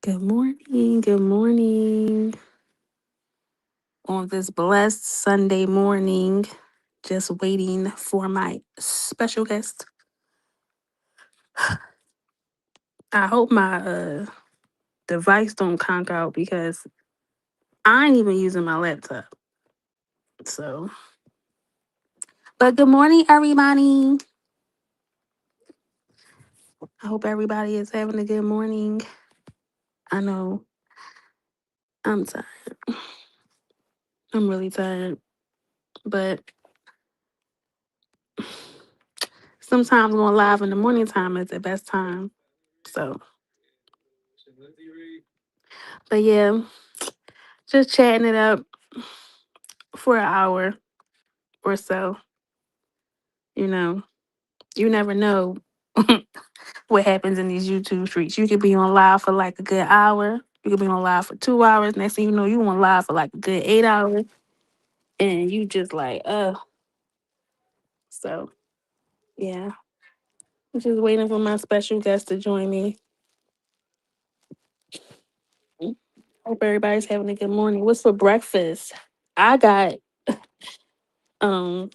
Good morning. Good morning. On this blessed Sunday morning, just waiting for my special guest. I hope my device don't conk out because I ain't even using my laptop. So, but good morning, everybody. I hope everybody is having a good morning. I know I'm tired. I'm really tired, but sometimes going live in the morning time is the best time. So, but yeah, just chatting it up for an hour or so. You know, you never know what happens in these YouTube streets. You could be on live for like a good hour. You could be on live for 2 hours. Next thing you know, you on live for like a good 8 hours. And you just like, so yeah. I'm just waiting for my special guest to join me. Hope everybody's having a good morning. What's for breakfast? I got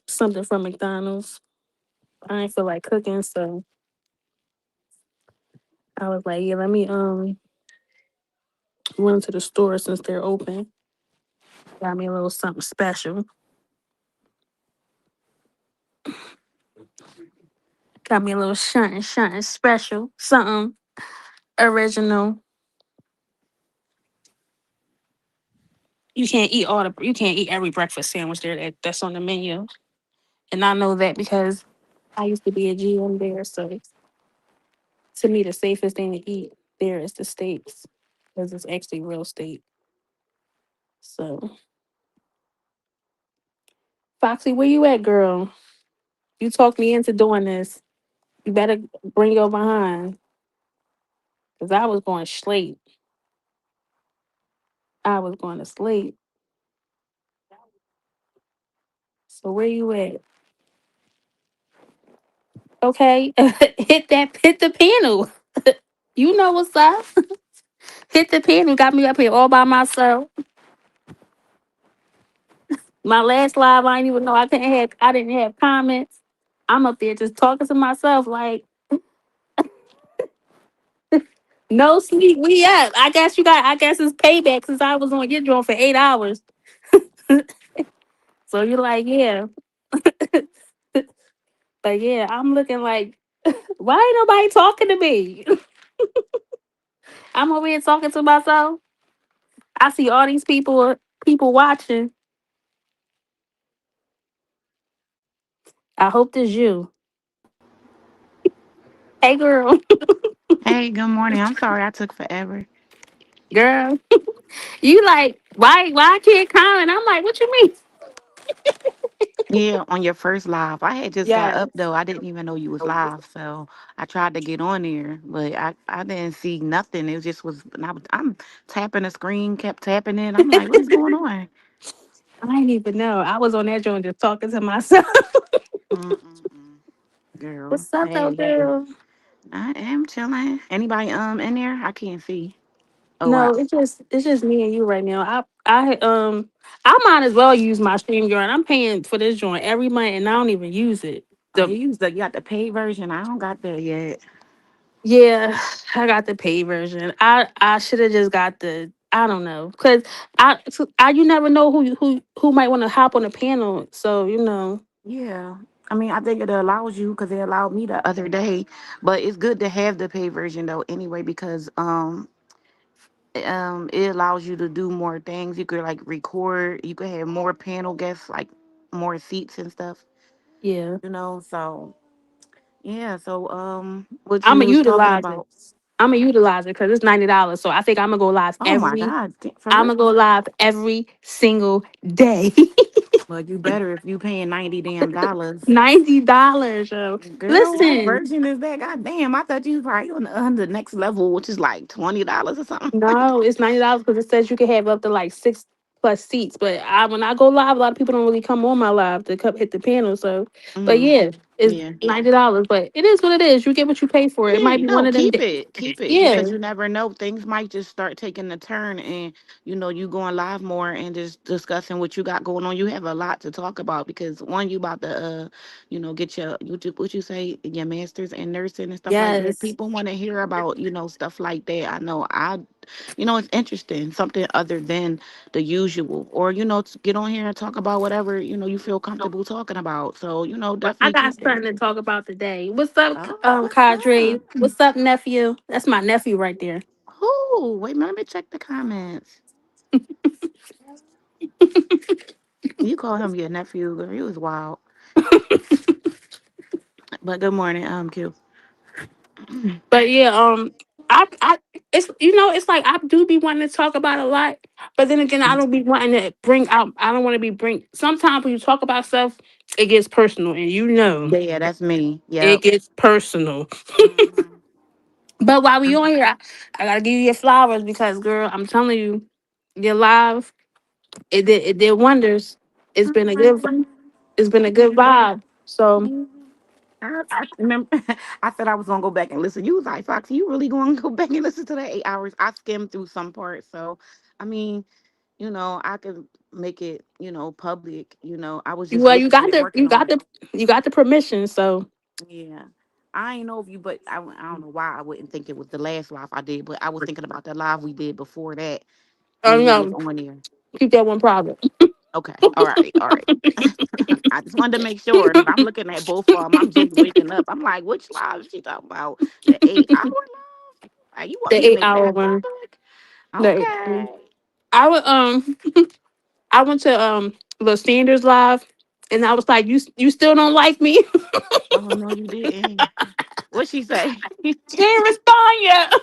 something from McDonald's. I ain't feel like cooking, so I was like, yeah, let me run to the store since they're open. Got me a little something special. Got me a little something special. Something original. You can't eat every breakfast sandwich that's on the menu. And I know that because I used to be a GM there, so to me the safest thing to eat there is the steaks. Because it's actually real steak. So Foxy, where you at, girl? You talked me into doing this. You better bring your behind. Cause I was going sleep. I was going to sleep. So where you at? Okay. Hit the panel. You know what's up. Hit the panel. Got me up here all by myself. My last live, I didn't even know I didn't have comments. I'm up there just talking to myself like no sleep. We up. I guess it's payback since I was on your joint for 8 hours. So you're like, yeah. But yeah, I'm looking like, why ain't nobody talking to me? I'm over here talking to myself. I see all these people watching. I hope this you. Hey girl. Hey, good morning. I'm sorry I took forever. Girl. You like, why I can't comment? I'm like, what you mean? Yeah, on your first live. I had just got Yes. up though. I didn't even know you was live. So I tried to get on there, but I didn't see nothing. It just was and I'm tapping the screen, kept tapping it. I'm like, what is going on? I didn't even know. I was on that joint just talking to myself. Mm-mm-mm. Girl. What's up though, Hey. girl? I am chilling. Anybody in there? I can't see. Oh No, wow. it's just me and you right now. I might as well use my stream joint. I'm paying for this joint every month and I don't even use it. Oh, you got the paid version. I don't got that yet. Yeah, I got the paid version. I should have just got the I don't know because I you never know who might want to hop on the panel. So Yeah. I mean, I think it allows you because it allowed me the other day. But it's good to have the paid version though, anyway, because it allows you to do more things. You could like record. You could have more panel guests, like more seats and stuff. yeah, So yeah. So what I'm you gonna was talking utilize it. about? I'm gonna utilize it because it's $90. So I think I'm gonna go live Oh my God, for I'm real? gonna go live every single day. Well, you better if you paying 90 damn dollars. $90, yo. Girl, what Listen, version is that? God damn, I thought you was probably on the next level, which is like $20 or something. no, it's $90 because it says you can have up to like 6+ seats. But when I go live, a lot of people don't really come on my live to come hit the panel. So, but Mm, yeah, it's yeah. $90. But it is what it is. You get what you pay for. It Yeah, might be one no, of them. keep it, Yeah. because you never know. Things might just start taking a turn, and you going live more and just discussing what you got going on. You have a lot to talk about because one, you about to, get what you say, your masters in nursing and stuff like that. Yes. People want to hear about stuff like that. I know, it's interesting, something other than the usual, or to get on here and talk about whatever you feel comfortable talking about. So Well, I definitely got keep it. something to talk about today. What's up, Oh, what's Cadre? up? What's up, nephew? That's my nephew right there. Oh, wait a minute, let me check the comments. You call him your nephew, girl. He was wild. But good morning, Q. But yeah, it's it's like I do be wanting to talk about a lot, but then again, I don't be wanting to bring out. I don't want to be bring. Sometimes when you talk about stuff, it gets personal, and Yeah, that's me. it Yep. gets personal. Hmm. But while we on here, I gotta give you your flowers because, girl, I'm telling you, your live it did wonders. It's been a good it's been a good vibe. So I remember I said I was gonna go back and listen. You was like, Foxy, you really gonna go back and listen to that 8 hours? I skimmed through some parts, so I mean, I could make it, public. I was just well, you got listening, the working on it. you got the permission. So Yeah. I ain't know if you, but I don't know why I wouldn't think it was the last live I did, but I was thinking about the live we did before that when you was no, on there. keep that one private. Okay. All right. All right. I just wanted to make sure because I'm looking at both of them. I'm just waking up. I'm like, which live is she talking about? The 8 hour live? Like, you want The me to eight make hour that one. public? The Okay. I would I went to the Sanders live, and I was like, you still don't like me? Oh no, you didn't. What she say? She didn't respond yet.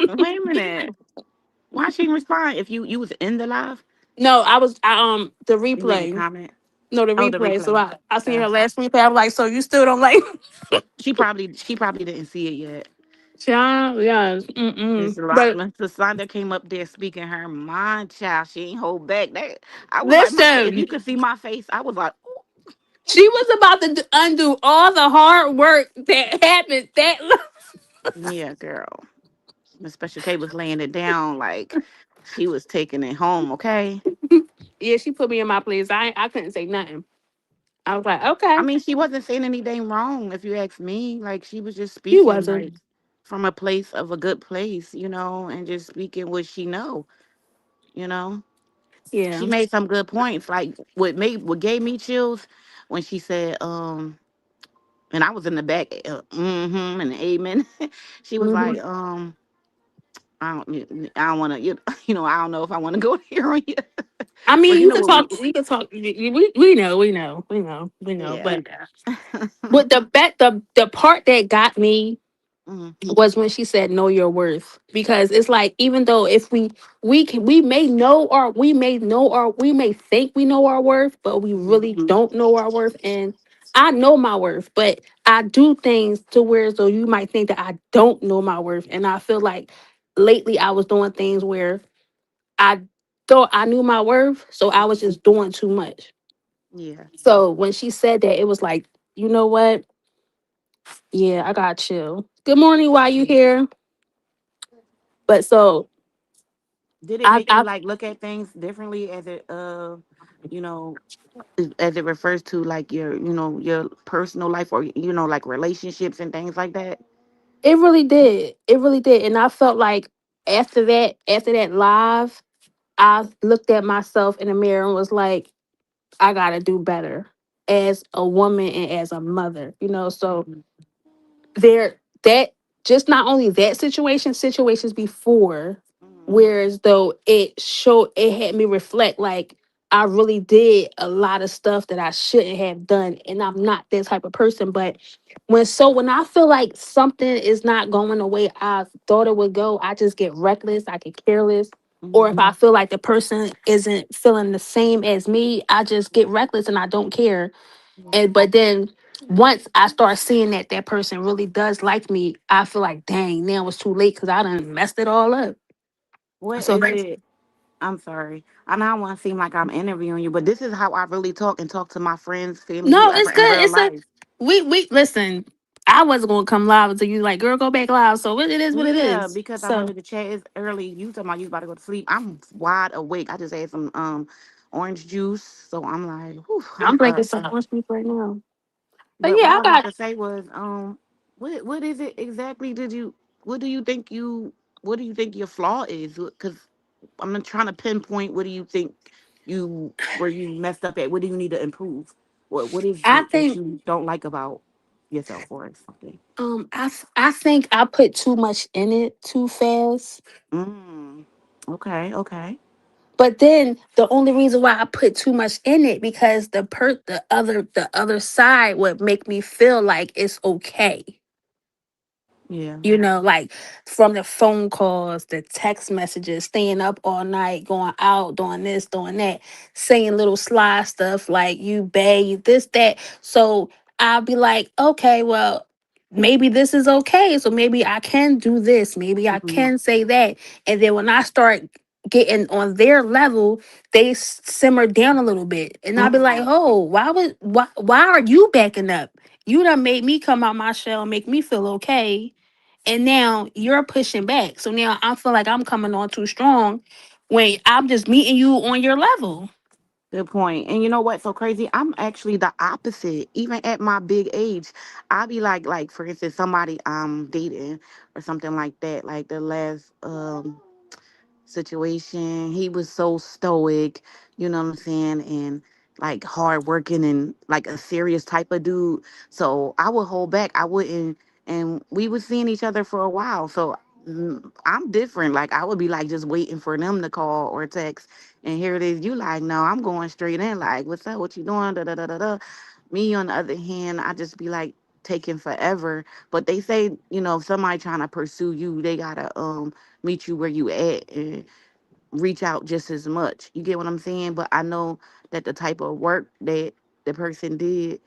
Wait a minute. Why she didn't respond? If you was in the live, No, the you made a replay. comment. No, the Oh, the replay. So replay. I seen Uh, her last replay. I'm like, so you still don't like me? she probably didn't see it yet. Child, yes. Miss But Sonda came up there speaking her mind, child. She ain't hold back. That I was like, if listen, you could see my face, I was like, ooh. she was about to undo all the hard work that happened. Yeah, girl. Miss Special K was laying it down like she was taking it home. Okay. Yeah, she put me in my place. I couldn't say nothing. I was like, I okay. mean, she wasn't saying anything wrong, if you ask me. Like she was just She speaking like wasn't. from a place of a good place, and just speaking what she know. You know, she Yeah. made some good points. Like what gave me chills when she said, and I was in the back, mm-hmm, and amen. She was Hmm. like, I don't want to, I don't know if I want to go here on you, I but mean, you you know can what we, talk. We can talk. We know. We know. We know. We know. yeah. But the part that got me Mm, was when she said know your worth, because it's like, even though if we may think we know our worth, but we mhm, really don't know our worth. And I know my worth, but I do things to where, so you might think that I don't know my worth. And I feel like lately I was doing things where I thought I knew my worth, so I was just doing too much. yeah. So when she said that, it was like, you know what, yeah, I got chill. Good morning, why you here? But so Did it I make you I like look at things differently as it you know as it refers to like your personal life, or like relationships and things like that? It really did. It really did. And I felt like after that live, I looked at myself in the mirror and was like, I gotta do better as a woman and as a mother, so Mhm, there that just not only that situations before, mhm, whereas though it had me reflect, like, I really did a lot of stuff that I shouldn't have done, and I'm not that type of person. But when I feel like something is not going the way I thought it would go, I just get reckless, I get careless, Or if Mm-hmm. I feel like the person isn't feeling the same as me, I just get reckless and I don't care. And but then once I start seeing that that person really does like me, I feel like, dang, now it's too late because I done messed it all up. What So is that's it? I'm sorry. I don't want to seem like I'm interviewing you, but this is how I really talk and talk to my friends, family, no, whoever it's in good. real It's a life. we listen. I wasn't gonna come live until you like, girl, go back live. So it is what it Yeah, is. because I So wanted to chat. It's early. You talking about you about to go to sleep. I'm wide awake. I just had some orange juice, so I'm like, whew, I'm I'm drinking up. some orange juice right now. But But yeah, what I I want got to say was, what is it exactly? What do you think what do you think your flaw is? Because I'm not trying to pinpoint. What do you think where you messed up at? What do you need to improve? What is I it that think you don't like about yourself or something? I think I put too much in it too fast. Mm. Okay. Okay. But then the only reason why I put too much in it because the other side would make me feel like it's okay. Yeah. Like from the phone calls, the text messages, staying up all night, going out, doing this, doing that, saying little sly stuff like you babe, this, that. So I'll be like, okay, well, maybe this is okay. So maybe I can do this. Maybe I Hmm. can say that. And then when I start getting on their level, they simmer down a little bit. And I'll be like, Mm. oh, why are you backing up? You done made me come out my shell and make me feel okay, and now you're pushing back. So now I feel like I'm coming on too strong when I'm just meeting you on your level. Good point. And you know what's so crazy? I'm actually the opposite. Even at my big age, I be like for instance, somebody I'm dating or something like that. Like the last situation. He was so stoic, you know what I'm saying, and like hardworking and like a serious type of dude. So I would hold back. I wouldn't, and we was seeing each other for a while. So I'm different. Like I would be like just waiting for them to call or text. And here it is. You like, no, I'm going straight in. Like, what's up? What you doing? Da da da da da. Me on the other hand, I just be like taking forever. But they say, if somebody trying to pursue you, they gotta meet you where you at and reach out just as much. You get what I'm saying? But I know that the type of work that the person did,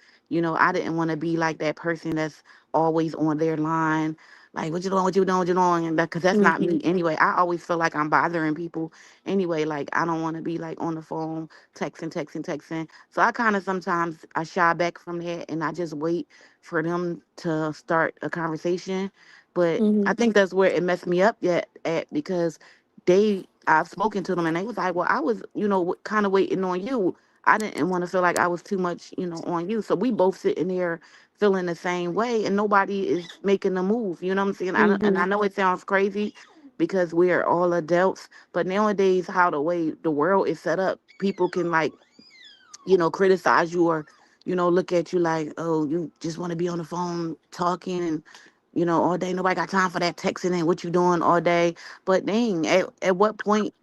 I didn't want to be like that person that's always on their line. Like, what you doing? What you doing? What you doing? And because that's not Hmm. me anyway. I always feel like I'm bothering people anyway. Like, I don't want to be like on the phone, texting, texting, texting. So I kind of sometimes I shy back from that and I just wait for them to start a conversation. But Hmm. I think that's where it messed me up yet at because I've spoken to them and they was like, well, I was, kind of waiting on you. I didn't want to feel like I was too much, on you. So we both sitting there feeling the same way and nobody is making a move. You know what I'm saying? And Hmm. I know it sounds crazy because we are all adults, but nowadays how the way the world is set up, people can like criticize you or, look at you like, oh, you just want to be on the phone talking and, all day. Nobody got time for that texting and what you doing all day. But dang, at what point,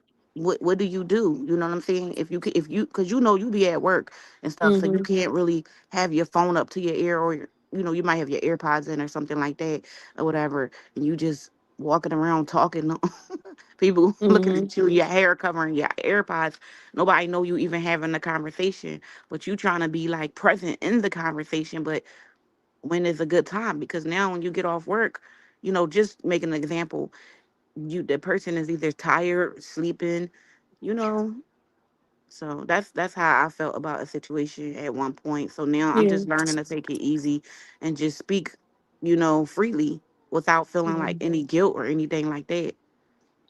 what do you do? You know what I'm saying? Because you be at work and stuff, so you Hmm. can't really have your phone up to your ear or, you might have your AirPods in or something like that or whatever. And you just walking around talking. People looking Hmm. at you, your hair covering your AirPods. Nobody know you even having the conversation, but you trying to be like present in the conversation. But when is a good time? Because now when you get off work, just make an example. The person is either tired, sleeping, you know. So that's how I felt about a situation at one point. So now I'm Yeah. just learning to take it easy and just speak, freely without feeling like Mhm. any guilt or anything like that.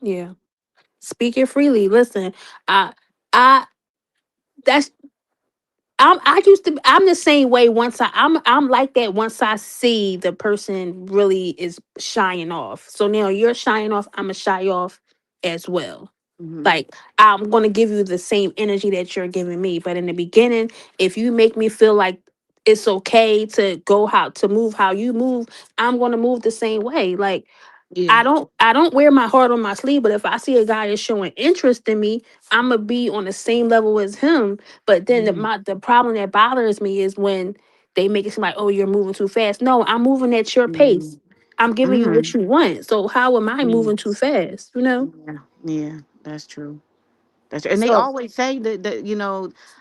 Yeah. Speak it freely. Listen, I, I, that's I used to I'm the same way once I'm like that once I see the person really is shying off. So now you're shying off, I'm a shy off as well. Hmm. Like I'm gonna give you the same energy that you're giving me. But in the beginning, if you make me feel like it's okay to go how to move how you move, I'm gonna move the same way. Like Yeah. I don't wear my heart on my sleeve, but if I see a guy is showing interest in me, I'm gonna be on the same level as him. But then Hmm. the problem that bothers me is when they make it seem like, oh, you're moving too fast. No, I'm moving at your pace. Hmm. I'm giving you what Hmm. you want. So how am I Yeah. moving too fast? You know? Yeah. Yeah. That's true. That's true. And they So, always say that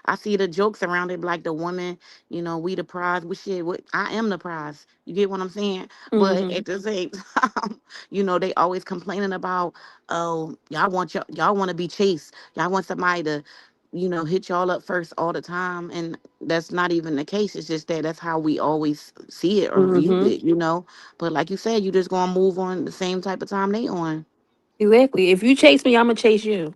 I see the jokes around it, like the woman, we the prize. Well, shit, I am the prize. You get what I'm saying? But hmm at the same time, they always complaining about, oh, y'all want to be chased. Y'all want somebody to, hit y'all up first all the time, and that's not even the case. It's just that that's how we always see it or view hmm it. But like you said, you just gonna move on the same type of time they on. exactly. If you chase me, I'm gonna chase you.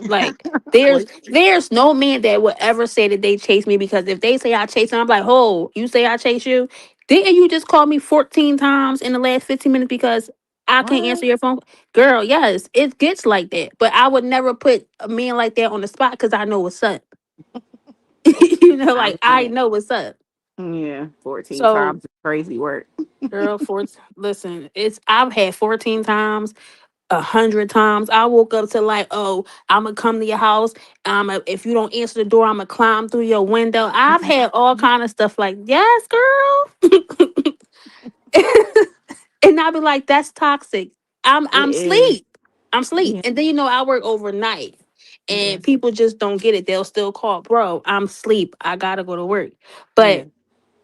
Like there's Well, there's no man that would ever say that they chase me, because if they say I chase them, I'm like, oh, you say I chase you? Didn't you just call me 14 times in the last 15 minutes because I can't answer what? your phone? Girl, yes, it gets like that. But I would never put a man like that on the spot because I know what's up. I'm Like I saying. know what's up. Yeah, 14 So, times is crazy work. girl, listen, it's I've had 14 times. 100 times. I woke up to like, oh, I'm gonna come to your house. If you don't answer the door, I'm gonna climb through your window. I've had all kind of stuff like, yes, girl, and I'll be like, that's toxic. It I'm is. sleep. I'm sleep, Yeah, and then I work overnight, yeah, and people just don't get it. They'll still call, bro. I'm sleep. I gotta go to work, yeah. but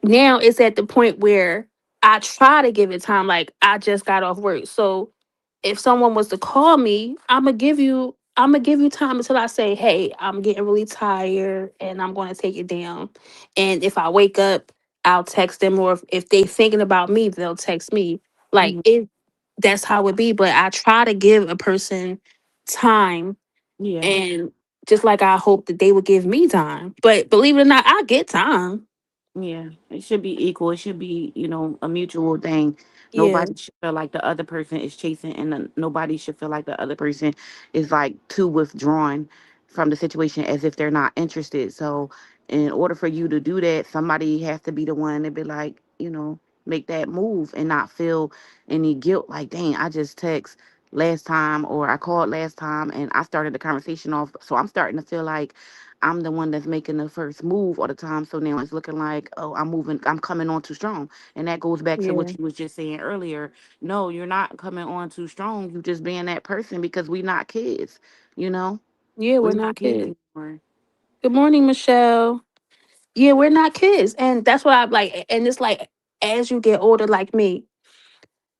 now it's at the point where I try to give it time. Like I just got off work. So if someone was to call me, I'm gonna give you time until I say, hey, I'm getting really tired and I'm gonna take it down. And if I wake up, I'll text them, or if they thinking about me, they'll text me. Like Mhm. it That's how it be. But I try to give a person time, Yeah. and just like I hope that they would give me time. But believe it or not, I get time. Yeah, it should be equal. It should be, a mutual thing. Yeah. Nobody should feel like the other person is chasing, and nobody should feel like the other person is like too withdrawn from the situation as if they're not interested. So, in order for you to do that, somebody has to be the one to be like, make that move and not feel any guilt. Like, dang, I just text last time or I called last time and I started the conversation off. So I'm starting to feel like I'm the one that's making the first move all the time. So now it's looking like, oh, I'm coming on too strong. And that goes back to Yeah. what you was just saying earlier. No, you're not coming on too strong. You just being that person because we not kids, you know? Yeah, we're We're not not kids kids. anymore. Good morning, Michelle. Yeah, we're not kids. And that's what I like. And it's like, as you get older, like me,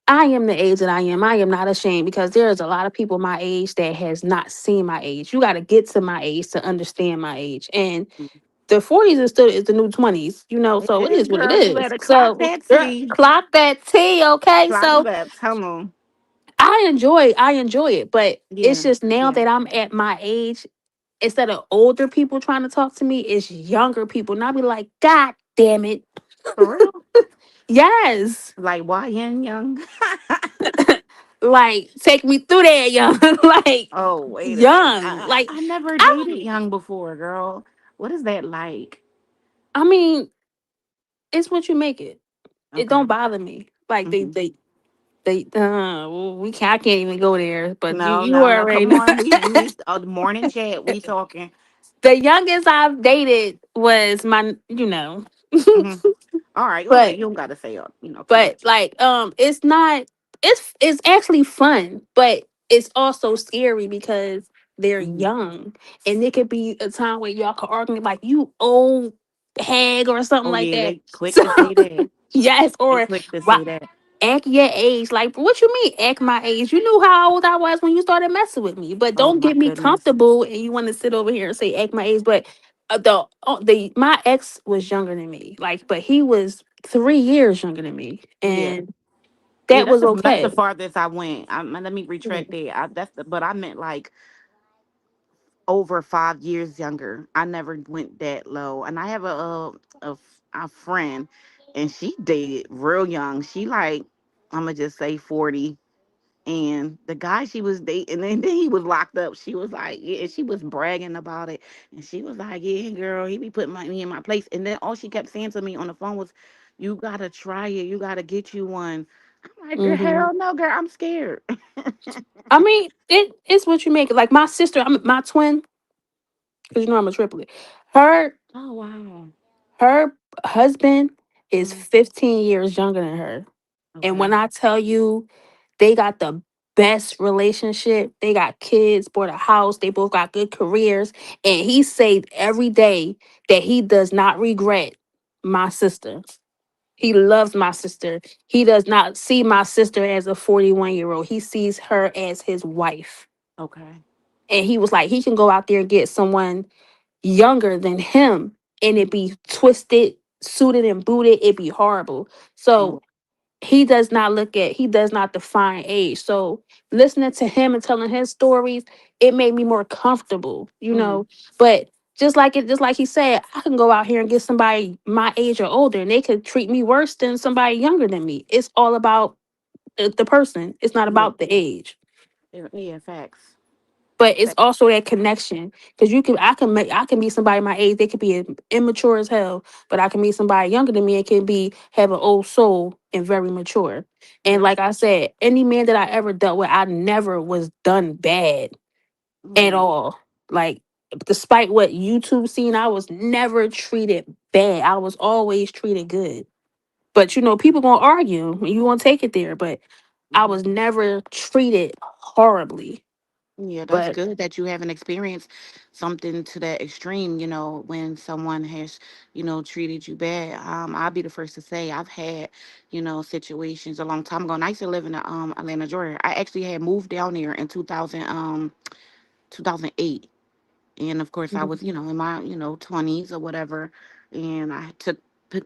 I am the age that I am. I am not ashamed, because there's a lot of people my age that has not seen my age. You got to get to my age to understand my age. And Mhm. the 40s is the new 20s, It so it is, is what it girl. You is. better clock So, that girl, T. clock that T, okay? Clock So, that. Come on. I enjoy it, but it's Yeah. just now Yeah. that I'm at my age, instead of older people trying to talk to me, it's younger people. And I'll be like, God damn it. For real? Yes. Like YN Young? Like, take me through there, young. Like, Oh, wait a minute. young. Like, I never I dated young before, girl. What is that like? I mean, it's what you make it. It Okay. don't bother me. Like Hmm. we can't I can't even go there, but you No, you no, no. already Come know. on. We morning chat. We talking. The youngest I've dated was my, Hmm. All right. Okay. but You don't gotta say too but much. like it's not, it's actually fun, but it's also scary because they're Hmm. young, and it could be a time where y'all could argue like, you old hag or something Oh like yeah, that. they quick So to say that. yes, They or quick to why say that. act your age. Like, what you mean act my age? You knew how old I was when you started messing with me. But Oh don't my get me goodness. comfortable and you want to sit over here and say act my age. But the my ex was younger than me. Like, but he was 3 years younger than me, Yeah. and Yeah. that was That's the okay. farthest I went. Let me retract Yeah. that. But I meant like over 5 years younger. I never went that low. And I have a friend, and she dated real young. She like, I'm gonna just say 40. And the guy she was dating, and then he was locked up. She was like, yeah, she was bragging about it. And she was like, yeah, girl, he be putting me in my place. And then all she kept saying to me on the phone was, you gotta try it. You gotta get you one. I'm like, girl, Hmm. hell no, girl, I'm scared. I mean, it's what you make it. Like my sister, my twin, because I'm a triplet. Her Oh wow. her husband is Mhm. 15 years younger than her, and when Okay. I tell you, they got the best relationship. They got kids, bought a house, they both got good careers. And he said every day that he does not regret my sister. He loves my sister. He does not see my sister as a 41-year-old. He sees her as his wife. Okay. And he was like, he can go out there and get someone younger than him and it be twisted, suited, and booted. It be horrible. Mm-hmm. So he does not define age. So listening to him and telling his stories, it made me more comfortable, But just like he said, I can go out here and get somebody my age or older and they could treat me worse than somebody younger than me. It's all about the person. It's not Yeah. about the age. Yeah. Facts. But it's Facts. also that connection because I can be somebody my age. They could be immature as hell, but I can meet somebody younger than me and can be have an old soul and very mature. And Yep. like I said, any man that I ever dealt with, I never was done bad at Mm-hmm. all. Like despite what YouTube seen, I was never treated bad. I was always treated good. But people gonna argue and you gonna take it there. But I Mm-hmm. was never treated horribly. Yeah, that's But good that you haven't experienced something to that extreme, when someone has, treated you bad. I'll be the first to say I've had, situations a long time ago. And I used to live in Atlanta, Georgia. I actually had moved down there in 2008. And of course, I was, in my, 20s or whatever. And I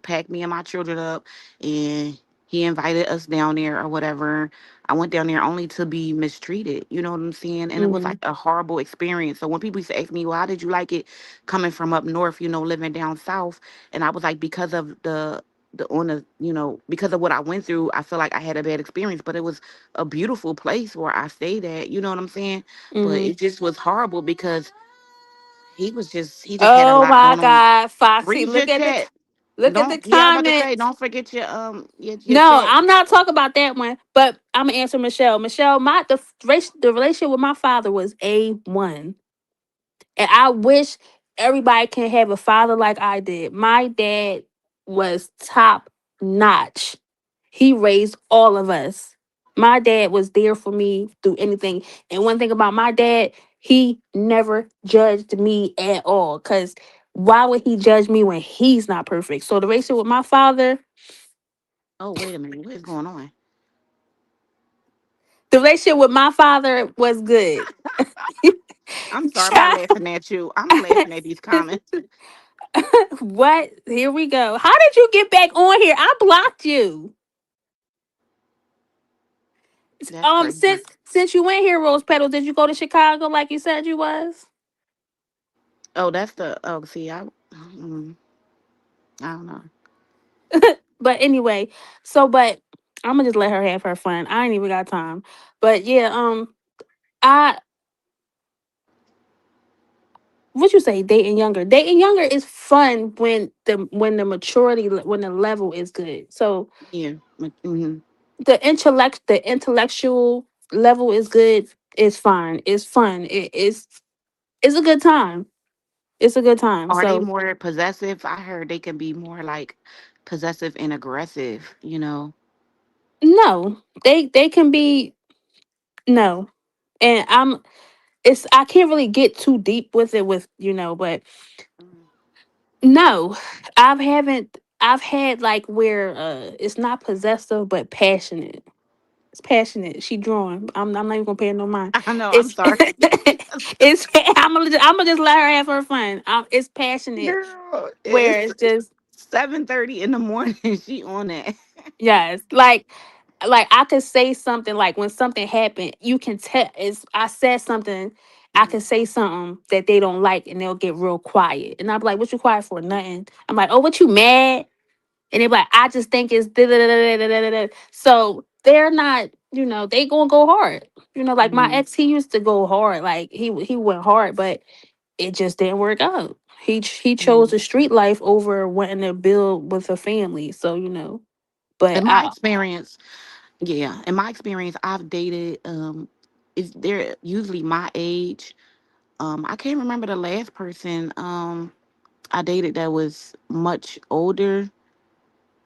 packed me and my children up, and he invited us down there or whatever. I went down there only to be mistreated. You know what I'm saying? And it was like mhm, a horrible experience. So when people used to ask me, well, how did you like it coming from up north, living down south? And I was like, because of because of what I went through, I feel like I had a bad experience, but it was a beautiful place where I stayed at. You know what I'm saying? But mhm. it just was horrible because he just had a Oh lot my going on. God, Foxy! Read your chat. Look at the Don't Yeah, I'm about to say, comments. don't forget your No, chat. I'm not talking about that one. But I'm gonna answer Michelle. Michelle, the relationship with my father was A1, and I wish everybody can have a father like I did. My dad was top notch. He raised all of us. My dad was there for me through anything. And one thing about my dad, he never judged me at all. Cause why would he judge me when he's not perfect? So the relationship with my father, Oh, wait a minute. What is going on? the relationship with my father was good. I'm sorry. I'm not Child, laughing at you. I'm laughing at these comments. what? Here we go. How did you get back on here? I blocked you. That's crazy. Since you went here, Rose Petals, did you go to Chicago like you said you was? Oh, see, I don't know. But anyway, but I'm gonna just let her have her fun. I ain't even got time. But yeah, I what you say? Dating younger. Dating younger is fun when the maturity when the level is good. So Yeah. Mm-hmm. the intellectual level is good. It's fine. It's fun. It's a good time. It's a good time. Are they So more possessive? I heard they can be more like possessive and aggressive. no, they can be no, and I can't really get too deep with it but Mhm. no, I've had like where it's not possessive but passionate. It's passionate. She drawing. I'm not even gonna pay her no mind. I know. I'm It's sorry. I'm gonna just let her have her fun. It's passionate Girl, where it's it's just 7:30 in the morning. She on that. yes, like I could say something like when something happened, you can tell it's I said something, I Mhm. can say something that they don't like and they'll get real quiet. And I'll be like, what you quiet for? Nothing. I'm like, oh, what you mad? And they're like, I just think it's da da da da da da da. So they're not, they gonna go hard. Like my Mhm. ex, he used to go hard. Like he went hard, but it just didn't work out. He chose Mhm. the street life over wanting to build with a family. So but In my I experience, yeah, in my experience, I've dated is they're usually my age. I can't remember the last person I dated that was much older.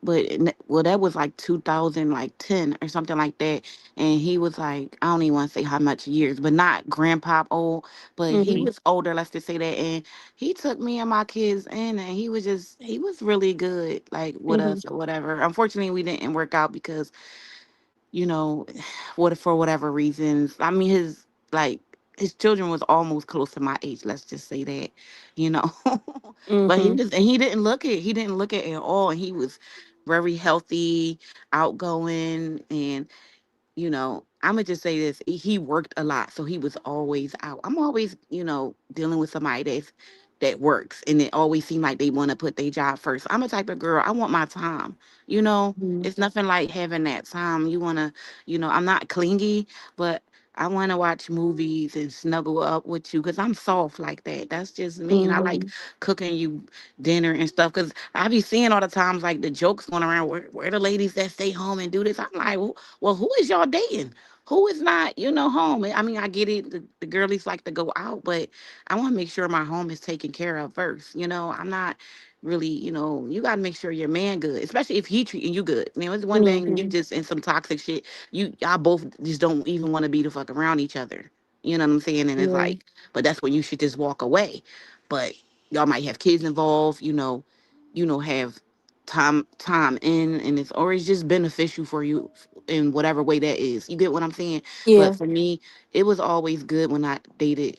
but well, that was like 2000, like 10 or something like that. And he was like, I don't even want to say how much years, but not grandpa old, but he Mhm. was older, let's just say that. And he took me and my kids in, and he was really good, like with Mhm. us or whatever. Unfortunately, we didn't work out because you know, what for whatever reasons. I mean, like his children was almost close to my age. Let's just say that, you know. But Mhm. he didn't look it. He didn't look it at all. And he was very healthy, outgoing, and I'm gonna just say this: he worked a lot, so he was always out. I'm always, dealing with somebody that works, and it always seemed like they want to put their job first. I'm a type of girl. I want my time. Mhm. It's nothing like having that time. You wanna, I'm not clingy, but I want to watch movies and snuggle up with you because I'm soft like that. That's just me, and I like Mhm. cooking you dinner and stuff. Because I be seeing all the times like the jokes going around where the ladies that stay home and do this. I'm like, well, who is y'all dating? Who is not, home? I mean, I get it. The girlies like to go out, but I want to make sure my home is taken care of first. I'm not really, you got to make sure your man good, especially if he treating you good. It's one thing you Mhm. just in some toxic shit. Y'all both just don't even want to be the fuck around each other. You know what I'm saying? And it's Yeah. like, but that's when you should just walk away. But y'all might have kids involved. Have time in, and it's just beneficial for you in whatever way that is. You get what I'm saying? But Yeah. for me, it was always good when I dated,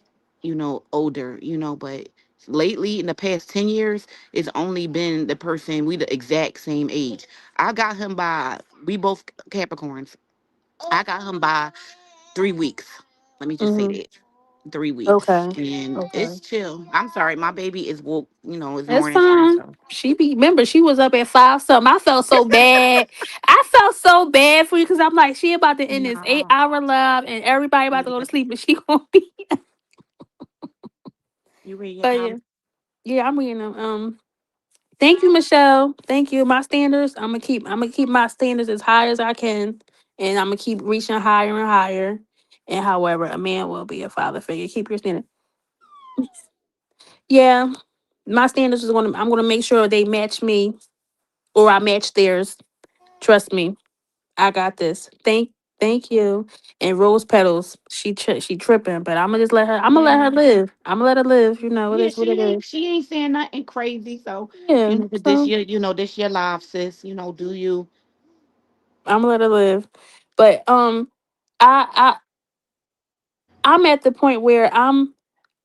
older, but lately in the past 10 years, it's only been the person we the exact same age. I got him by we both Capricorns. I got him by 3 weeks. Let me just say Mhm. that. 3 weeks. Okay. And Okay. it's chill. I'm sorry, my baby is woke, it's That's morning time, fine. so She be remember she was up at 5 something. I felt so bad. I felt so bad for you because I'm like, she about to end this eight nah. hour love and everybody about to go to Yeah. sleep and she gonna be. You read your But yeah. comment? Yeah, I'm reading them. Thank you, Michelle. Thank you. My standards, I'm gonna keep my standards as high as I can. And I'm gonna keep reaching higher and higher. And however, a man will be a father figure. Keep your standard. Yeah. My standards is I'm gonna make sure they match me or I match theirs. Trust me. I got this. Thank you. And rose petals. She tripping, but I'm gonna just let her. I'm gonna let her Yeah. live. I'm gonna let her live. It Yeah, is what it is. she ain't saying nothing crazy. So, Yeah. but So this your life, sis. Do you? I'm gonna let her live. But I I'm at the point where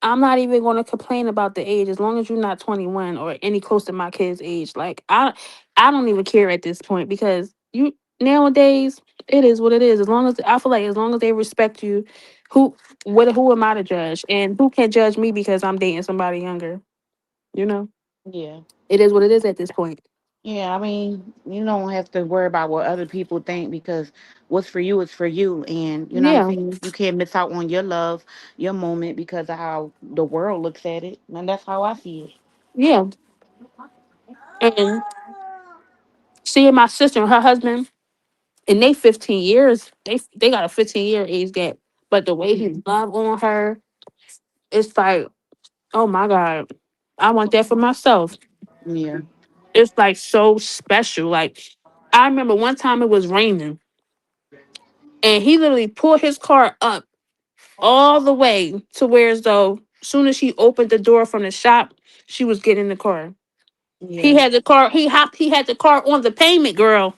I'm not even going to complain about the age as long as you're not 21 or any close to my kid's age. Like I don't even care at this point because you nowadays it is what it is. As long as I feel like as long as they respect you, who who am I to judge and who can judge me because I'm dating somebody younger? You know, Yeah. it is what it is at this point. Yeah, I mean, you don't have to worry about what other people think because what's for you is for you. And you know what I'm Yeah, saying? You can't miss out on your love, your moment because of how the world looks at it. And that's how I see it. yeah. And seeing my sister and her husband in they 15 years, they got a 15-year age gap. But the way he love on her, it's like, oh my God, I want that for myself. Yeah. It's like so special. Like I remember one time it was raining and he literally pulled his car up all the way to where as though soon as she opened the door from the shop, she was getting in the car. He Yeah. had the car, he had the car on the pavement, girl.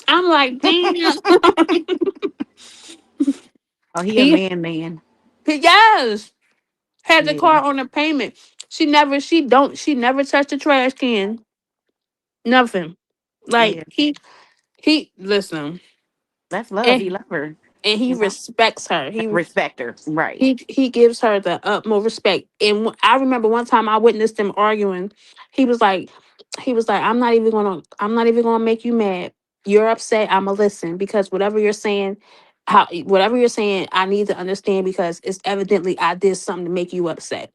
I'm like, damn. Oh, he a he, man. yes, had the Yeah. car on the pavement. She never touched the trash can. Nothing. Like Yeah. he listen. That's love. He And love her. and he You know? respects her. Respect her. Right. He gives her the utmost respect. And I remember one time I witnessed them arguing. He was like, I'm not even gonna make you mad. You're upset. I'ma listen because whatever you're saying, I need to understand because it's evidently I did something to make you upset.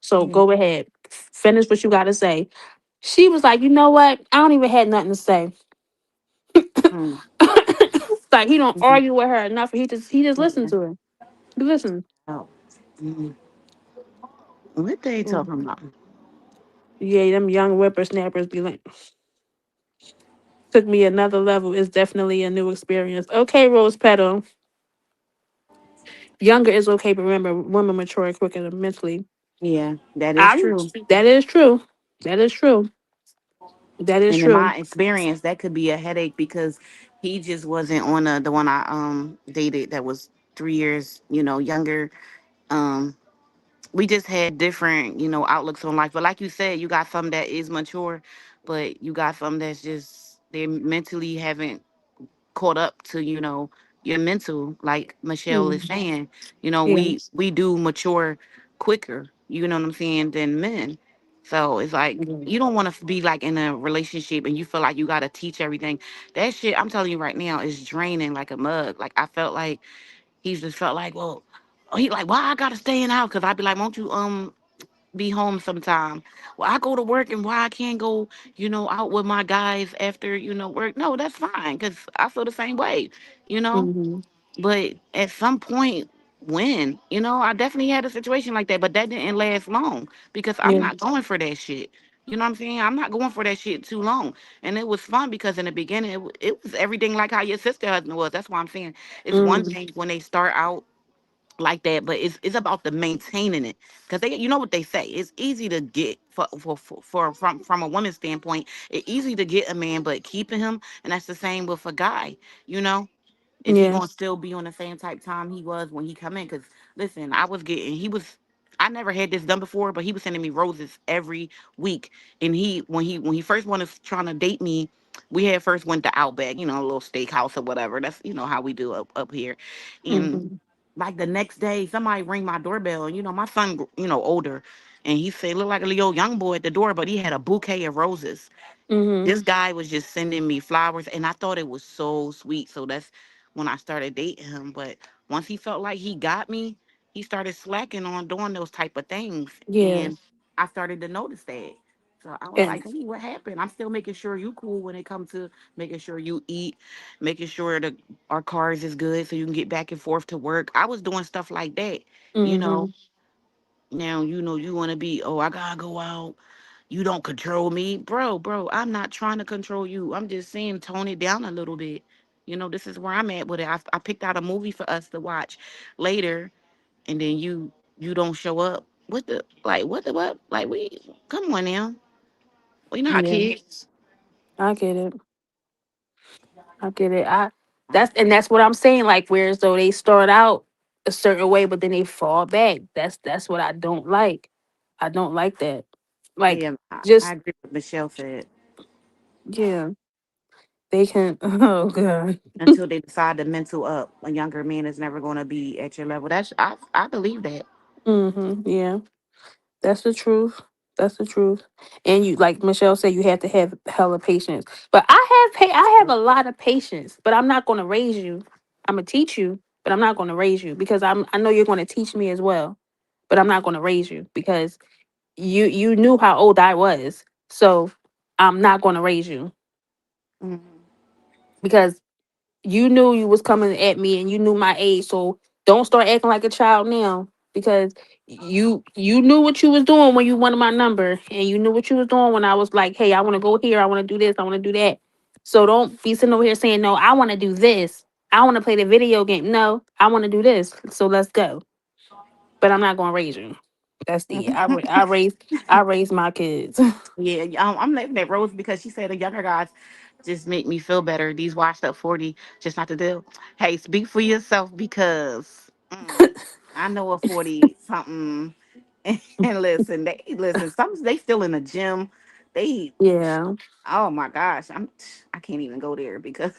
So Yeah. go ahead, finish what you gotta say. She was like, you know what? I don't even had nothing to say. Mm. Like he don't Mhm. argue with her enough. He just listened Yeah. to her. He listened. Oh. Mm. What they Mm. talking about? Yeah, them young whippersnappers be like, took me another level. It's definitely a new experience. Okay, Rose Petal. Younger is okay, but remember, women mature quicker mentally. Yeah, that is I'm. true. That is true. That is true. That is And in true. my experience, that could be a headache because he just wasn't on the one I dated that was 3 years, younger. Um, we just had different, outlooks on life. But like you said, you got some that is mature, but you got some that's just they mentally haven't caught up to your mental, like Michelle is Mm, saying. yeah. We do mature quicker, you know what I'm saying, than men. So it's like Mhm. you don't want to be like in a relationship and you feel like you got to teach everything. That shit, I'm telling you right now, is draining like a mug. Like I felt like he just felt like, well, he like, why I gotta stay in the house? Cause I'd be like, won't you be home sometime? Well, I go to work and why I can't go, out with my guys after, work. No, that's fine. Cause I feel the same way, you know. Mhm. But at some point, when, I definitely had a situation like that, but that didn't last long because I'm Yeah. not going for that shit. You know what I'm saying? I'm not going for that shit too long. And it was fun because in the beginning, it was everything like how your sister husband was. That's why I'm saying it's one Mm, thing when they start out like that, but it's about the maintaining it because they, you know what they say, it's easy to get from a woman's standpoint, it's easy to get a man, but keeping him, and that's the same with a guy, you know if he yeah. gonna still be on the same type time he was when he come in. Because listen, I never had this done before, but he was sending me roses every week. And when he first wanted trying to date me, we had first went to Outback, a little steakhouse or whatever. That's how we do up here. And Mhm. like the next day, somebody ring my doorbell, and my son, older, and he said look like a little young boy at the door, but he had a bouquet of roses. Mhm. This guy was just sending me flowers, and I thought it was so sweet. So that's when I started dating him. But once he felt like he got me, he started slacking on doing those type of things, Yeah. and I started to notice that. So I was And like, hey, what happened? I'm still making sure you cool when it comes to making sure you eat, making sure that our cars is good so you can get back and forth to work. I was doing stuff like that, you know. mhm. Now you want to be, oh, I gotta go out, you don't control me, bro. I'm not trying to control you. I'm just saying tone it down a little bit. This is where I'm at with it. I picked out a movie for us to watch later, and then you don't show up. What? Like we come on now. We not Yeah. kids. I get it. I get it. That's what I'm saying. Like, whereas though they start out a certain way, but then they fall back. That's what I don't like. I don't like that. Like, Yeah, I just agree with Michelle said. yeah, they can. Oh god. Until they decide to mental up, a younger man is never going to be at your level. I believe that. Yeah, that's the truth. That's the truth. And you, like Michelle said, you have to have hella patience. But I have a lot of patience. But I'm not going to raise you. I'm gonna teach you, but I'm not going to raise you because I know you're going to teach me as well. But I'm not going to raise you because you knew how old I was. So I'm not going to raise you Mhm. because you knew you was coming at me and you knew my age. So don't start acting like a child now because you knew what you was doing when you wanted my number and you knew what you was doing when I was like, hey, I want to go here, I want to do this, I want to do that. So don't be sitting over here saying, no, I want to do this, I want to play the video game. No, I want to do this, so let's go. But I'm not going to raise you. That's the I raise my kids. Yeah, I'm laughing at Rose because she said the younger guys just make me feel better. These washed up 40, just not the deal. Hey, speak for yourself because I know a 40 something. And listen, some they still in the gym. They Yeah. oh my gosh, I can't even go there because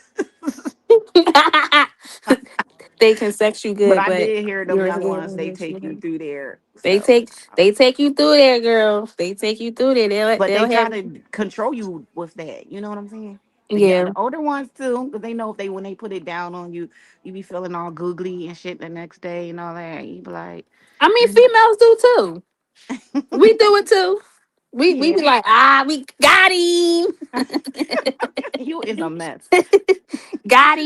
They can sex you but good, I but did hear them yours young good. ones, they take you through there. They So take they take you through there, girl. They take you through there. but They'll they try have to control you with that. You know what I'm saying? The yeah. older ones too, because they know if they when they put it down on you, you be feeling all googly and shit the next day and all that. You be like, I mean, you females do too. We do it too. We Yeah. be like, we got him. You is a mess. Got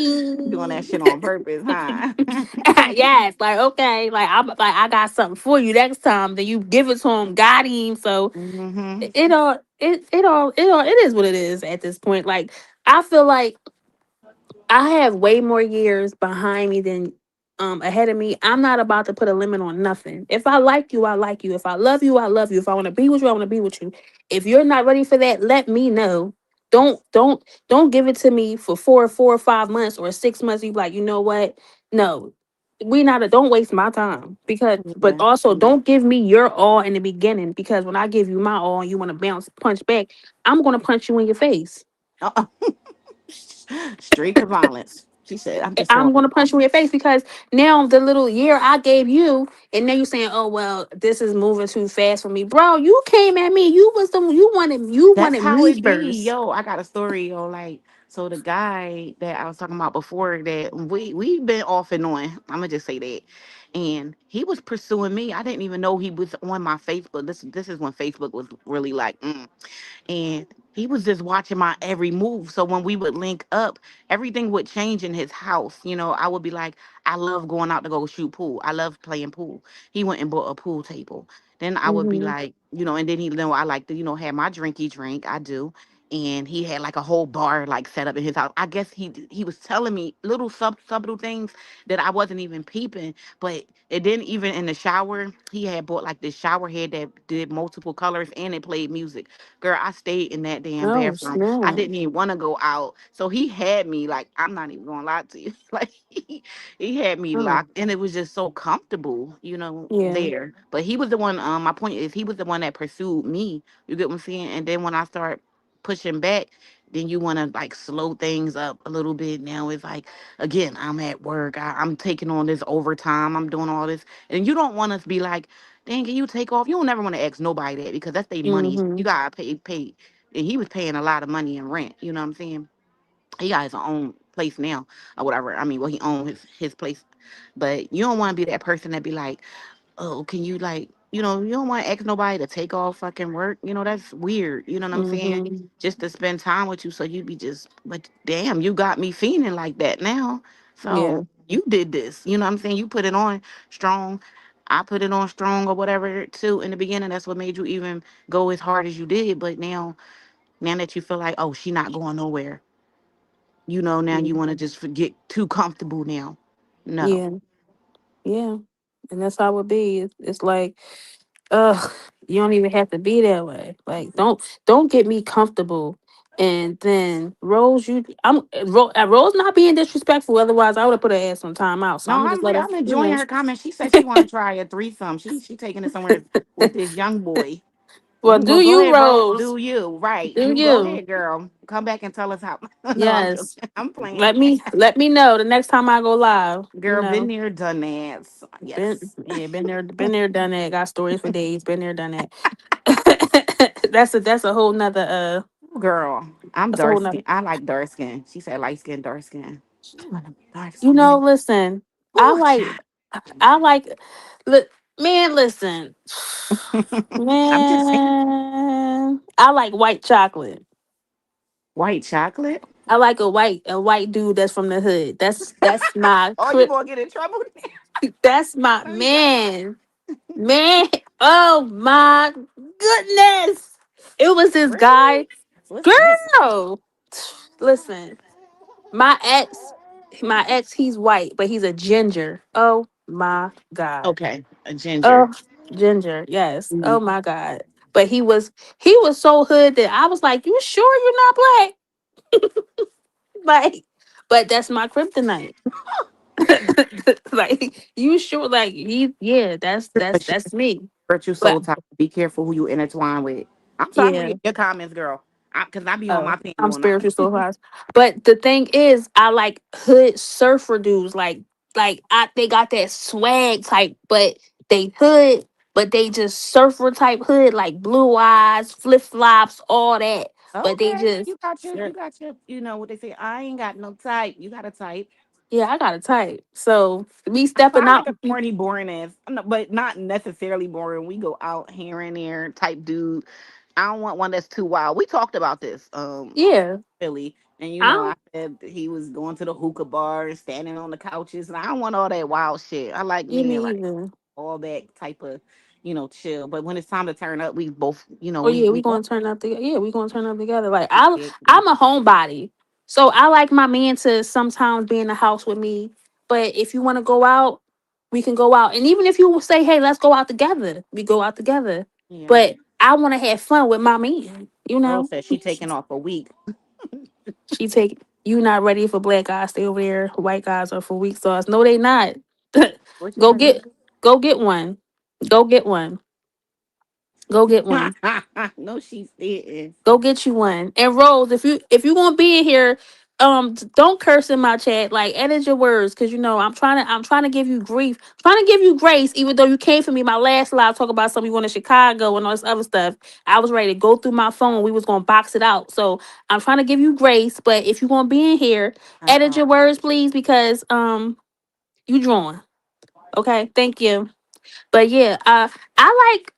Doing that him. shit on purpose, huh? Yes, like okay, like I'm like I got something for you next time. Then you give it to him. Got him. So Hmm. it is what it is at this point. Like I feel like I have way more years behind me than ahead of me. I'm not about to put a limit on nothing. If I like you, I like you. If I love you, I love you. If I want to be with you, I want to be with you. If you're not ready for that, let me know. Don't give it to me for 4 or 5 months or 6 months. You be like, you know what? No, we not. Don't waste my time because. But Yeah. also, don't give me your all in the beginning because when I give you my all and you want to bounce punch back, I'm gonna punch you in your face. Uh-uh. Straight to violence. She said, I'm just I'm wrong. gonna punch you in your face because now the little year I gave you, and now you saying, "Oh well, this is moving too fast for me, bro." You came at me. You That's wanted how me it be. first. Yo, I got a story, yo. Like, so the guy that I was talking about before that we've been off and on. I'ma just say that. And he was pursuing me. I didn't even know he was on my Facebook. This is when Facebook was really like, and he was just watching my every move. So when we would link up, everything would change in his house. You know, I would be like, I love going out to go shoot pool. I love playing pool. He went and bought a pool table. Then I would be Hmm. like, and then he know I like to, have my drinky drink. I do. And he had like a whole bar like set up in his house. I guess he was telling me little subtle things that I wasn't even peeping. But it didn't even in the shower. He had bought like this shower head that did multiple colors and it played music. Girl, I stayed in that damn Oh bathroom. I snap! didn't even want to go out. So he had me like, I'm not even gonna lie to you. Like he had me Oh locked and it was just so comfortable, yeah. there. But he was the one, my point is he was the one that pursued me. You get what I'm saying? And then when I start pushing back, then you want to like slow things up a little bit. Now it's like, again, I'm at work. I'm taking on this overtime. I'm doing all this. And you don't want us to be like, dang, can you take off? You don't never want to ask nobody that because that's their money. Hmm. You gotta pay. And he was paying a lot of money in rent. You know what I'm saying? He got his own place now or whatever. I mean, well, he owned his place, but you don't want to be that person that be like, oh, can you like, you don't want to ask nobody to take off fucking work. That's weird. You know what I'm saying? Hmm. Just to spend time with you, so you be just, but damn, you got me feeling like that now. Yeah. So you did this. You know what I'm saying? You put it on strong. I put it on strong or whatever too in the beginning. That's what made you even go as hard as you did. But now that you feel like, oh, she not going nowhere, now you want to just get too comfortable now. No. Yeah. Yeah. And that's how it be. It's like, ugh, you don't even have to be that way. Like, don't get me comfortable. And then Rose, Rose not being disrespectful. Otherwise, I would have put her ass on timeout. So I'm No, gonna just let her, I'm enjoying her comment. She said she want to try a threesome. She taking it somewhere with this young boy. Well, Well, do go you, ahead, Rose. Rose? Do you right? Do Go you? ahead, girl. Come back and tell us how. No, I'm joking. Yes. I'm playing. Let me know the next time I go live. Girl, been there, done that. Been Yes, yeah, been there, done that. Got stories for days. Been there, done that. That's a whole nother girl. I'm that's a dark whole skin. nother. I like dark skin. She said light skin, dark skin. She want to be dark You know, skin. listen. I Oh, like child. I like look man, listen. I'm just saying. Man, I like white chocolate. White chocolate. I like a white dude that's from the hood. That's my Oh, you gonna get in trouble? that's my Let me go. man. Man, oh my goodness. It was this Really? guy. What's this? Girl. Listen, my ex, he's white, but he's a ginger. Oh my God. Okay, a ginger. Oh, ginger. Yes. Oh Mhm. my God. But he was so hood that I was like, you sure you're not black? Like, but that's my kryptonite. Like, you sure? Like, yeah, But she that's me. hurt you But so tight. Be careful who you intertwine with. I'm sorry, I'm yeah. reading your comments, girl. Because I be on Oh, my I'm panel now. spiritual so high. But the thing is, I like hood surfer dudes. They got that swag type, but they hood, but they just surfer type hood, like blue eyes, flip flops, all that. But they Okay, just you know what they say. I ain't got no type. You got a type. yeah, I got a type. So me So stepping I like out, a corny, boring ass, no, but not necessarily boring. We go out here and there type dude. I don't want one that's too wild. We talked about this, Yeah. Philly, and I I don't, said he was going to the hookah bar and standing on the couches, and I don't want all that wild shit. I like yeah, men me like either. all that type of, chill. But when it's time to turn up, we both, Oh yeah, we we gonna turn up together. Yeah, we gonna turn up together. Like exactly. I'm a homebody, so I like my man to sometimes be in the house with me. But if you want to go out, we can go out. And even if you say, "Hey, let's go out together," we go out together. Yeah. But I want to have fun with my man. You Girl know, said she taking off a week. she take you not ready for black guys. Stay over there. White guys are for weak sauce. No, they not. What you go say? get, go get one. Go get one. Go get one. No, she's didn't. Go get you one. And Rose, if you gonna be in here, don't curse in my chat. Like edit your words, cause I'm trying to give you grief, trying to give you grace. Even though you came for me my last live talk about something going to Chicago and all this other stuff, I was ready to go through my phone. We was gonna box it out. So I'm trying to give you grace. But if you gonna be in here, Uh edit oh. your words, please, because you drawing. Okay, thank you. But yeah, I like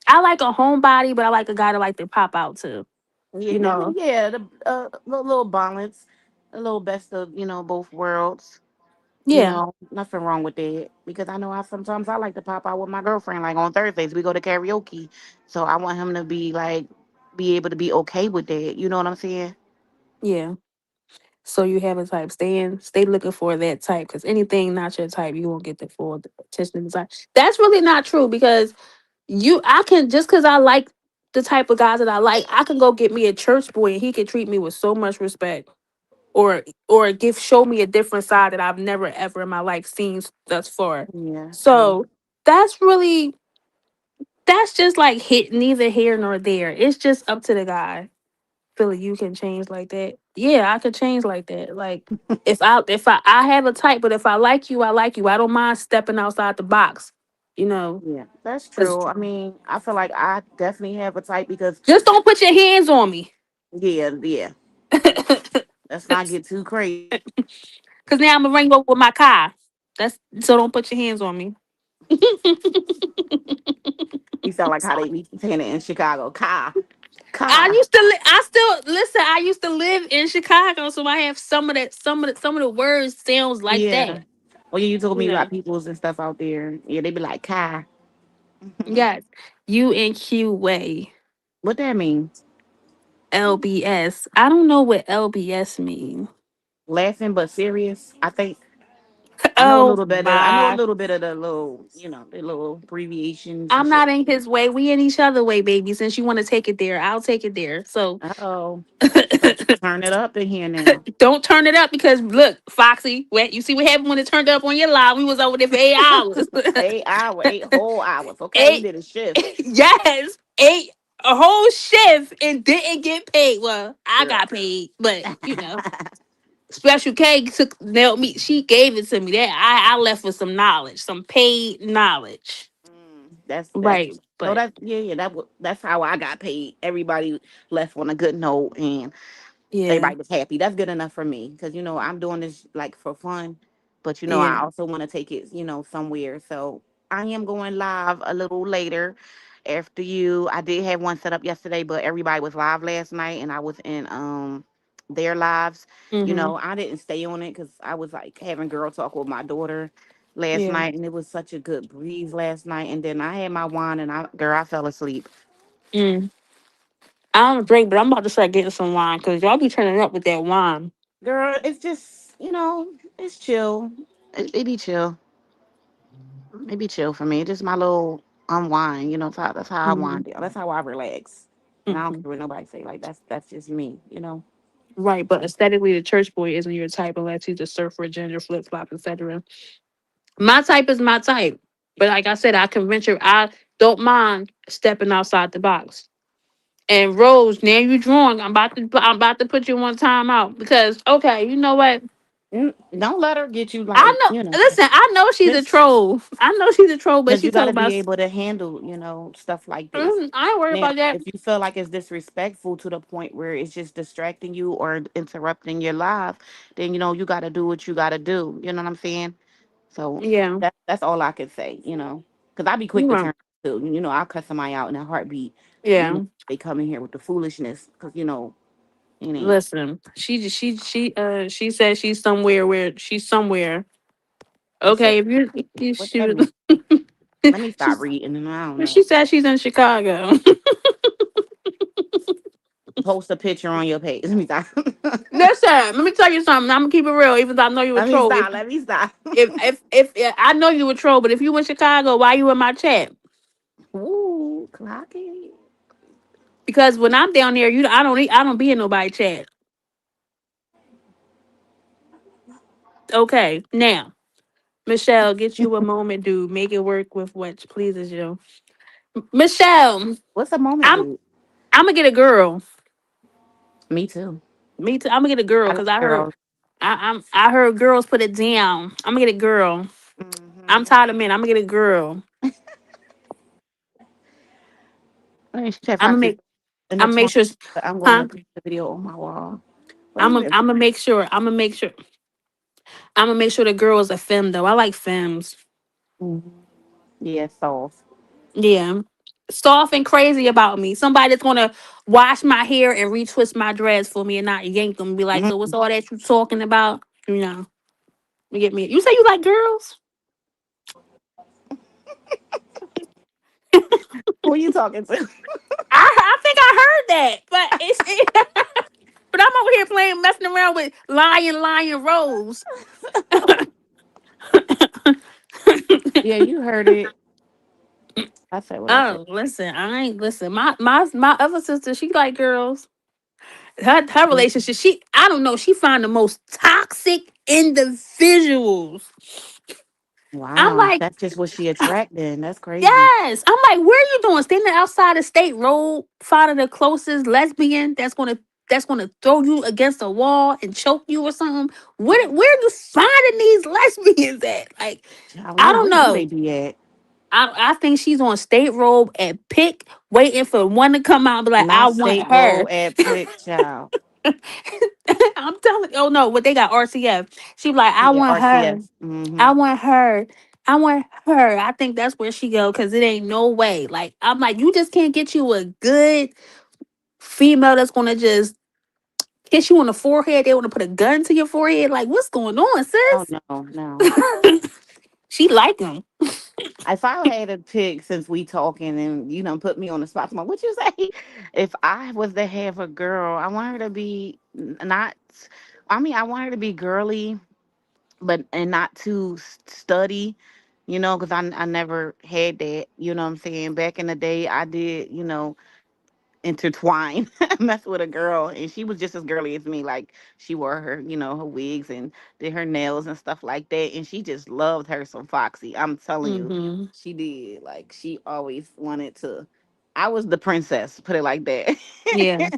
I like a homebody, but I like a guy to like to pop out too. You Yeah, I mean, know. yeah, the little balance, a little best of both worlds. Yeah, Nothing wrong with that because I know I sometimes I like to pop out with my girlfriend. Like on Thursdays, we go to karaoke, so I want him to be able to be okay with that. You know what I'm saying? yeah. So you have a type. Stay looking for that type because anything not your type, you won't get the full attention and desire. That's really not true because I can just because I like the type of guys that I like, I can go get me a church boy and he can treat me with so much respect or show me a different side that I've never ever in my life seen thus far. Yeah, yeah, So that's really that's just like hit neither here nor there. It's just up to the guy. Philly, you can change like that. Yeah, I could change like that. Like if I have a type, but if I like you, I like you. I don't mind stepping outside the box. You know, yeah. That's 'cause true. I mean, I feel like I definitely have a type because just don't put your hands on me. yeah, yeah. Let's not get too crazy. Cause now I'm gonna ring over with my car. That's so don't put your hands on me. You sound like how they be saying it in Chicago. I Car. used to I still listen, I used to live in Chicago, so I have some of the words sounds like that. Yeah. Well, yeah, you told You me know. about peoples and stuff out there. Yeah, they be like car. Yes. UNQ way. What that mean? LBS. I don't know what LBS mean. Laughing but serious. I think I know a Oh little bit. I know a my. little bit of the little, the little abbreviations and I'm shit. not in his way. We in each other way, baby. Since you want to take it there, I'll take it there. So Uh oh. Turn it up in here now. don't turn it up because look, Foxy, what you see what happened when it turned up on your live? We was over there for 8 hours. 8 hours, 8 whole hours. Okay, we Eight, did a shift, yes, eight, a whole shift and didn't get paid. Well, I girl. got paid, but Special K took nailed me. She gave it to me. That I left with some knowledge, some paid knowledge. That's Right, no, but that's yeah, yeah. That's how I got paid. Everybody left on a good note, and yeah, everybody was happy. That's good enough for me because I'm doing this like for fun, but I yeah. also want to take it somewhere. So I am going live a little later after you. I did have one set up yesterday, but everybody was live last night, and I was in their lives. Mm-hmm. I didn't stay on it because I was like having girl talk with my daughter last Yeah. night, and it was such a good breeze last night. And then I had my wine, and I fell asleep. Mm. I don't drink, but I'm about to start getting some wine because y'all be turning up with that wine. Girl, it's just it's chill. It be chill. It be chill for me. It's just my little unwind. That's how I Mm-hmm. wind down. That's how I relax. And I don't Hmm. care what nobody say. Like that's just me. Right, but aesthetically, the church boy isn't your type unless he's a surfer, ginger, flip flop, etc. My type is my type, but like I said, I can venture. I don't mind stepping outside the box. And Rose, now you drawing. I'm about to put you on timeout because okay, you know what? Don't let her get you I like know. Listen, I know she's a this troll. I know she's a troll, but because she you got talking to about. be able to handle stuff like this. I ain't worried Now, about that. if you feel like it's disrespectful to the point where it's just distracting you or interrupting your life, then you got to do what you got to do. You know what I'm saying? So Yeah, that's all I could say. Because I be quick you to right. turn. too. I'll cut somebody out in a heartbeat. Yeah. They come in here with the foolishness because it ain't. Listen, she said she's somewhere where she's somewhere. You said Okay, if you what that she mean? Let me stop she's, reading, and I don't she know. said she's in Chicago. Post a picture on your page. Let me stop. Listen, let me tell you something. I'm gonna keep it real, even though I know you a Let me troll. stop. Let me stop. If I know you a troll, but if you in Chicago, why you in my chat? Ooh, clock it. Because when I'm down there, I don't be in nobody chat. Okay, now Michelle, get you a moment, dude. Make it work with what pleases you. Michelle, What's a moment, I'm dude? I'm gonna get a girl. Me too. Me too. I'm gonna get a girl I like because I heard girls. I heard girls put it down. I'm gonna get a girl. I'm Mm-hmm. tired of men. I'm gonna get a girl. She said I'm gonna Foxy make in the I'm gonna make 20. sure. But I'm going to Huh? put the video on my wall. What is it? I'm gonna make sure. I'm gonna make sure the girl is a femme though. I like femmes. Mhm. Yeah, soft. Yeah. Soft and crazy about me. Somebody that's gonna wash my hair and retwist my dreads for me and not yank them and be like, so what's Mhm. all that you talking about? You know. You get me. You say you like girls? Who are you talking to? I think I heard that. But but I'm over here playing messing around with Lion Rose. Yeah, you heard it. I said what I said. Oh, listen, I ain't listen. My other sister, she like girls. Her Mhm. relationship, she I don't know, she find the most toxic individuals. I'm Wow, like, that's just what she attracting. That's crazy. yes. I'm like, where are you doing? Standing outside the state road, finding the closest lesbian that's gonna throw you against a wall and choke you or something. Where are you finding these lesbians at? Like, Child, I don't where do they know. be at? I think she's on state road at Pick, waiting for one to come out and be like, I Not want State her. Road at Pick, child. I'm telling you, oh no, what they got RCF. She be like, I Yeah, want her. RCS. Mm-hmm. I want her. I want her. I think that's where she go because it ain't no way. Like I'm like, you just can't get you a good female that's gonna just kiss you on the forehead. They want to put a gun to your forehead. Like, what's going on, Oh sis? no, no. She like them. If I had a pick since we talking and you know put me on the spot, tomorrow, what you say? If I was to have a girl, I want her to be not. I mean, I want her to be girly, but and not too study. Because I never had that. You know what I'm saying? Back in the day, I did. Intertwine mess with a girl, and she was just as girly as me. Like she wore her wigs and did her nails and stuff like that, and she just loved her some Foxy. I'm telling you, Mm-hmm. she did. Like she always wanted to. I was the princess, put it like that. Yeah.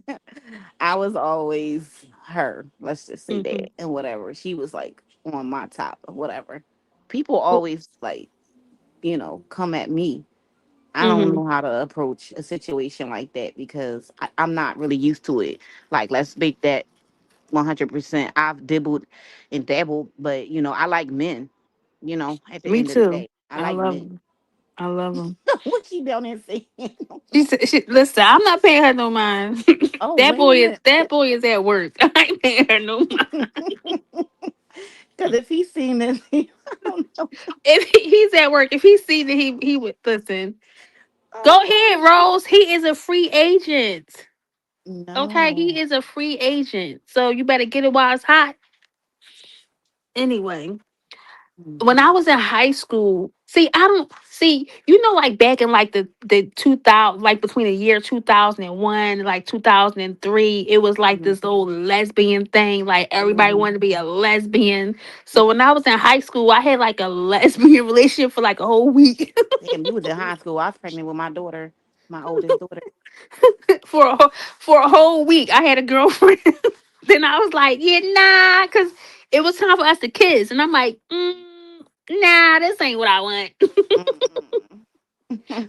I was always her, let's just say Mm-hmm. that, and whatever, she was like on my top or whatever. People always like come at me. I don't Mm-hmm. know how to approach a situation like that because I'm not really used to it. Like, let's make that 100%. I've dibbled and dabbled, but I like men. At the Me end of the too. day, I I like love men. them. I love them. What she down there saying? She said, "Listen, I'm not paying her no mind. Oh, that wait a boy is minute. that boy is at work. I ain't paying her no mind. Because if he's seen this, I don't know. If he's at work, if he sees that he would listen. Go ahead, Oh, Rose. He is a free agent. Okay, he no. is a free agent. So you better get it while it's hot. Anyway, when I was in high school, see, I don't see, like back in like the 2000, like between the year 2001, like 2003, it was like Mhm, this old lesbian thing. Like everybody mhm. wanted to be a lesbian. So when I was in high school, I had like a lesbian relationship for like a whole week. Damn, you was in high school. I was pregnant with my daughter, my oldest daughter. For a whole week. I had a girlfriend. Then I was like, yeah, nah, because it was time for us to kiss. And I'm like, nah, this ain't what I want. Mm-mm.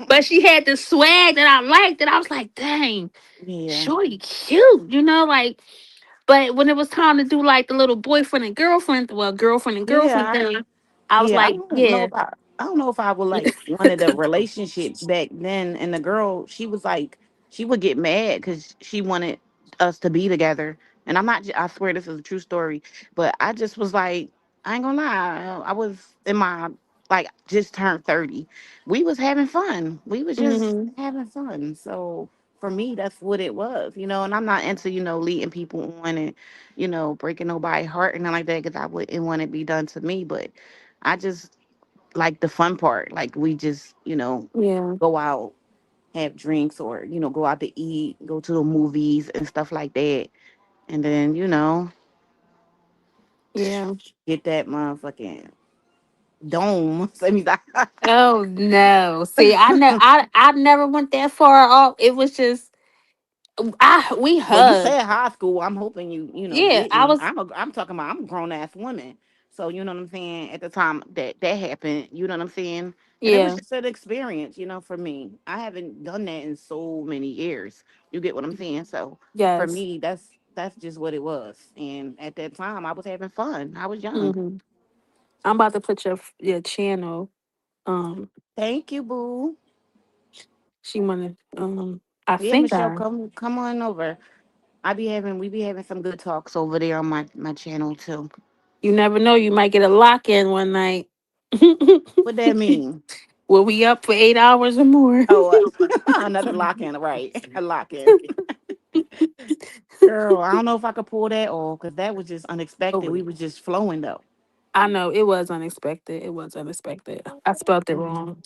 But she had the swag that I liked, and I was like, dang, Yeah. shorty cute, like. But when it was time to do like the little boyfriend and girlfriend, well, girlfriend and girlfriend Yeah. thing, I was Yeah, I like, don't know yeah, about. I don't know if I would like wanted a relationship back then. And the girl, she was like, she would get mad because she wanted us to be together. And I'm not. I swear this is a true story. But I just was like, I ain't gonna lie. I was in my like just turned 30. We was having fun. We was just Hmm. having fun. So for me, that's what it was, you know. And I'm not into leading people on and breaking nobody's heart and nothing like that because I wouldn't want it be done to me. But I just like the fun part. Like we just, Yeah. go out, have drinks or, go out to eat, go to the movies and stuff like that. And then, Yeah. get that motherfucking dome. Let me Oh no. See, I never went that far off. It was just I we Well, you hugged. said high school. I'm hoping you Yeah, I didn't. was I'm talking about I'm a grown ass woman. So you know what I'm saying. At the time that happened, you know what I'm saying. And it was yeah, just an experience, for me. I haven't done that in so many years. You get what I'm saying. So for yes. me, that's just what it was. And at that time, I was having fun. I was young. Hmm. I'm about to put your channel. Um Thank you, boo. she wanna I Yeah, think Michelle, I come on over. We be having some good talks over there on my channel too. you never know, you might get a lock in one night. What that mean? Will we up for 8 hours or more? Oh, another lock in, right? A lock in. Girl, I don't know if I could pull that off because that was just unexpected. Oh, We were just flowing though. I know it was unexpected. It was unexpected. I spelled it Mhm. wrong.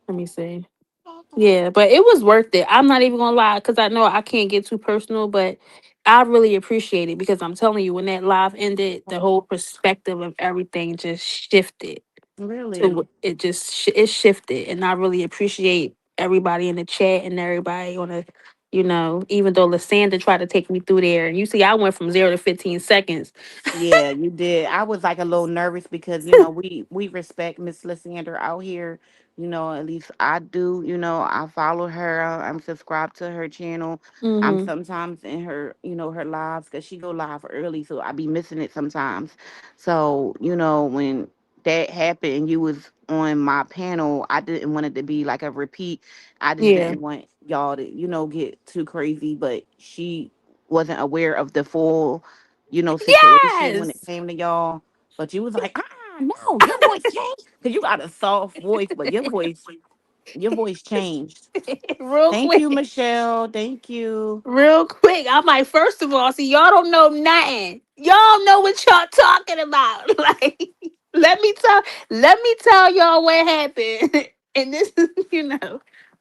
Let me see. Yeah, but it was worth it. I'm not even gonna lie because I know I can't get too personal, but I really appreciate it because I'm telling you, when that live ended, the whole perspective of everything just shifted. Really? It just it shifted, and I really appreciate everybody in the chat and everybody on the, even though Lysandra tried to take me through there, and you see, I went from 0 to 15 seconds. Yeah, you did. I was like a little nervous because we respect Miss Lysander out here. At least I do. I follow her. I'm subscribed to her channel. I'm Hmm. sometimes in her her lives because she go live early, so I be missing it sometimes. So when that happened and you was on my panel, I didn't want it to be like a repeat. I just Yeah. didn't want y'all to get too crazy, but she wasn't aware of the full situation when it Yes. came to y'all. But you was like, no, your voice changed because you got a soft voice, but your voice changed. Real Thank you, quick. Michelle. Thank you. Real quick, I'm like, first of all, see, y'all don't know nothing. Y'all know what y'all talking about. Like, let me tell, let me tell y'all what happened. And this is,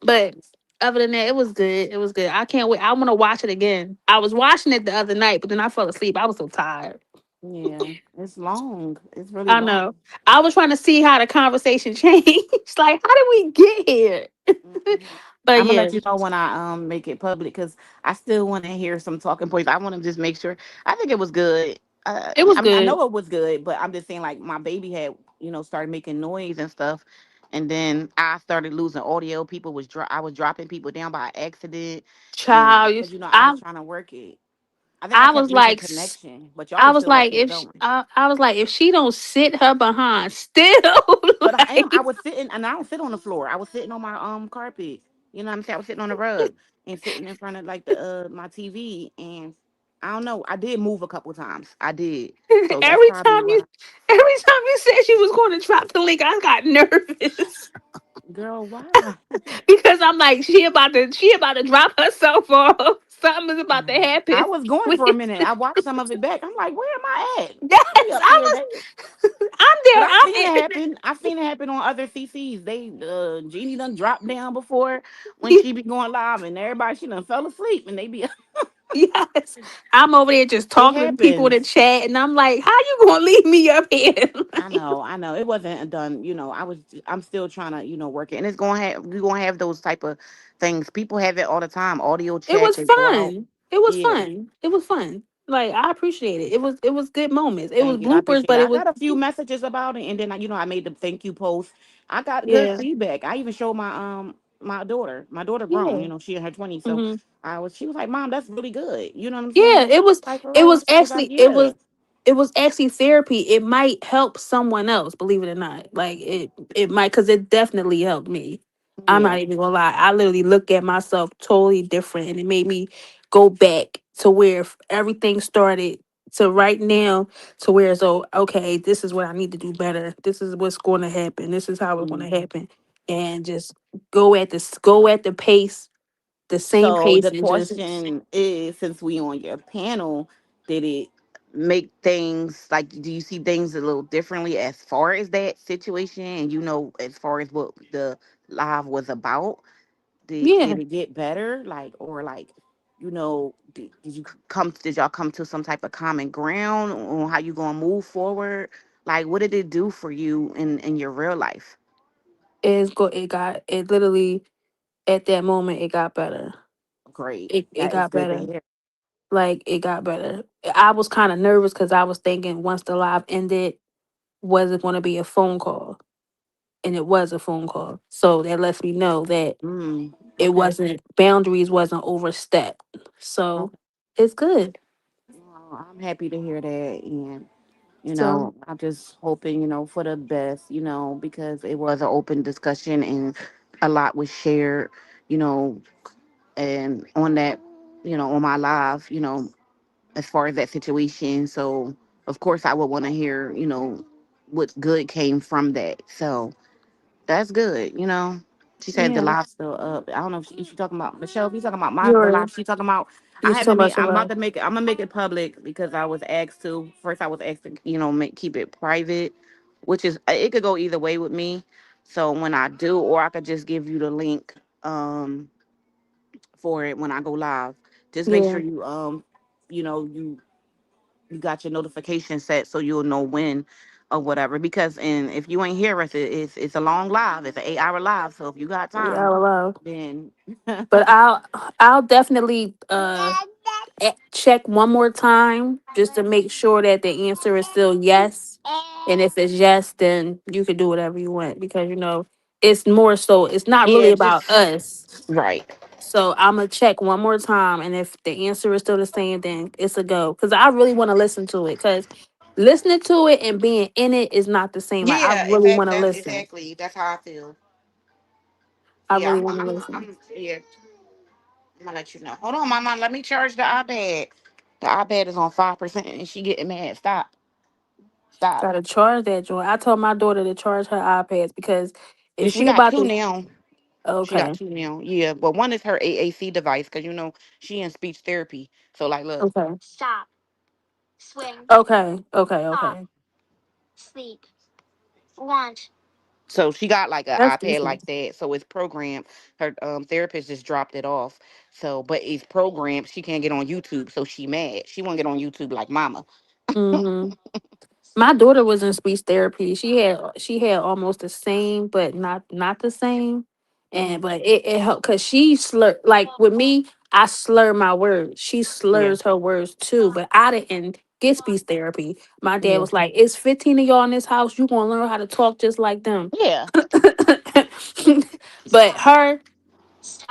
But other than that, it was good. It was good. I can't wait. I want to watch it again. I was watching it the other night, but then I fell asleep. I was so tired. Yeah, it's long. It's really I long. know. I was trying to see how the conversation changed. Like, how did we get here? Mhm. But I'm gonna yeah, let you know when I make it public because I still want to hear some talking points. I want to just make sure. I think it was good. it was I good. know it was good, but I'm just saying like my baby had started making noise and stuff, and then I started losing audio. I was dropping people down by accident, and Child, because I was trying to work it. I think I I kept was losing like, connection, but y'all was still up there going. I was like, if she don't sit her behind still, But I am. like, I was sitting, and I don't sit on the floor. I was sitting on my carpet. You know what I'm saying? I was sitting on the rug and sitting in front of like the my TV, and I don't know. I did move a couple times. I did. So that's every probably time why. you, every time you said she was going to drop the link, I got nervous Girl, why? because I'm like, she about to drop herself off. Something is about to happen. I was going With for a minute. I watched some of it back. I'm like, where am I at? They yes, up there. They. I'm But there. I I'm seen it happen. I seen it happen on other CCs. They Jeannie done dropped down before when she be going live, and everybody she done fell asleep, and they be yes, I'm over there just it talking to people in the happens. chat, and I'm like, how you gonna leave me up here? Like, I know. It wasn't done. I'm still trying to, work it. And it's gonna have we're gonna have those type of things. People have it all the time. Audio it chat, was they go out. fun. It was Yeah. fun. It was fun. Like, I appreciate it. It was good moments. It was Thank you. I bloopers, appreciate it. but it I was got a few messages about it, and then I made the thank you post. I got good yeah, feedback. I even showed my daughter. My daughter grown, yeah. she in her 20s. So Hmm. she was like, Mom, that's really good. You know what I'm Yeah, saying? it was Like for it real. was She was like, actually yeah. it was actually therapy. It might help someone else, believe it or not. Like it might, because it definitely helped me. I'm Yeah. not even gonna lie. I literally look at myself totally different, and it made me go back to where everything started to right now, to where it's, oh, okay, this is what I need to do better. This is what's going to happen. This is how it's going to Mm. happen, and just go at the pace, the same So pace, the and just question is, since we on your panel, did it make things like, do you see things a little differently as far as that situation, and as far as what the live was about? Did yeah. it get better, like, or like, did y'all come to some type of common ground on how you gonna move forward? Like, what did it do for you in your real life? It literally, at that moment, it got better. Great. It That is got good to better. hear. Like, it got better. I was kind of nervous because I was thinking once the live ended, was it going to be a phone call? And it was a phone call. So that lets me know that it Okay. wasn't, boundaries wasn't overstepped. So it's good. Well, I'm happy to hear that. And, So I'm just hoping, for the best, because it was an open discussion and a lot was shared, you know, and on that, on my live, as far as that situation. So, of course, I would want to hear, what good came from that. So, that's good. She said the yeah, live's still up. I don't know if she talking about Michelle. If you talking about the you're live, she talking about. you I talking haven't made. about your I'm about love. to make it. I'm gonna make it public because I was asked to. First, I was asked to, keep it private, which is it could go either way with me. So when I do, or I could just give you the link for it when I go live. Just make Yeah, sure you know you got your notification set so you'll know when or whatever. Because and if you ain't hear us, it's a long live. It's an 8 hour live. So if you got yeah, time, I love. then But I'll definitely check one more time just to make sure that the answer is still yes. And if it's yes, then you can do whatever you want, because it's more so, it's not really yeah, about just us. right. So I'm gonna check one more time, and if the answer is still the same, then it's a go. Because I really want to listen to it. Because listening to it and being in it is not the same. Like, I Yeah, really exactly. want to That's listen. exactly. That's how I feel. I Yeah, really want to listen. yeah. I'm gonna let you know. Hold on, mama. Let me charge the iPad. The iPad is on 5%, and she getting mad. Stop. Stop. Gotta charge that joint. I told my daughter to charge her iPads, because Yeah, if she we got about two to, now. She got okay, two now. Yeah, but one is her AAC device because she in speech therapy. So like, look. okay, okay, okay, okay. So she got like an That's iPad decent. like that. So it's programmed. Her therapist just dropped it off. So, but it's programmed. She can't get on YouTube. So she mad. She won't get on YouTube like mama. Hmm. My daughter was in speech therapy. She had almost the same, but not the same. And Hmm. but it helped because she slur, like with me, I slur my words. She Yeah. slurs her words too, but I didn't get speech therapy. My dad Yeah. was like, "It's 15 of y'all in this house. You gonna learn how to talk just like them." Yeah. But her,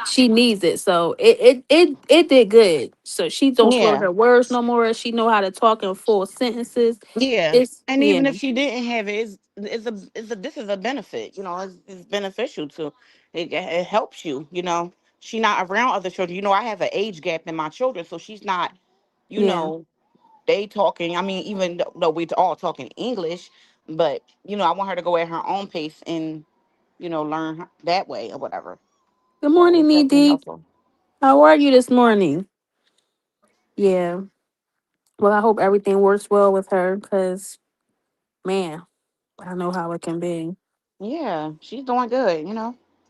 she needs it, so it did good. So she don't slur Yeah. her words no more. She know how to talk in full sentences. Yeah. It's And yeah. even if she didn't have it, it's a this is a benefit. It's beneficial to it helps you. She not around other children. I have an age gap in my children, so she's not. You Yeah. know, they talking. I mean, even though we all talking English, but I want her to go at her own pace and learn that way or whatever. Good So morning, it's definitely Nidi. helpful. How are you this morning? Yeah. Well, I hope everything works well with her, because, man, I know how it can be. Yeah, she's doing good.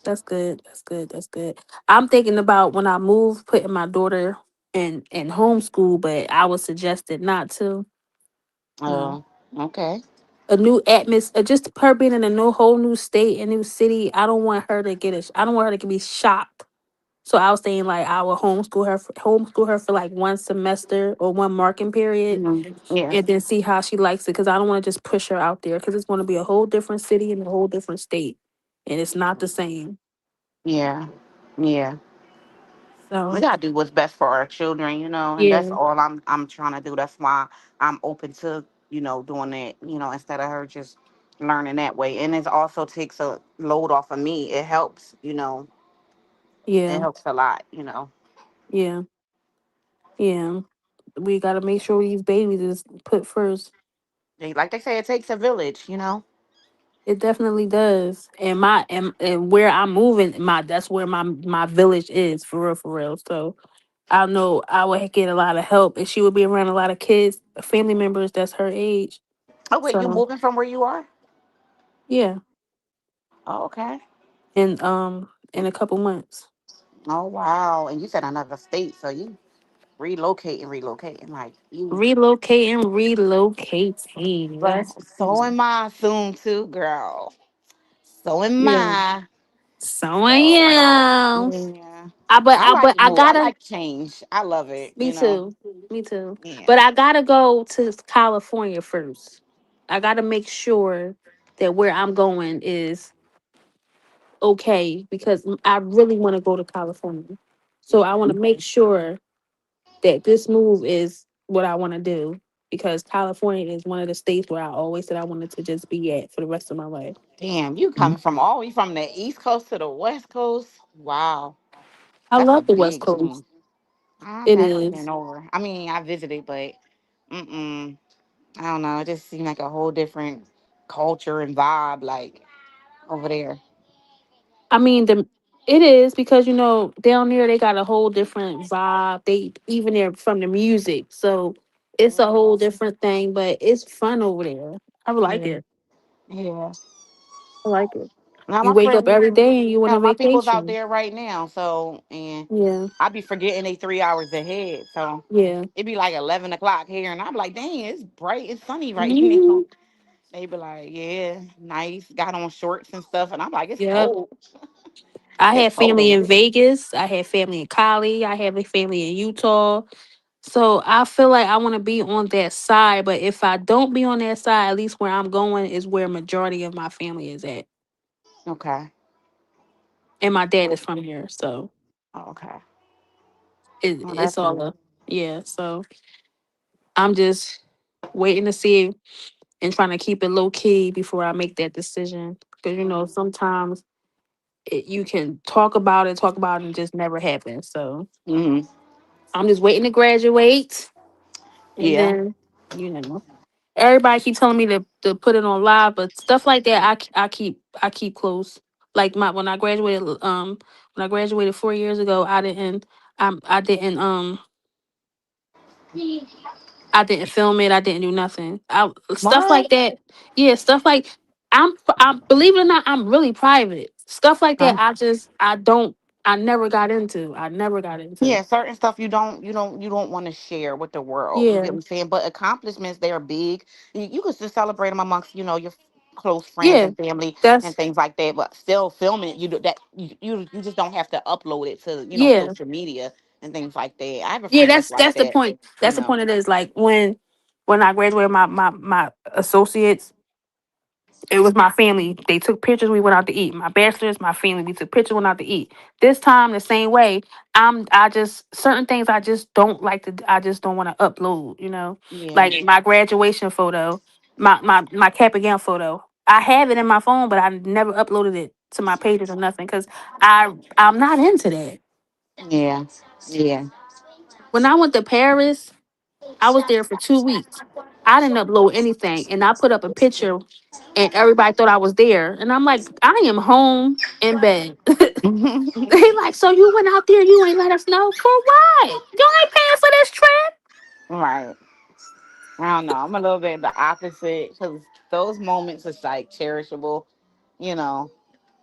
That's good. That's good. That's good. I'm thinking about when I move, putting my daughter in homeschool, but I was suggested not to. No. Okay. A new atmosphere, just her being in a new whole new state, a new city. I don't want her to be shocked. So I was saying, like, I would homeschool her for like one semester or one marking period, Yeah. and then see how she likes it. Because I don't want to just push her out there, because it's going to be a whole different city and a whole different state, and it's not the same. Yeah. Yeah. We So gotta do what's best for our children, and that's yeah, all I'm trying to do. That's why I'm open to doing that, instead of her just learning that way. And it also takes a load off of me. It helps, it Yeah. helps a lot. Yeah. Yeah. We gotta make sure these babies is put first. Like they say, it takes a village. It definitely does. And where I'm moving, that's where my village is for real, for real. So I know I would get a lot of help, and she would be around a lot of kids, family members that's her age. Oh, wait, you So moving from where you are? yeah, Oh, okay. in a couple months, Oh, wow. And you said another state, so you relocating, like you. relocating. But That's so am I soon too, girl. So am yeah. I. So I So am. yeah, I but I I move. I gotta. like change. I love it. Me too. Me too. Yeah. But I gotta go to California first. I gotta make sure that where I'm going is okay because I really want to go to California. So I want to make sure that this move is what I want to do because California is one of the states where I always said I wanted to just be at for the rest of my life. Damn, you coming from all the way from the East Coast to the West Coast? Wow, I that's a love the West big Coast. change. I've It never is. been over. I mean, I visited, but I don't know. It just seemed like a whole different culture and vibe, like over there. I mean, it is because down there they got a whole different vibe. They even there from the music, so it's a whole different thing. But it's fun over there. I like Yeah, it. yeah. I like it. Now You my wake up friends, every day and you on a my people's out vacation. there right now, so and Yeah, I be forgetting they 3 hours ahead. So yeah. it be like 11 o'clock here, and I'm like, dang, it's bright and sunny right Hmm. now. They be like, yeah, nice. Got on shorts and stuff, and I'm like, it's Yep. cold. I It's had cold family over in here. Vegas. I had family in Cali. I have a family in Utah. So I feel like I want to be on that side. But if I don't be on that side, at least where I'm going is where majority of my family is at. Okay. And my dad is from here, so Oh, okay. Oh, it's that's all good. a yeah. So I'm just waiting to see and trying to keep it low key before I make that decision. Because sometimes you can talk about it, and just never happen. So Mm-hmm. I'm just waiting to graduate, and Yeah. then you know everybody keep telling me to put it on live, but stuff like that I keep close. Like my when I graduated 4 years ago, I didn't film it. I didn't do nothing. Stuff like What? that. Yeah, stuff like I'm believe it or not, I'm really private. Stuff like that. Huh? I don't. I never got into. I never got into. Yeah, certain stuff you don't want to share with the world. You get what Yeah, I'm saying? But accomplishments, they are big. You can just celebrate them amongst your close friends yeah. and family and That's things like that. But still filming it, you do that. You just don't have to upload it to yeah, social media and things like that. I have a yeah. friend that's That's like that's the that. point. You That's the know. point. It is like when I graduated my associates. It was my family. They took pictures. We went out to eat. My bachelor's, my family. We took pictures. Went out to eat. This time, the same way. I just certain things I just don't like to. I just don't want to upload. Yeah. Like my graduation photo, my cap and gown photo. I have it in my phone, but I never uploaded it to my pages or nothing because I'm not into that. Yeah. Yeah. When I went to Paris, I was there for 2 weeks. I didn't upload anything, and I put up a picture and everybody thought I was there. And I'm like, I am home in bed. They like, so you went out there, you ain't let us know for what? You ain't paying for this trip. Right. I don't know. I'm a little bit the opposite because those moments is like cherishable. You know.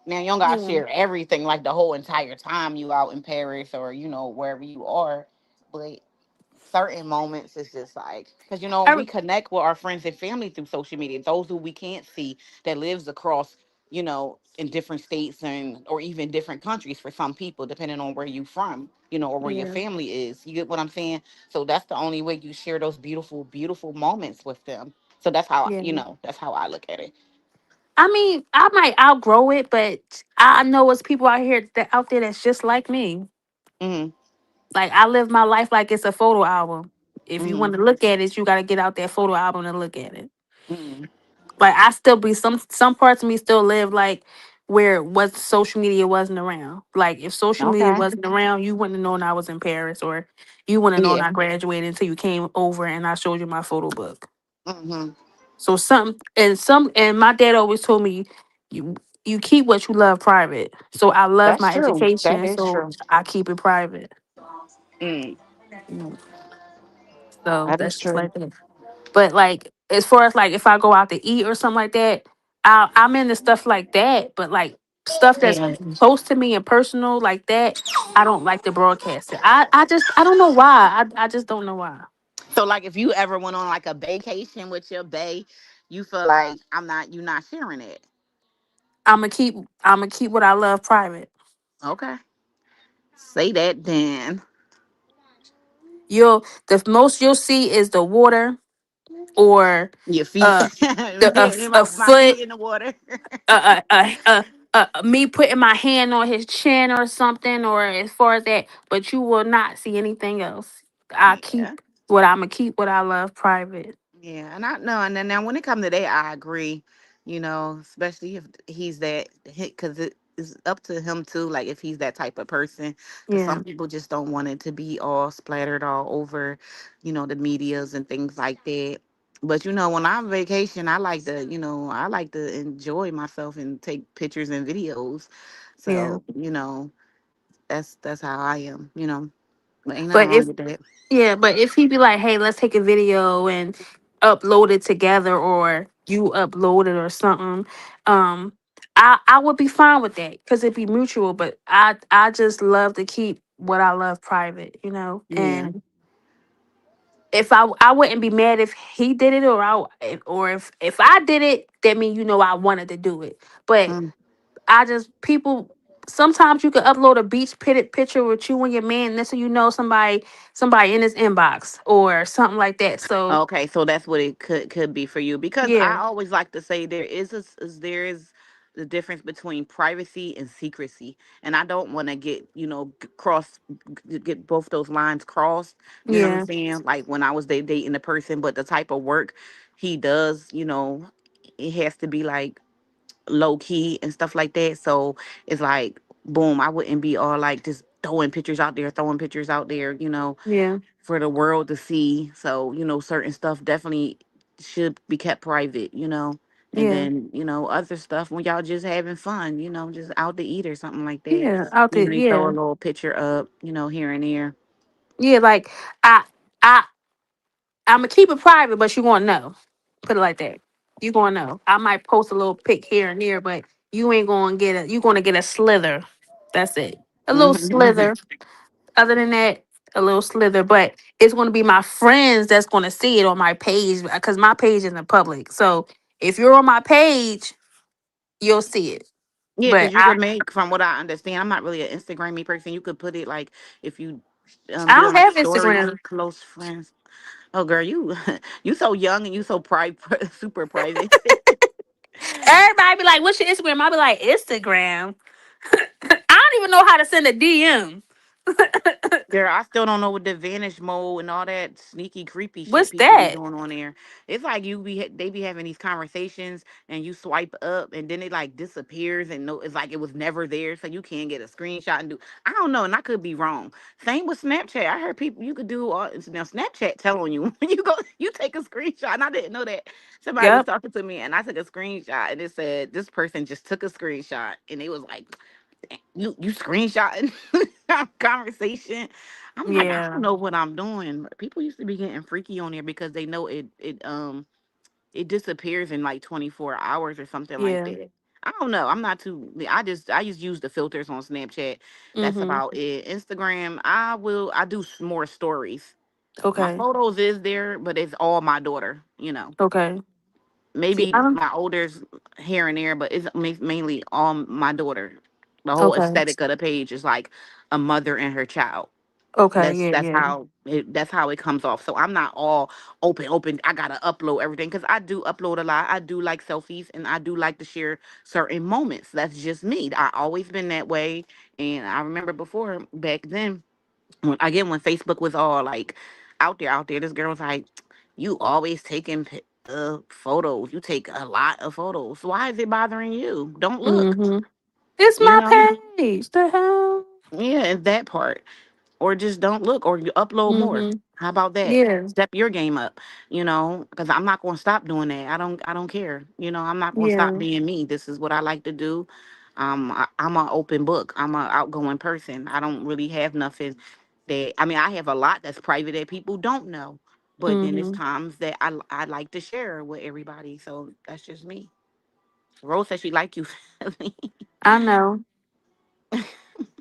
Now you don't gotta Yeah, share everything like the whole entire time you out in Paris or wherever you are, but certain moments it's just like because we Every- connect with our friends and family through social media. Those who we can't see that lives across in different states and or even different countries for some people, depending on where you from, or where your yeah, family is. You get what I'm saying? So that's the only way you share those beautiful, beautiful moments with them. So that's how yeah. that's how I look at it. I mean, I might outgrow it, but I know it's people out there that's just like me. Hmm. Like I live my life like it's a photo album. If you want Mm-hmm. to look at it, you got to get out that photo album and look at it. Mm-hmm. Like I still be some parts of me still live like where what social media wasn't around. Like if social media Okay. wasn't around, you wouldn't have known I was in Paris, or you wouldn't have known Yeah. I graduated until you came over and I showed you my photo book. Mm-hmm. So some and my dad always told me you you keep what you love private. So I love That's my true. That education, is so true. I keep it private. Mm. Mm. So That is that's just true. like that. But like as far as like if I go out to eat or something like that, I'm into stuff like that. But like stuff that's Yeah. close to me and personal like that, I don't like to broadcast it. I don't know why. I just don't know why. So like if you ever went on like a vacation with your bae, you feel like you're not sharing it. I'm gonna keep what I love private. Okay. Say that then. The most you'll see is the water or Your feet. uh Me getting a my foot feet in the water. me putting my hand on his chin or something, or as far as that, but you will not see anything else. Yeah. I'm gonna keep what I love private. Yeah, and I know, and then now when it comes to that, I agree. Especially if he's that, because it is up to him too. Like if he's that type of person, because Yeah, some people just don't want it to be all splattered all over, the medias and things like that. But when I'm on vacation, I like to enjoy myself and take pictures and videos. yeah. So that's how I am. But ain't nothing But wrong if with that. but if he be like, hey, let's take a video and upload it together, or you upload it or something, I would be fine with that because it'd be mutual. But I just love to keep what I love private, Yeah. and if I wouldn't be mad if he did it, or if I did it, that mean I wanted to do it. But Mm. I just people sometimes you can upload a beach pitted picture with you and your man, and that's so somebody in his inbox or something like that. So Okay, so that's what it could be for you, because I yeah, always like to say there is the difference between privacy and secrecy, and I don't want to get get both those lines crossed. You know what I'm yeah, saying? Like when I was dating the person, but the type of work he does, it has to be like low key and stuff like that. So it's like boom, I wouldn't be all like just throwing pictures out there, yeah, for the world to see. So, certain stuff definitely should be kept private, And yeah, then, other stuff when y'all just having fun, just out to eat or something like that. yeah. Out there, You throw a yeah, little picture up, here and there. yeah. Like I I I'm gonna keep it private, but you gonna know. Put it like that. You gonna know. I might post a little pic here and there, but you ain't gonna get a. You gonna get a slither. That's it. A little Mhm. slither. Other than that, a little slither. But it's gonna be my friends that's gonna see it on my page because my page isn't public. So if you're on my page, you'll see it. Yeah, But because you could make, from what I understand, I'm not really an Instagrammy person. You could put it like if you I did it don't like have stories, Instagram. close friends. Oh, girl, you you so young and you so super private. Everybody be like, "What's your Instagram?" I be like, "Instagram." I don't even know how to send a DM. Girl, I still don't know what the vanish mode and all that sneaky, creepy shit What's people be that? doing on there. It's like they be having these conversations and you swipe up and then it like disappears and no, it's like it was never there, so you can't get a screenshot and do. I don't know, and I could be wrong. Same with Snapchat. I heard people you could do all now. Snapchat tell on you when you take a screenshot, and I didn't know that. Somebody was Yep. talking to me and I took a screenshot and it said this person just took a screenshot and it was like you screenshotting conversation. I'm like, I don't Yeah. know what I'm doing. People used to be getting freaky on there because they know it disappears in like 24 hours or something like Yeah. that. I don't know. I'm not too. I just use the filters on Snapchat. That's Mhm. about it. Instagram, I do more stories. My Okay. photos is there, but it's all my daughter. Okay. See, Maybe I don't. my older's here and there, but it's mainly on my daughter. The whole Okay. aesthetic of the page is like a mother and her child. Okay. That's Yeah. that's Yeah. how it comes off. So I'm not all open. I gotta upload everything because I do upload a lot. I do like selfies and I do like to share certain moments. That's just me. I always been that way. And I remember before back then when Facebook was all like out there. This girl was like, "You always taking photos. You take a lot of photos. Why is it bothering you? Don't look." Mm-hmm. It's You my know? page. The hell? Yeah, it's that part. Or just don't look, or you upload more. Mm-hmm. How about that? Yeah. Step your game up, because I'm not going to stop doing that. I don't care. I'm not going to stop Yeah. being me. This is what I like to do. I'm an open book. I'm an outgoing person. I don't really have nothing that, I mean, I have a lot that's private that people don't know, but then there's Mm-hmm. times that I like to share with everybody. So that's just me. Rose says she like you. I know.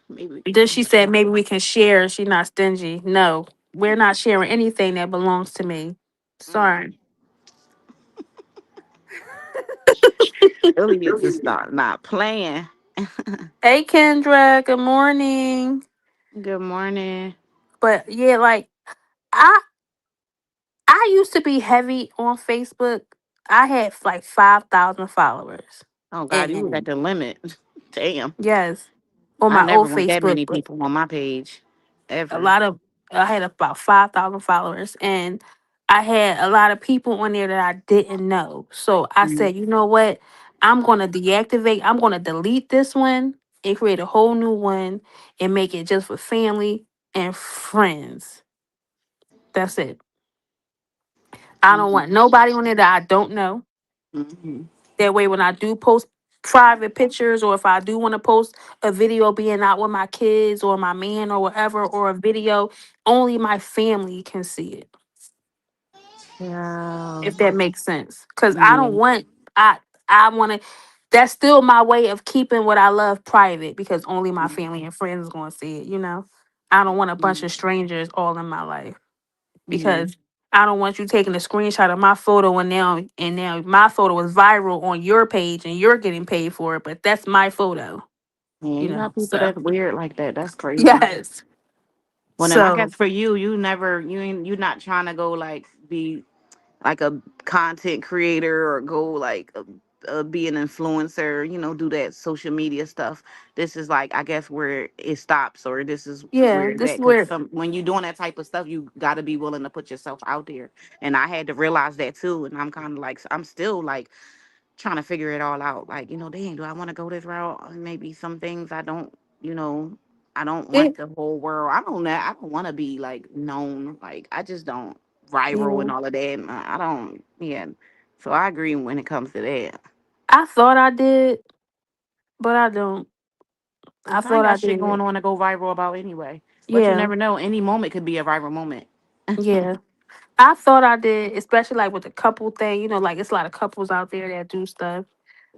Maybe. Then she said maybe we can share. She not stingy. No, we're not sharing anything that belongs to me. Mm. Sorry. Really need to start not playing. Hey Kendra, good morning. Good morning. But yeah, like I I used to be heavy on Facebook. I had like 5,000 followers. Oh God, you was at And the limit. Damn. yes, on I my never old want that Facebook, many but people on my page. a Ever. lot of I had about 5,000 followers, and I had a lot of people on there that I didn't know. So I Mm, said, you know what? I'm gonna deactivate. I'm gonna delete this one and create a whole new one and make it just for family and friends. That's it. I don't mm, want nobody on there that I don't know. mm, That way, when I do post private pictures, or if I do want to post a video being out with my kids or my man or whatever, or a video, only my family can see it. yeah. If that makes sense, because I Yeah. don't want I I want to. That's still my way of keeping what I love private, because only my family and friends is going to see it. I don't want a bunch of Mm, strangers all in my life, yeah. because I don't want you taking a screenshot of my photo, and now my photo is viral on your page and you're getting paid for it, but that's my photo, Yeah. You got people So that's weird like that. That's crazy. yes. Well, then I So guess for you, you not trying to go like be like a content creator or go like be an influencer, do that social media stuff. This is like, I guess, where it stops, or this is yeah, where it's this at, is because where some when you're doing that type of stuff, you got to be willing to put yourself out there. And I had to realize that too, and I'm kind of like, I'm still like trying to figure it all out. Like, dang, do I want to go this route? Maybe some things I don't, you know, I don't want it. the whole world. I don't want to be like known. Like, I just don't viral Yeah, and all of that. And I don't, yeah. So I agree when it comes to that. I thought I did, but I don't. I Cause I ain't thought I got shit did. going on to go viral about anyway. But you Yeah, never know. Any moment could be a viral moment. yeah. I thought I did, especially like with the couple thing. Like it's a lot of couples out there that do stuff.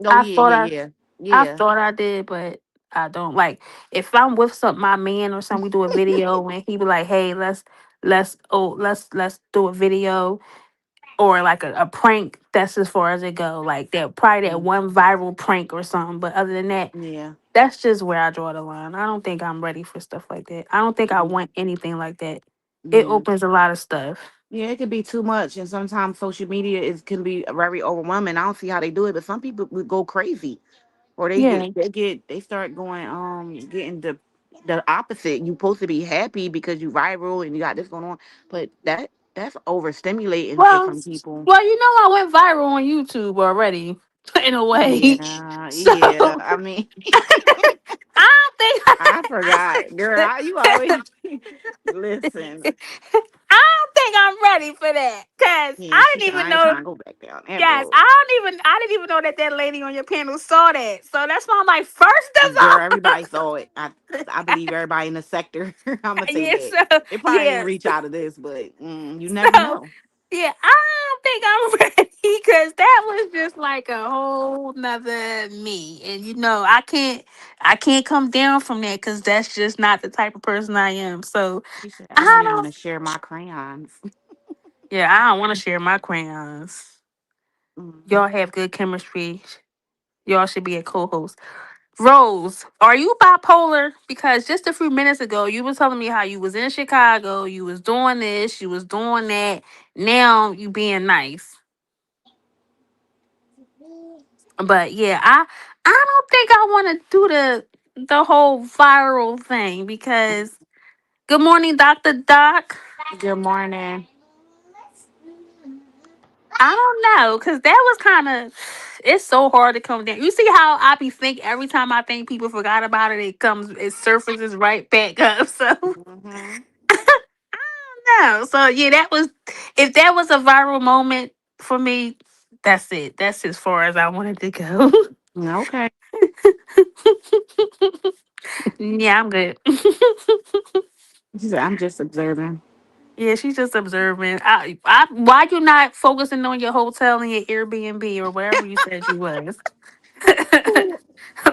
Oh I yeah, thought yeah, I, yeah, I yeah. thought I did, but I don't. Like if I'm with my man or something, we do a video and he be like, "Hey, let's do a video," or like a prank. That's as far as it go. Like that, probably that Mm, one viral prank or something. But other than that, yeah. that's just where I draw the line. I don't think I'm ready for stuff like that. I don't think I Mm, want anything like that. It yeah. opens a lot of stuff. Yeah, it could be too much, and sometimes social media can be very overwhelming. I don't see how they do it, but some people would go crazy, or Yeah. they start going getting the opposite. You supposed to be happy because you viral and you got this going on, but that's overstimulating for Well, some people. I went viral on YouTube already in a way. Yeah, So yeah. I mean, I don't think I forgot, girl. You always listen. I don't think I'm ready for that. Cause Yeah, I she said didn't even I ain't know. trying to go back down that Yes, road. I didn't even know that lady on your panel saw that. So that's why I'm like, first Girl, of everybody saw it. I believe everybody in the sector. I'm gonna all, say yeah, that. so It probably ain't yeah, reach out of this, but you never so know. yeah, I don't think I'm ready because that was just like a whole nother me. And I can't come down from that because that's just not the type of person I am. So She said, I don't I even want don't, to share my crayons. yeah, I don't want to share my crayons. Mm. Y'all have good chemistry. Y'all should be a co-host. Rose, are you bipolar? Because just a few minutes ago, you was telling me how you was in Chicago, you was doing this, you was doing that. Now you being nice. But yeah, I don't think I want to do the whole viral thing because good morning, Dr. Doc. Good morning. I don't know, cause that was kind of. It's so hard to come down. You see how I be think every time I think people forgot about it, it surfaces right back up. So Hmm. no, so yeah, that was if that was a viral moment for me. That's it. That's as far as I wanted to go. Okay. Yeah, I'm good. She said, I'm just observing. Yeah, she's just observing. Why you not focusing on your hotel and your Airbnb or wherever you said you was?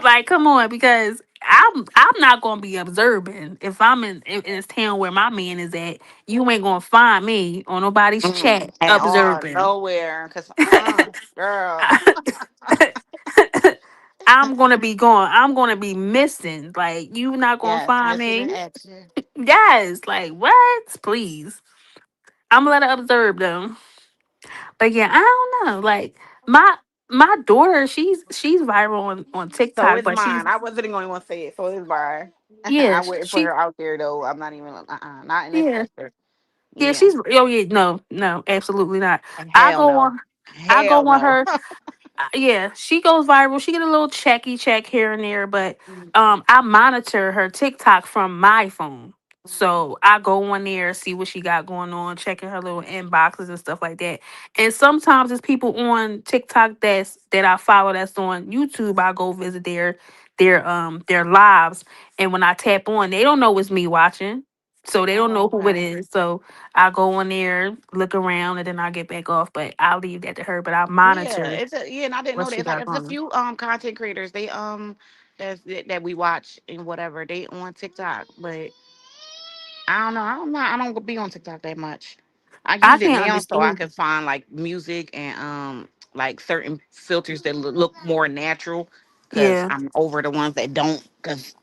Like, come on, because I'm not gonna be observing if I'm in this town where my man is at. You ain't gonna find me on nobody's chat At all, observing. nowhere. Cause girl. I'm gonna be gone. I'm gonna be missing. Like, you not gonna Yes, find missing in me. action. Yes, like what? Please. I'm gonna let her observe them. But yeah, I don't know. Like my my daughter, she's viral on So TikTok, it's but she's mine. I wasn't even going to say it. So it's mine. yeah, I wouldn't put she her out there though. I'm not even. Not in this yeah. sector. Yeah, Yeah. she's oh yeah, no, absolutely not. I Hell go no. on I Hell go on no. her yeah, she goes viral. She get a little check here and there, but I monitor her TikTok from my phone. So I go on there, see what she got going on, checking her little inboxes and stuff like that. And sometimes it's people on TikTok that I follow that's on YouTube. I go visit their lives. And when I tap on, they don't know it's me watching. So they don't know Oh, who it okay. is. So I go on there, look around, and then I get back off. But I'll leave that to her. But I Yeah, monitor it's a yeah, and I didn't what know that. she It's like got it's a going on. few content creators. They that we watch and whatever. They on TikTok, but I don't know. I don't be on TikTok that much. I I use it can't now so I understand. can find like music and like certain filters that look more natural because Yeah, I'm over the ones that don't because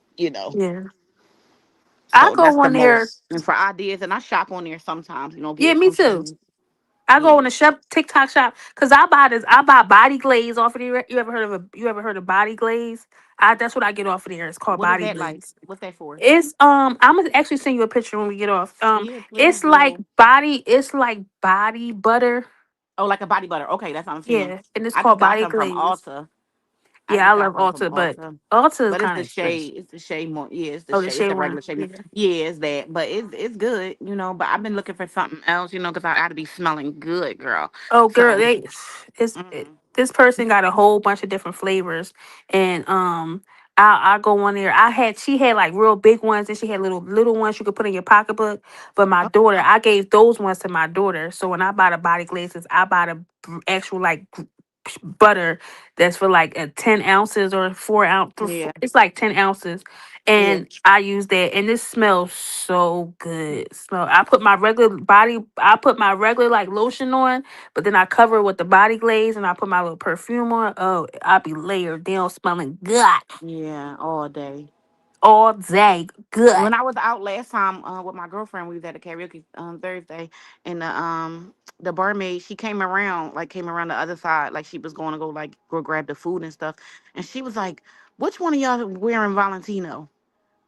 yeah. I so that's go the on there. most and for ideas and I shop on there sometimes, Yeah, get me some too. things. I go Yeah. on the shop TikTok shop because I buy body glaze off of there. You ever heard of body glaze? That's what I get off of there. It's called What is body that like? glaze. What's that for? It's I'm gonna actually send you a picture when we get off. Yeah, please do. It's like body butter. Oh, like a body butter. Okay, that's what I'm seeing. Yeah, and it's I just called got body some from glaze. Ulta. I Yeah, I just got love some from Ulta, but Ulta. Ulta is But it's kind the of expensive. shade. It's the shade more. Yeah, it's the Oh, the shade. It's shea the one. regular shade. Yeah. Yeah, it's that. But it's good, But I've been looking for something else, because I got to be smelling good, girl. Oh, girl, So, it's mm, this person got a whole bunch of different flavors, and I go on there. She had like real big ones, and she had little ones you could put in your pocketbook. But my oh, daughter, I gave those ones to my daughter. So when I buy the body glazes, I buy the actual like butter that's for like 10 ounces or 4 ounce. yeah, It's like 10 ounces, yeah, and I use that, and it smells so good. So I put my regular like lotion on, but then I cover it with the body glaze, and I put my little perfume on. Oh, I be layered down, smelling good yeah, all day. all day. Good. When I was out last time with my girlfriend, we was at a karaoke Thursday, and the barmaid she came around the other side, like she was going to go grab the food and stuff, and she was like, "Which one of y'all wearing Valentino?"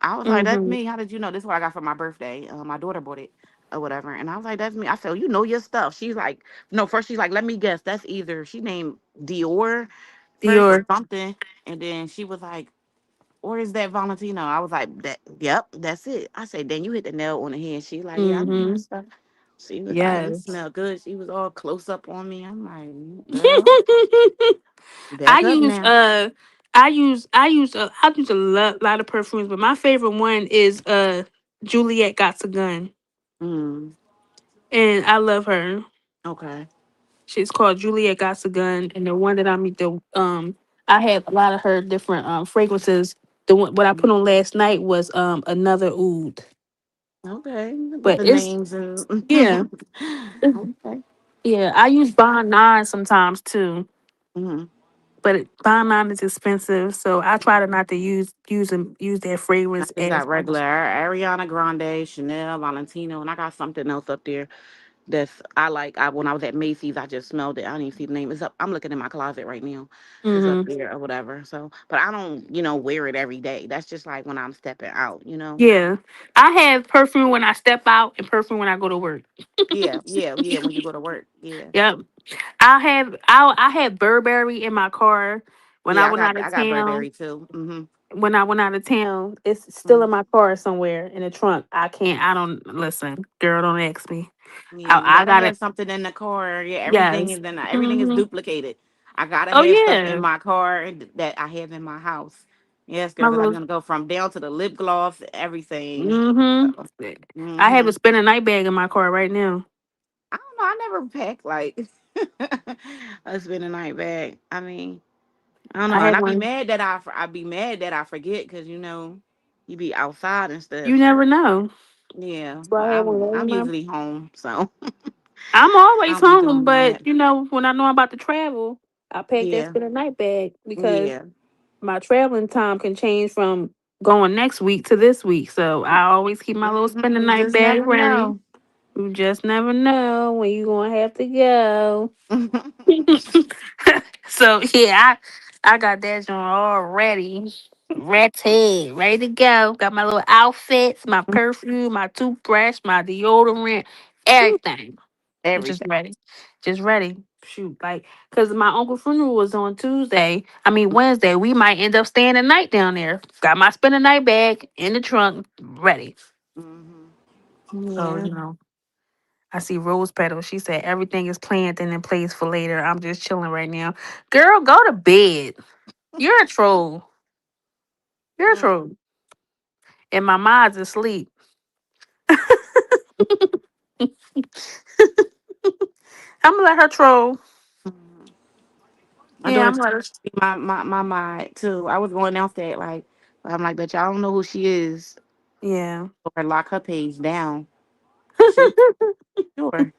I was like, "That's Mm-hmm. me. How did you know?" This is what I got for my birthday. My daughter bought it or whatever, and I was like, "That's me." I said, "Oh, you know your stuff." She's like, "No." First, she's like, "Let me guess. That's either she named Dior first or Dior. something," and then she was like, or is that Valentino? I was like, that, yep, that's it. I said, then you hit the nail on the head. She like, yeah, I know my Mm-hmm. stuff. She was like, it Yes. smelled good. She was all close up on me. I'm like, girl, I back up use now. I use a lot of perfumes, but my favorite one is Juliet Got a Gun, Mm, and I love her. okay. She's called Juliet Got a Gun, and the one that I have a lot of her different fragrances. The one what I put on last night was another oud, Okay. With but the it's names and yeah okay. yeah. I use Bond Nine sometimes too, Hmm. but Bond Nine is expensive, so I try to not to use that I fragrance just got as much. regular Ariana Grande, Chanel, Valentino, and I got something else up there. That's I like. I when I was at Macy's, I just smelled it. I didn't even see the name. It's up. I'm looking in my closet right now. It's up Hmm. there or whatever. So, but I don't, wear it every day. That's just like when I'm stepping out. Yeah. I have perfume when I step out and perfume when I go to work. Yeah, yeah, yeah. When you go to work, yeah, Yep. I had Burberry in my car when I yeah. I went got out of I got town. Burberry too. Hmm. When I went out of town, it's still in Hmm. my car somewhere in the trunk. I don't listen, girl, don't ask me. Yeah, you I gotta got it. have something in the car. Yeah, Yes. everything is Hmm. duplicated. I gotta Oh have stuff in yeah. my car that I have in my house. Yes, My girl, because I'm little gonna go from down to the lip gloss, everything. hmm So, I have a hmm spinning night bag in my car right now. I don't know. I never pack like a spending night bag. I mean, I don't know, I and have one. I'd be mad that I forget because you be outside and You stuff. never know. Yeah, So but I have one right I'm in my. usually home, so I'm always I'll be home, doing but that. when I know I'm about to travel, I pack that Yeah, spinning night bag because yeah. my traveling time can change from going next week to this week. So I always keep my little spending You night just bag never ready. know. You just never know when you gonna have to go. So yeah, I got that joint all ready. Ready to go. Got my little outfits, my perfume, my toothbrush, my deodorant, everything. I'm just Everything. ready. Just ready. Shoot, like, cause my uncle's funeral was on Tuesday. I mean Wednesday. We might end up staying the night down there. Got my spending night bag in the trunk, ready. Hmm. So Yeah. I see Rose Petal. She said everything is planned and in place for later. I'm just chilling right now. Girl, go to bed. You're a troll. You're a Mm. troll. And my mind's asleep. I'm gonna let her troll. Mhm. I'm Yeah, doing I'm it gonna let her. to my mind too. I was going off that like I'm like, but y'all don't know who she is Yeah. or lock her page down. She sure.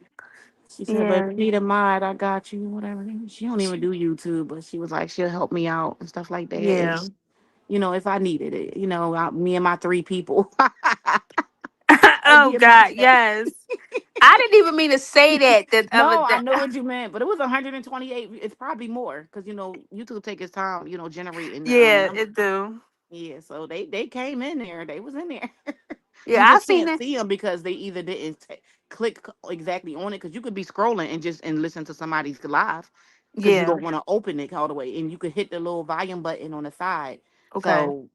She said, but if Yeah. you need a mod, I got you, whatever. She don't even do YouTube, but she was like, she'll help me out and stuff like that. Yeah. If I needed it, me and my three people. That'd Oh be in my God, chat. yes. I didn't even mean to say that. That of No, it. I That, know what you meant, but it was 128. It's probably more because YouTube take its time, generating the yeah, number. it do. Yeah, so they came in there. They was in there. You Yeah, I just seen can't it. see them because they either didn't click exactly on it because you could be scrolling and listen to somebody's live because you Yeah. don't want to open it all the way and you could hit the little volume button on the side. Okay. So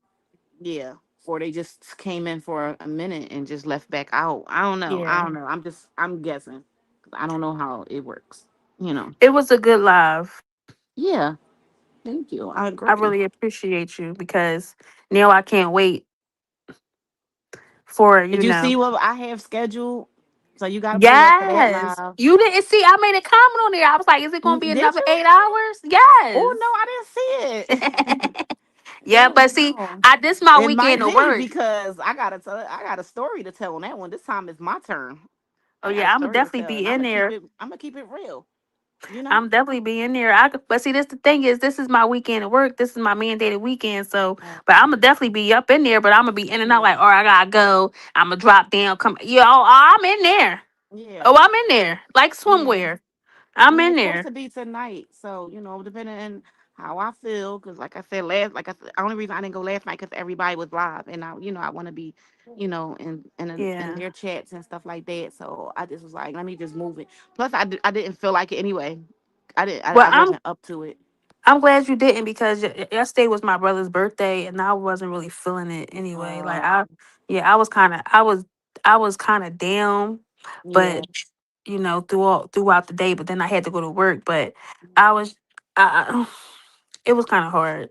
yeah, or they just came in for a minute and just left back out. I don't know. I Yeah. don't know. I'm guessing. I don't know how it works. You know. It was a good live. Yeah. Thank you. I I agree. really appreciate you because now I can't wait for Did you see what I have scheduled? So you got to pull up for that Yes. live. You didn't see. I made a comment on there. I was like, "Is it going to be Did another you? 8 hours?" Oh Yes. no, I didn't see it. Yeah, Oh but see, no. I this my It weekend might of be work. because I got a story to tell on that one. This time it's my turn. Oh I got a yeah, I'm gonna story to definitely tell, and be in there. I'm gonna keep it real. You know? I'm definitely be in there. But see, this the thing is, this is my weekend of work. This is my mandated weekend. So, but I'm Okay. gonna definitely be up in there. But I'm gonna be in and out. Yeah. Like, all right, I gotta go. I'm gonna drop down. Come, I'm in there. Yeah. Oh, I'm in there. Like Yeah. swimwear. I I'm mean, in it's supposed there. to be tonight, so depending on how I feel, because like I said last, like I said, the only reason I didn't go last night because everybody was live, and I want to be, in Yeah. their chats and stuff like that. So I just was like, let me just move it. Plus, I didn't feel like it anyway. Well, I wasn't up to it. I'm glad you didn't because yesterday was my brother's birthday and I wasn't really feeling it anyway. Like Uh, yeah, I was kind of down, yeah. but throughout the day. But then I had to go to work. But I was, I, it was kind of hard.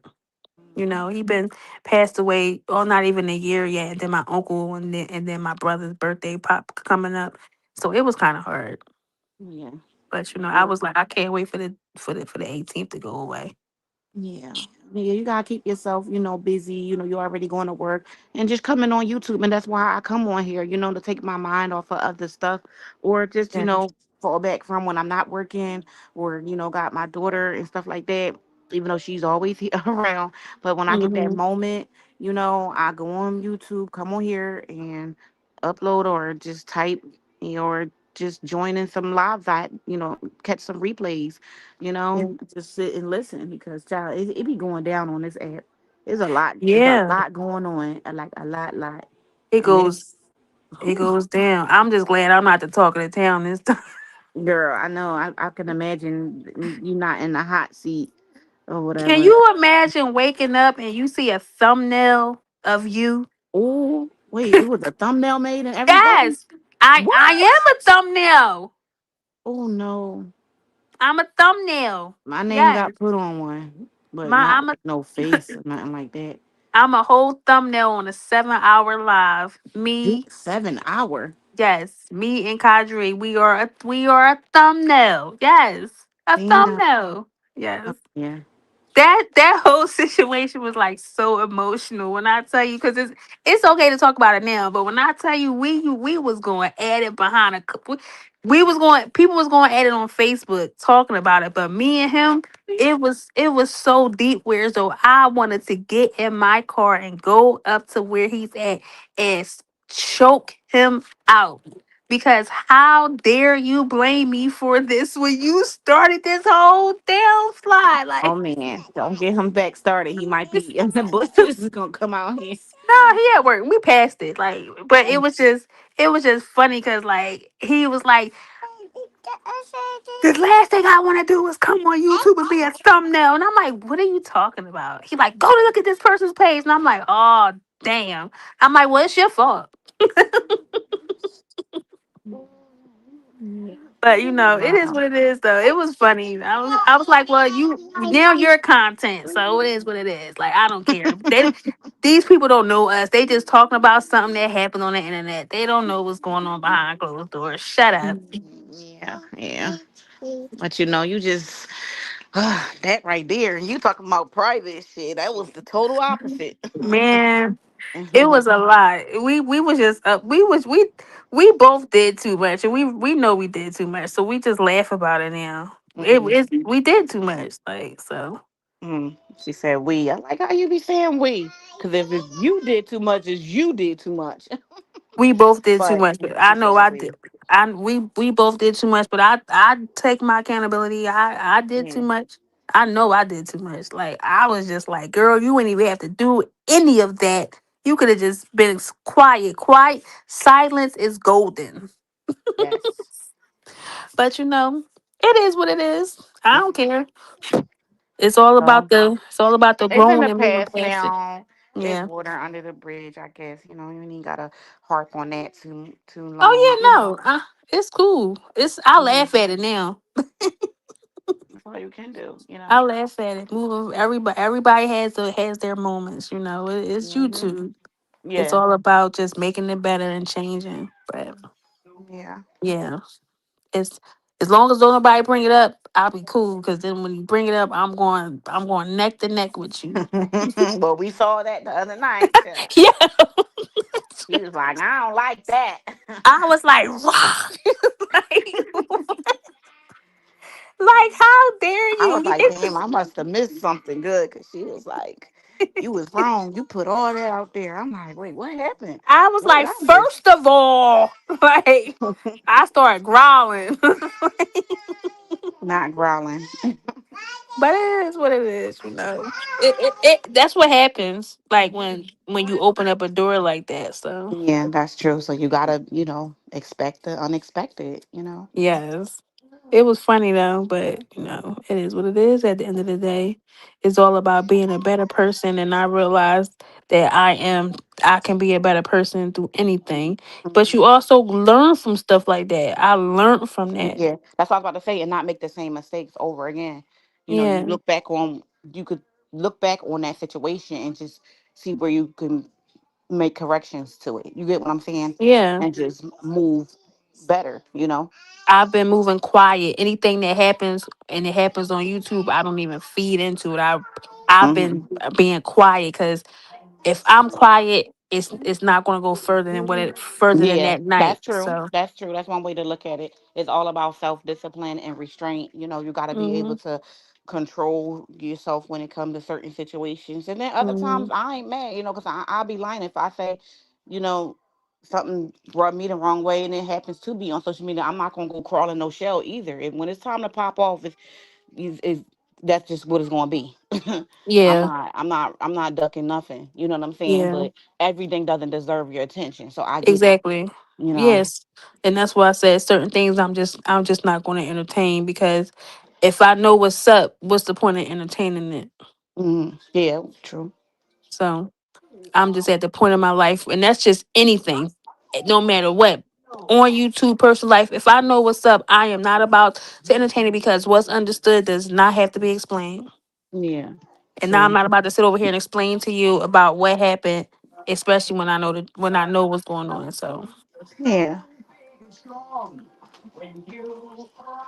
He been passed away, oh, not even a year yet. And then my uncle and then my brother's birthday pop coming up, so it was kind of hard. Yeah. But I Yeah. was like, I can't wait for the 18th to go away. Yeah. Yeah, you gotta keep yourself, busy. You're already going to work and just coming on YouTube. And that's why I come on here, to take my mind off of other stuff or just, Yeah. fall back from when I'm not working or, got my daughter and stuff like that, even though she's always here around. But when I get that Hmm. moment, I go on YouTube, come on here and upload or just type, or just joining some lives. I, catch some replays, Yeah. just sit and listen because child, it be going down on this app. There's a lot. There's a Yeah. lot going on. Like a lot. It And goes it's it goes down. I'm just glad I'm not the talk of the town this time. girl. I know. I can imagine you not in the hot seat or Can whatever. you imagine waking up and you see a thumbnail of you? Oh wait, it was a thumbnail made and everything. Yes. I What? am a thumbnail. Oh no, I'm a thumbnail. my name Yes. got put on one, but My not I'm a like no face or nothing like that. I'm a whole thumbnail on a 7 hour live. Me, 7 hour. yes, me and Kadri, we are a thumbnail. Yes. A Damn. thumbnail. Yes. Yeah. That whole situation was like so emotional when I tell you, because it's okay to talk about it now, but when I tell you we was going at it behind we was going, people was going at it on Facebook talking about it, but me and him, it was so deep where so I wanted to get in my car and go up to where he's at and choke him out. Because how dare you blame me for this when you started this whole damn slide? Oh Like, man, don't get him back started. He might be in the bushes. Is gonna come out here. no, he at work. We passed it. Like, but it was just funny because like he was like, the last thing I want to do is come on YouTube and be a thumbnail. And I'm like, what are you talking about? He like, go to look at this person's page. And I'm like, oh damn. I'm like, well, it's your fault. But it is Wow. what it is though. It was funny. I was like, well, now you're content, so it is what it is. Like, I don't care. These people don't know us. They just talking about something that happened on the internet. They don't know what's going on behind closed doors. Shut up. Yeah, yeah. But you just that right there. You talking about private shit. That was the total opposite. Man, it was a lot. We was just we both did too much, and we know we did too much. So we just laugh about it now. Mm-mm. We did too much, like, so. She said we. I like how you be saying we. Because if you did too much, it's you did too much. We both did too But much. But I she know said I we. did. We both did too much. But I take my accountability. I did too Yeah. much. I know I did too much. Like, I was just like, girl, you ain't even have to do any of that. You could have just been quiet. Quiet silence is golden. Yes. But it is what it is. I It's, don't care. It's all about the it's in growing the and moving past past it. now. It's Yeah. water under the bridge, I guess. You ain't gotta harp on that too long. Oh yeah, no. It's cool. I Mhm. laugh at it now. That's all you can do. I laugh at it. Moving, everybody has their moments. It's Hmm. YouTube. It's Yeah. all about just making it better and changing. But Yeah. yeah, it's as long as don't nobody bring it up, I'll be cool. Because then when you bring it up, I'm going neck to neck with you. Well, we saw that the other night. Yeah, He was like, I don't like that. I was like, wow. like how dare I was you? like, damn, I must have missed something good because she was like, you was wrong. You put all that out there. I'm like, wait, what happened? I was What did like, I miss? first of all, like, I started growling. Not growling. But it is what it is. That's what happens. Like when you open up a door like that. So Yeah, that's true. So you gotta, expect the unexpected. yes, it was funny though. But it is what it is. At the end of the day, it's all about being a better person. And I realized that I can be a better person through anything. But you Mhm. also learn from stuff like that. I learned from that. Yeah, that's what I was about to say, and not make the same mistakes over again. You Yeah, you could look back on that situation and just see where you can make corrections to it. You get what I'm saying? yeah. And just move better. I've been moving quiet. Anything that happens and it happens on YouTube, I don't even feed into it. I've been Hmm. being quiet because if I'm quiet, it's not going to go further than Yeah, that night. that's true. So, That's true. That's one way to look at it. It's all about self discipline and restraint. You got to be able hmm to control yourself when it comes to certain situations. And then other hmm times, I ain't mad, because I'll be lying if I say, you know, something rubbed me the wrong way and it happens to be on social media, I'm not gonna go crawl in no shell either. And when it's time to pop off, is that's just what it's gonna be. Yeah. I'm not ducking nothing. You know what I'm saying? Yeah. But everything doesn't deserve your attention. So I get it. Exactly. You know. Yes. And that's why I said certain things I'm just not going to entertain, because if I know what's up, what's the point of entertaining it? Yeah, true. So I'm just at the point of my life, and that's just anything, no matter what. On YouTube, personal life, if I know what's up, I am not about to entertain it, because what's understood does not have to be explained. Yeah, And now I'm true. not about to sit over here and explain to you about what happened, especially when I know what's going on. So, Yeah.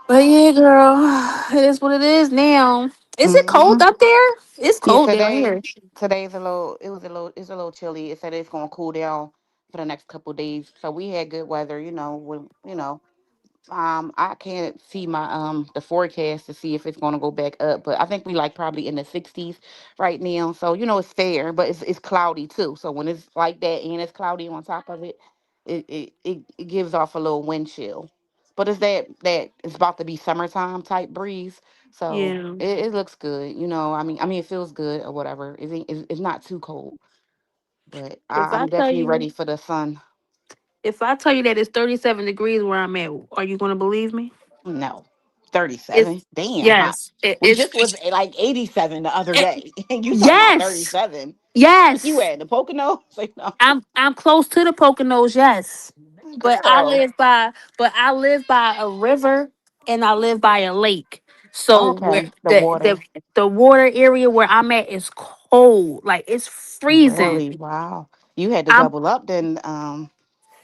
but yeah, girl, it is what it is now. Is it cold Hmm. up there? It's Yeah, cold down here. today's a little. It was a little. It's a little chilly. It said it's gonna cool down for the next couple days. So we had good weather. I can't see my the forecast to see if it's gonna go back up, but I think we like probably in the 60s right now. So it's fair, but it's cloudy too. So when it's like that and it's cloudy on top of it, it gives off a little wind chill. But it's that it's about to be summertime type breeze, so Yeah. it looks good. I mean it feels good or whatever. It's not too cold, but If I I'm tell definitely you, ready for the sun. if I tell you that it's 37 degrees where I'm at, are you gonna believe me? No, It's 37. Damn, hot. yes. We just was like 87 the other It, day. And you talking about yes. 37. Where you Yes. at? The Poconos? Like, no. I'm close to the Poconos, yes. But I Girl. live by I live by a river, and I live by a lake. So where Okay. The water. the water area where I'm at is cold. Like it's freezing. Really? Wow. You had to I'm double up then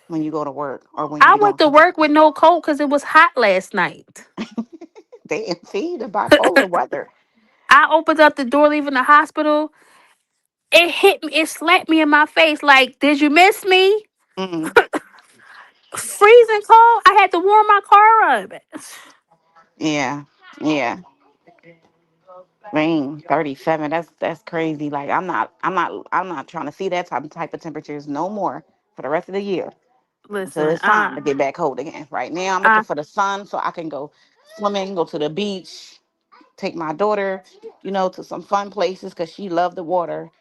when you go to work or when you I be went going to to work with no coat because it was hot last night. damn, see the bipolar weather. I opened up the door leaving the hospital. It hit me, it slapped me in my face like, did you miss me? Mm, Freezing cold. I had to warm my car up. yeah. Yeah. Rain 37. That's crazy. Like I'm not trying to see that type of temperatures no more for the rest of the year. So Listen, it's time to get back cold again. Right now, I'm looking I for the sun so I can go swimming, go to the beach, take my daughter, to some fun places because she loves the water.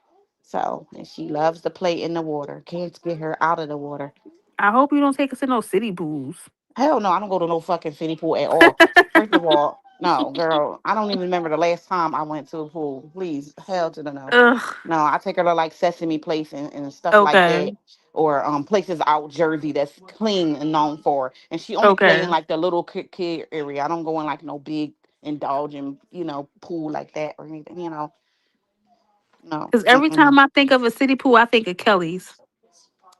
So, and she loves to play in the water. Can't get her out of the water. I hope you don't take us to no city pools. Hell no, I don't go to no fucking city pool at all. First of all, no, girl, I don't even remember the last time I went to a pool. Please, hell to the no. Ugh. No, I take her to like Sesame Place and stuff like Okay. that, or places out Jersey that's clean and known for. And she only play in Okay. like the little kid area. I don't go in like no big indulgent, pool like that or anything. No. Because every Mm-mm. time I think of a city pool, I think of Kelly's.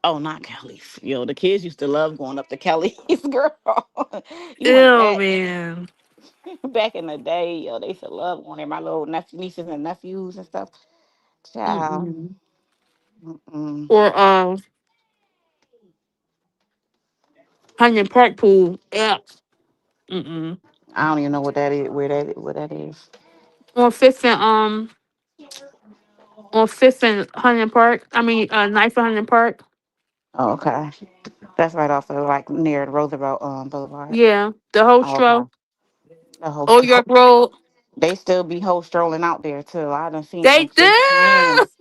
Oh, not Kelly's. Yo, the kids used to love going up to Kelly's, girl. You want Ew, that? man. Back in the day, yo, they used to love going there. My little nieces and nephews and stuff. Child. Mm-mm. Mm-mm. Or Hunting Park pool. Yeah. Mm-mm. I don't even know what that is. Where that is. On Fifth and Hunting Park. I mean, Knife and Hunting Park. Oh, okay. That's right off of like near Roosevelt Boulevard. Yeah, the Oh, okay. Hostro. The Old York host. Road. They still be host strolling out there too. I done seen They some do. fake friends.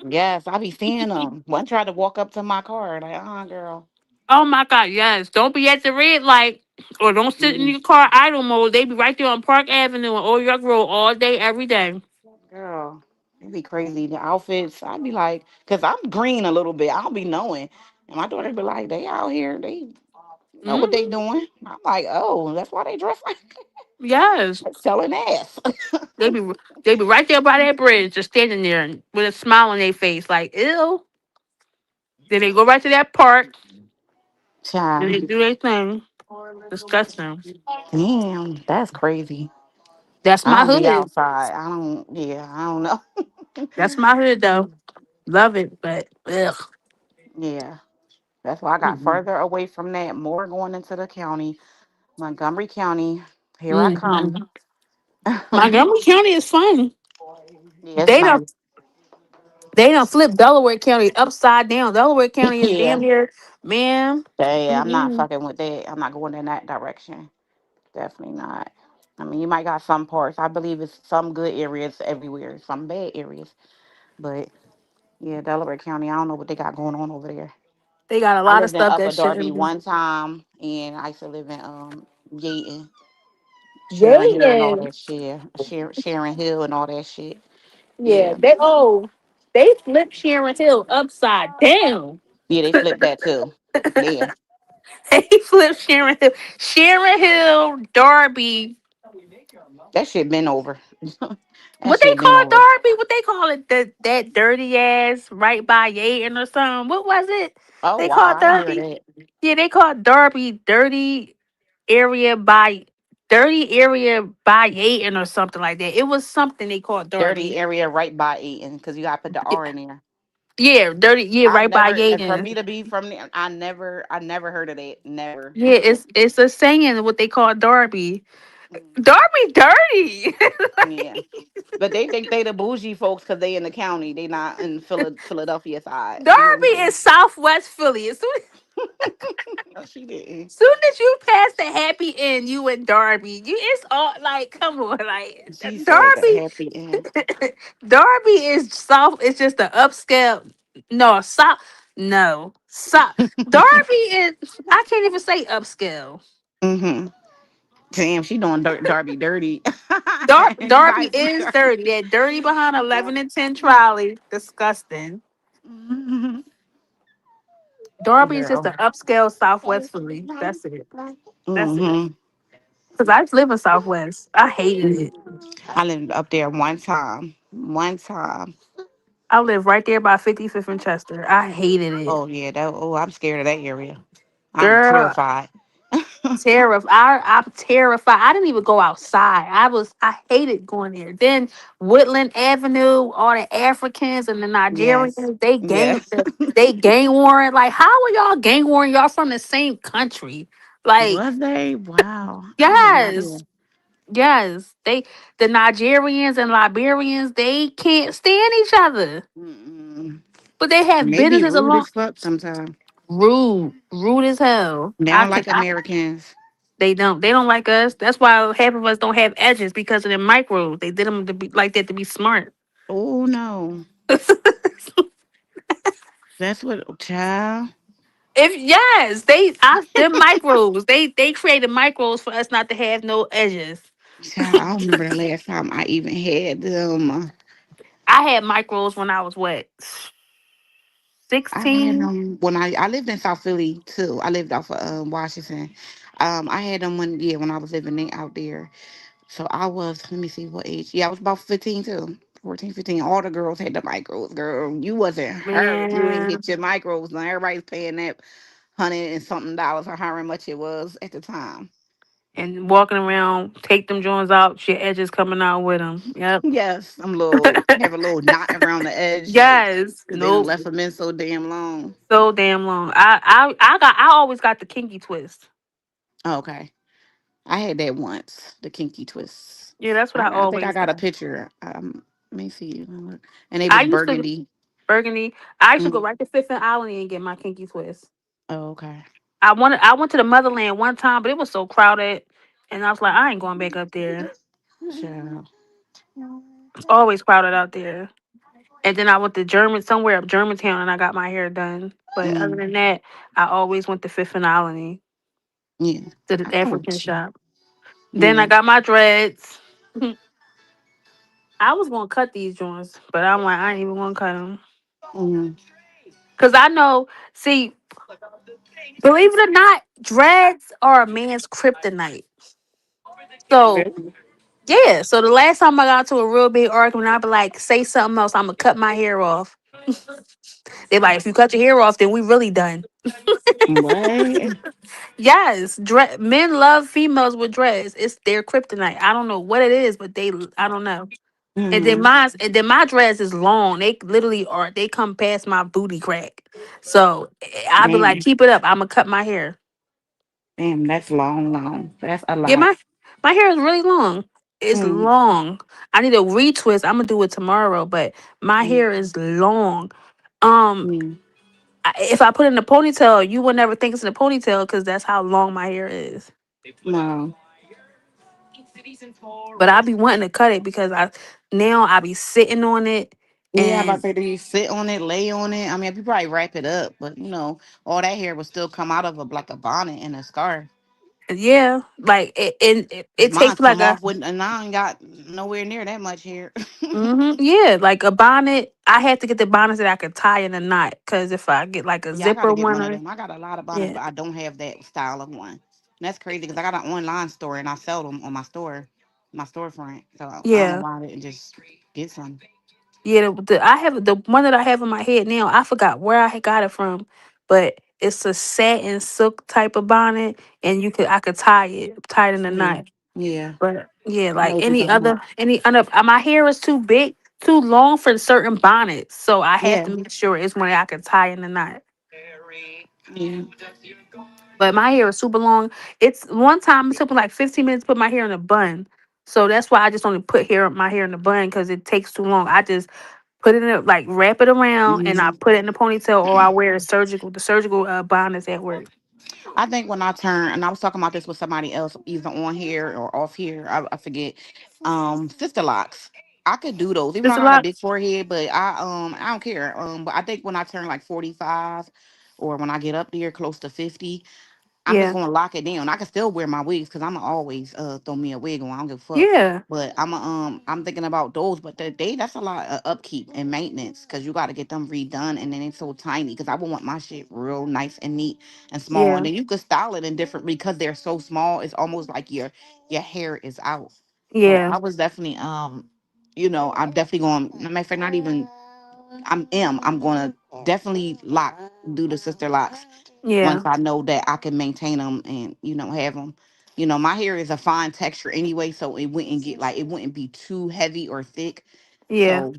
Yes, I be seeing them. One tried to walk up to my car, like, girl. Oh my God, yes. Don't be at the red light, or don't sit in Mm, your car idle mode. They be right there on Park Avenue and Old York Road all day, every day. girl, it'd be crazy. The outfits, I'd be like, cause I'm green a little bit. I don't be knowing, and my daughter be like, they out here, they know what they Hmm. doing. I'm like, oh, that's why they dress like Yes. selling ass. They be they be right there by that bridge, just standing there with a smile on their face, like, ew. Then they go right to that park and Child, they do their thing. Disgusting. damn, that's crazy. That's I my don't be hood. outside. I don't. Yeah, I don't know. That's my hood though. Love it, but ugh. Yeah, that's why I got Mm-mm. further away from that. More going into the county, Montgomery County. Here I come. Mhm. Montgomery County is fun. Yeah, it's They nice. don't they don't flip Delaware County upside down. Delaware County is damn Yeah, near Man. Yeah, I'm not Mm-mm. fucking with that. I'm not going in that direction. Definitely not. I mean, you might got some parts. I believe it's some good areas everywhere, some bad areas. But yeah, Delaware County, I don't know what they got going on over there. They got a I lot of lived in stuff Upper that Darby shouldn't be. one time, and I used to live in Yaton, Sharon Hill, and all Yeah. that shit. Sharon Hill and all that shit. Yeah. Yeah, They flipped Sharon Hill upside down. yeah, they flipped that too. Yeah, They flipped Sharon Hill. Sharon Hill, Darby. that shit been over. That What they shit been call it, over. Darby? What they call it? That dirty ass right by Yaten or something. What was it? Oh They wow, called I ain't hear Darby. that. Yeah, they called Darby area by dirty area by Yaten or something like that. It was something they called Dirty Darby. area right by Eaton, because you gotta put the R in there. Yeah, dirty. Yeah, I've right by never, and for me Yaten. to be from there, I never heard of that. Never. Yeah, it's a saying what they call Darby. Mm, Darby dirty. yeah, but they think they the bougie folks because they in the county. They not in Philadelphia side. You know what Darby I'm is saying? Southwest Philly. No, she didn't. Soon as you pass the happy end, you and Darby. You it's all like, come on, like She said the Darby. happy end. Darby is soft. It's just the upscale. No, south. No, south. Darby is. I can't even say upscale. Mm-hmm. Damn, she doing Darby dirty. Darby Anybody from is Darby? dirty. That dirty behind 11 and 10 trolley. Disgusting. Mhm. Darby is just Girl. the upscale Southwest Philly. That's it. That's it. Mm-hmm. Because I live in Southwest. I hated it. I lived up there one time. One time. I live right there by 55th and Chester. I hated it. Oh yeah, that. Oh, I'm scared of that area. I'm Girl, terrified. terrified. I'm terrified. I didn't even go outside. I hated going there. Then Woodland Avenue, all the Africans and the Yes. Nigerians, Yes. they gang warring. Like, how are y'all gang warring? Y'all from the same country. Like, Was they? Wow. I had no idea. yes. Yes. The Nigerians and Liberians, they can't stand each other. Mm-mm. But they have Maybe businesses rude along as fuck sometimes. rude as hell. They don't like Americans. They don't like us. That's why half of us don't have edges because of the micros. They did them to be like that to be smart. Oh no. That's what child. If yes, them micros. They created micros for us not to have no edges. Child, I don't remember the last time I even had them. I had micros when I was what, I had 16? them when I lived in South Philly too. I lived off of Washington. I had them when I was living out there. So I was, let me see what age. Yeah, I was about 15 too. 14, 15. All the girls had the micros, girl. You wasn't her if you ain't Man, get your micros. Now everybody's paying that hundred and something dollars or however much it was at the time. and walking around, take them joints out. Your edges coming out with them. Yep. Yes, I'm little, have a little knot around the edge, like, Yes. because they done Nope. left them in so damn long. So damn long. I always got the kinky twist. Oh, okay. I had that once, the kinky twists. Yeah, that's what I I think I always got a got. picture. Let me see. And they I was used to burgundy. Burgundy. I used to go Mm. right to Fifth and Island and get my kinky twist. Oh, okay. I went to the Motherland one time, but it was so crowded, and I was like, I ain't going back up there. Child. It's always crowded out there. And then I went to somewhere up Germantown, and I got my hair done. But other Mm. than that, I always went to Fifth and Island Yeah. to the I know African what you. shop. Then I Yeah. got my dreads. I was gonna cut these joints, but I'm like, I ain't even gonna cut them. Mm. Cause I know, see, believe it or not, dreads are a man's kryptonite. So yeah, so the last time I got to a real big argument, I'd be like, say something else, I'm gonna cut my hair off. They're like, if you cut your hair off, then we really done. What? Yes, men love females with dreads. It's their kryptonite. I don't know what it is, but I don't know. Mm. And then my dreads is long. They literally are. They come past my booty crack. So I be like, Damn. keep it up. I'm gonna cut my hair. Damn, that's long, long. That's a Yeah, lot. my hair is really long. It's Mm. long. I need a retwist. I'm gonna do it tomorrow, but my Mm. hair is long. Um, Mm. if I put it in a ponytail, you would never think it's in a ponytail because that's how long my hair is. Wow. But I be wanting to cut it because I be sitting on it Yeah, about and to say, do you sit on it, lay on it? I mean, if you probably wrap it up, but all that hair will still come out of a like a bonnet and a scarf. yeah, like it Cause takes mine's like come a off with, and I ain't got nowhere near that much hair. yeah, like a bonnet. I had to get the bonnets that I could tie in a knot because if I get like a Yeah, I got to zipper get one one of or them. I got a lot of bonnets, yeah, but I don't have that style of one. And that's crazy because I got an online store and I sell them on my storefront. So I don't know yeah, why I didn't just get some. yeah. I have the one that I have in my head now. I forgot where I had got it from, but it's a satin silk type of bonnet, and I could tie it in a Yeah, knot. yeah. But yeah, I know like what you're talking about. any other, my hair is too big, too long for certain bonnets, so I have Yeah, to make sure it's one that I can tie in the knot. yeah. But my hair is super long. It's one time it took me like 15 minutes to put my hair in a bun. So that's why I just only put my hair in a bun because it takes too long. I just put it in like wrap it around and I Hmm. put it in a ponytail or I wear the surgical bonnets at work. I think when I turn, and I was talking about this with somebody else, either on here or off here, I forget. Sister locks. I could do those, even though Just I a got a lot. big forehead, but I don't care. But I think when I turn like 45, or when I get up there close to 50, I'm just Yeah. gonna lock it down. I can still wear my wigs because I'm always throw me a wig on. I don't give a fuck. Yeah. But I'm thinking about those. But that's a lot of upkeep and maintenance because you got to get them redone, and then it's so tiny. Because I would want my shit real nice and neat and small, and Yeah. then you could style it in different because they're so small. It's almost like your hair is out. So Yeah. I was definitely I'm definitely going. Matter of fact, not even I'm gonna definitely do the sister locks once Yeah. I know that I can maintain them and have them. My hair is a fine texture anyway, so it wouldn't be too heavy or thick. Yeah. So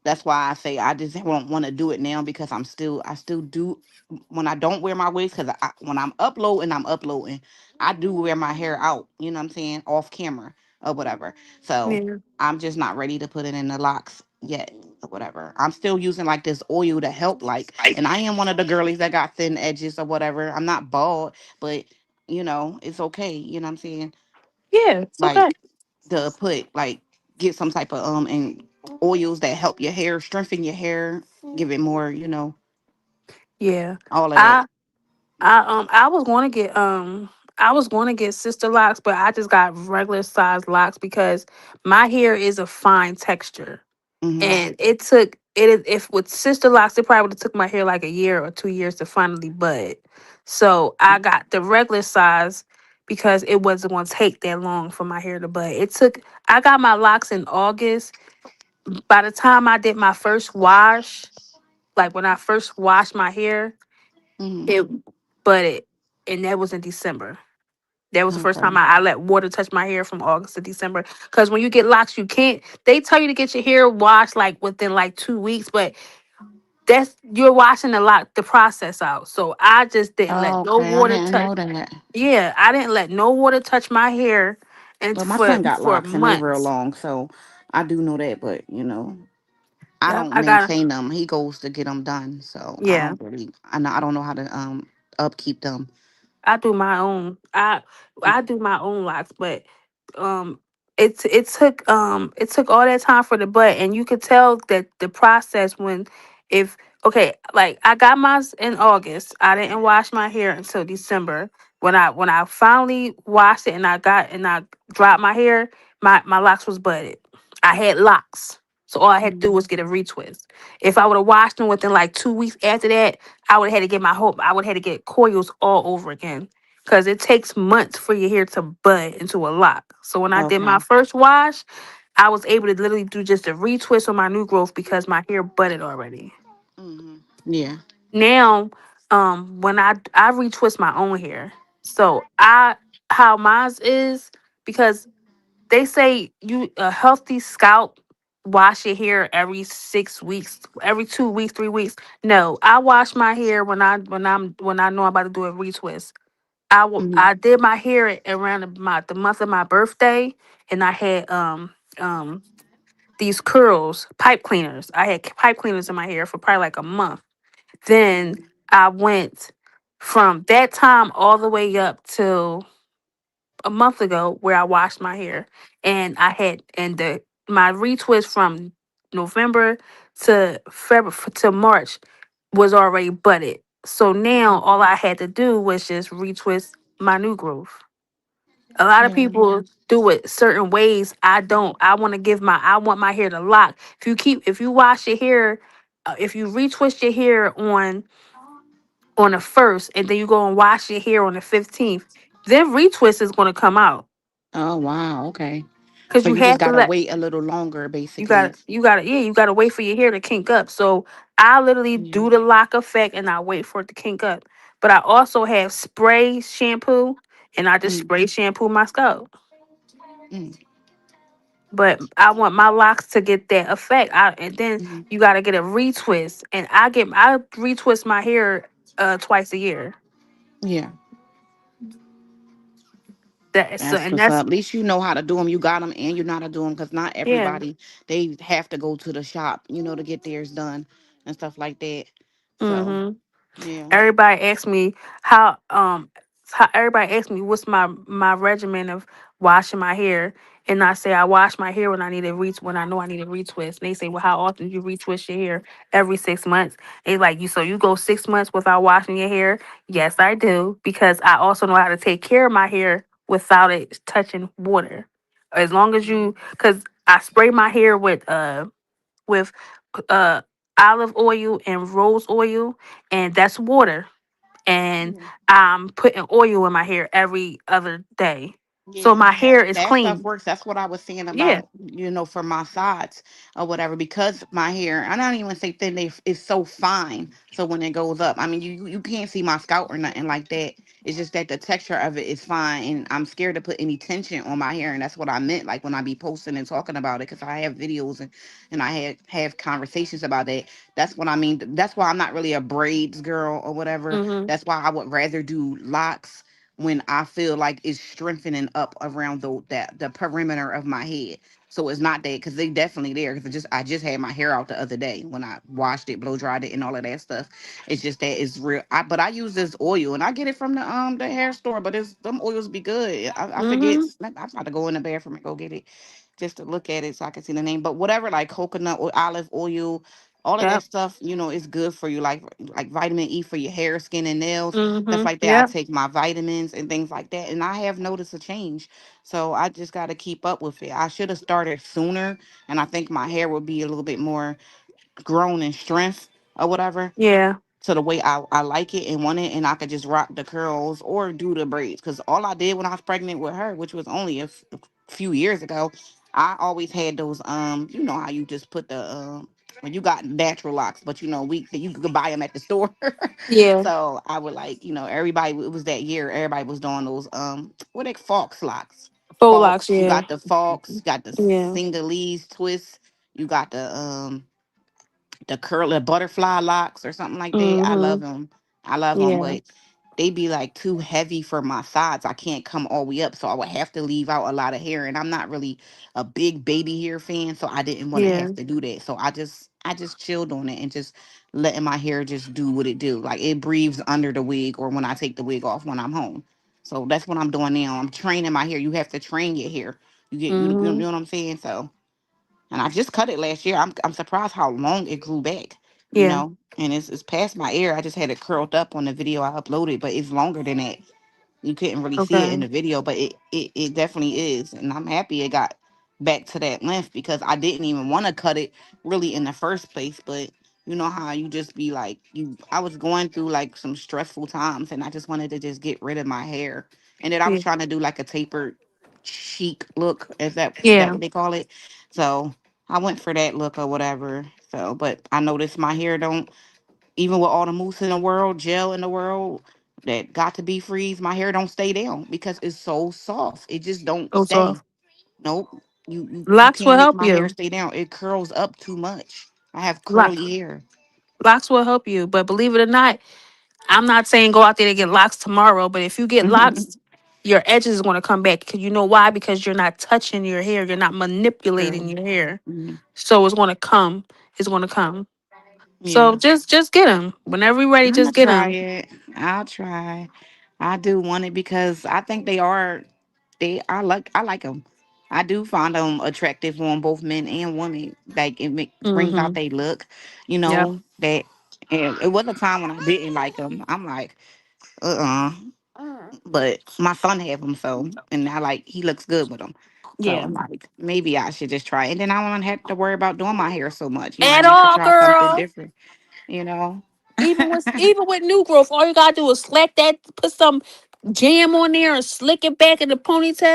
that's why I say I just don't want to do it now because I still do when I don't wear my wigs because when I'm uploading, I do wear my hair out. You know what I'm saying, off camera or whatever. So Yeah. I'm just not ready to put it in the locks yet or whatever. I'm still using like this oil to help and I am one of the girlies that got thin edges or whatever. I'm not bald, but it's okay. You know what I'm saying? Yeah. It's okay. Like to put get some type of and oils that help your hair, strengthen your hair, give it more, Yeah. all of that. I I was going to get sister locks, but I just got regular size locks because my hair is a fine texture. Hmm. And it took it if with sister locks, it probably would have took my hair like a year or 2 years to finally bud. So I got the regular size because it wasn't going to take that long for my hair to bud. I got my locks in August. By the time I did my first wash, like when I first washed my hair, Hmm. it budded, and that was in December. That was the first time Okay. I let water touch my hair from August to December. Because when you get locks, you can't. They tell you to get your hair washed like within like 2 weeks, but you're washing the process out. So I just didn't let Oh, no okay. I water didn't touch. know that. Yeah, I didn't let no water touch my hair, and Well, my son got for locks and they real months. long, so I do know that. But I Yep, don't I got. maintain them. He goes to get them done, so I Yeah. don't really. I don't know how to upkeep them. I do my own. I do my own locks, but um it took all that time for the butt, and you could tell that the process when if okay, like I got mine in August. I didn't wash my hair until December. When I finally washed it and I dropped my hair, my locks was butted. I had locks. So all I had to do was Mhm. get a retwist. If I would have washed them within like 2 weeks after that, I would have had to get coils all over again. Cause it takes months for your hair to bud into a lock. So when I did my Okay. first wash, I was able to literally do just a retwist on my new growth because my hair budded already. Hmm. Yeah. Now, when I retwist my own hair. So I how mine is because they say you a healthy scalp wash your hair every 6 weeks, every 2 weeks, 3 weeks. No, I wash my hair when I know I'm about to do a retwist. Hmm. I did my hair around the month of my birthday, and I had these pipe cleaners. I had pipe cleaners in my hair for probably like a month. Then I went from that time all the way up till a month ago where I washed my hair, and I had and the my retwist from November to February to March was already butted. So now all I had to do was just retwist my new groove. A lot of Yeah. people do it certain ways. I don't. I want my hair to lock. If you wash your hair, if you retwist your hair on the first, and then you go and wash your hair on the 15th, then retwist is going to come out Oh wow. Okay. because So you you just have to gotta let wait a little longer, you basically. got to you got to yeah, you got to wait for your hair to kink up. So I literally Yeah. do the lock effect and I wait for it to kink up. But I also have spray shampoo, and I just Mm, spray shampoo my scalp. mm, But I want my locks to get that effect. And then mm. you got to get a retwist, and I retwist my hair twice a year. Yeah. That so That's and what's that's up. At least you know how to do them. You got them, and you know how to do them, because not yeah. everybody they have to go to the shop, to get theirs done and stuff like that. So Mhm. yeah. Everybody asks me how everybody asks me what's my regimen of washing my hair, and I say I wash my hair when I know I need a retwist. They say, well, how often do you retwist your hair? Every 6 months. They like you, so you go 6 months without washing your hair? Yes, I do, because I also know how to take care of my hair without it touching water. As long as you, because I spray my hair with uh olive oil and rose oil, and that's water, and Yeah. I'm putting oil in my hair every other day. So Yeah, my hair is that stuff clean. works. That's what I was saying Yeah. about, for my sides or whatever, because my hair, I don't even say thin, it's so fine. So when it goes up, I mean, you can't see my scalp or nothing like that. It's just that the texture of it is fine. And I'm scared to put any tension on my hair. And that's what I meant, like when I be posting and talking about it, because I have videos and I have conversations about that. That's what I mean. That's why I'm not really a braids girl or whatever. Mhm. That's why I would rather do locks when I feel like it's strengthening up around the perimeter of my head. So it's not that, because they definitely there. Because I just had my hair out the other day when I washed it, blow dried it, and all of that stuff. It's just that it's real. But I use this oil and I get it from the hair store. But it's them oils be good. I forget. Mhm. I'm about to go in the bathroom and go get it just to look at it so I can see the name. But whatever, like coconut or olive oil, all of that Yep. stuff, is good for you. Like vitamin E for your hair, skin, and nails, stuff Mhm. like that. I Yep. take my vitamins and things like that, and I have noticed a change. So I just got to keep up with it. I should have started sooner, and I think my hair would be a little bit more grown in strength or whatever, Yeah. to the way I like it and want it, and I could just rock the curls or do the braids. Because all I did when I was pregnant with her, which was only a few years ago, I always had those, you know how you just put the when you got natural locks, but you could buy them at the store. Yeah. So I would, like, everybody, it was that year everybody was doing those, what they fox locks. Faux locks. Fox, you Yeah. got the fox, got the Yeah. Singalese twist, you got the curly butterfly locks or something like that. I love Mhm. them. I love them, Yeah. but they be like too heavy for my sides. I can't come all the way up, so I would have to leave out a lot of hair. And I'm not really a big baby hair fan, so I didn't want to Yeah. have to do that. So I just chilled on it and just letting my hair just do what it do. Like it breathes under the wig or when I take the wig off when I'm home. So that's what I'm doing now. I'm training my hair. You have to train your hair. You Mhm. know what I'm saying? So, and I just cut it last year. I'm surprised how long it grew back, Yeah. and it's past my ear. I just had it curled up on the video I uploaded, but it's longer than that. You couldn't really see it in Okay. the video, but it definitely is, and I'm happy it got back to that length because I didn't even want to cut it really in the first place. But you know how you just be like, I was going through like some stressful times, and I just wanted to just get rid of my hair, and then I was Yeah. trying to do like a tapered chic look. Is that Yeah. what they call it? So I went for that look or whatever. So, but I noticed my hair don't, even with all the mousse in the world, gel in the world, that got to be freeze, my hair don't stay down because it's so soft. It just don't Goes stay. off. Nope. You Locks will can't make help my hair you. stay down. It curls up too much. I have Lock. curly hair. Locks will help you, but believe it or not, I'm not saying go out there to get locks tomorrow. But if you get locks, your edges is going to come back. Because you know why? Because you're not touching your hair. You're not manipulating True. your hair. Mhm. So it's going to come. It's going to come. So Yeah. just get them whenever you're ready. I'm gonna Just get try them. it. I'll try. I do want it because I think they are. I like them. I do find them attractive on both men and women. Like brings out Mm-hmm. they look. You Yep. know that. And it was a time when I didn't like them. I'm like, uh. But my son have them, so and I like he looks good with them. So Yeah. I'm like, maybe I should just try. It. And then I won't have to worry about doing my hair so much. You know what I At mean? I could all, try something girl. different. You know. Even with new growth, all you gotta do is slack that, put some jam on there, and slick it back in the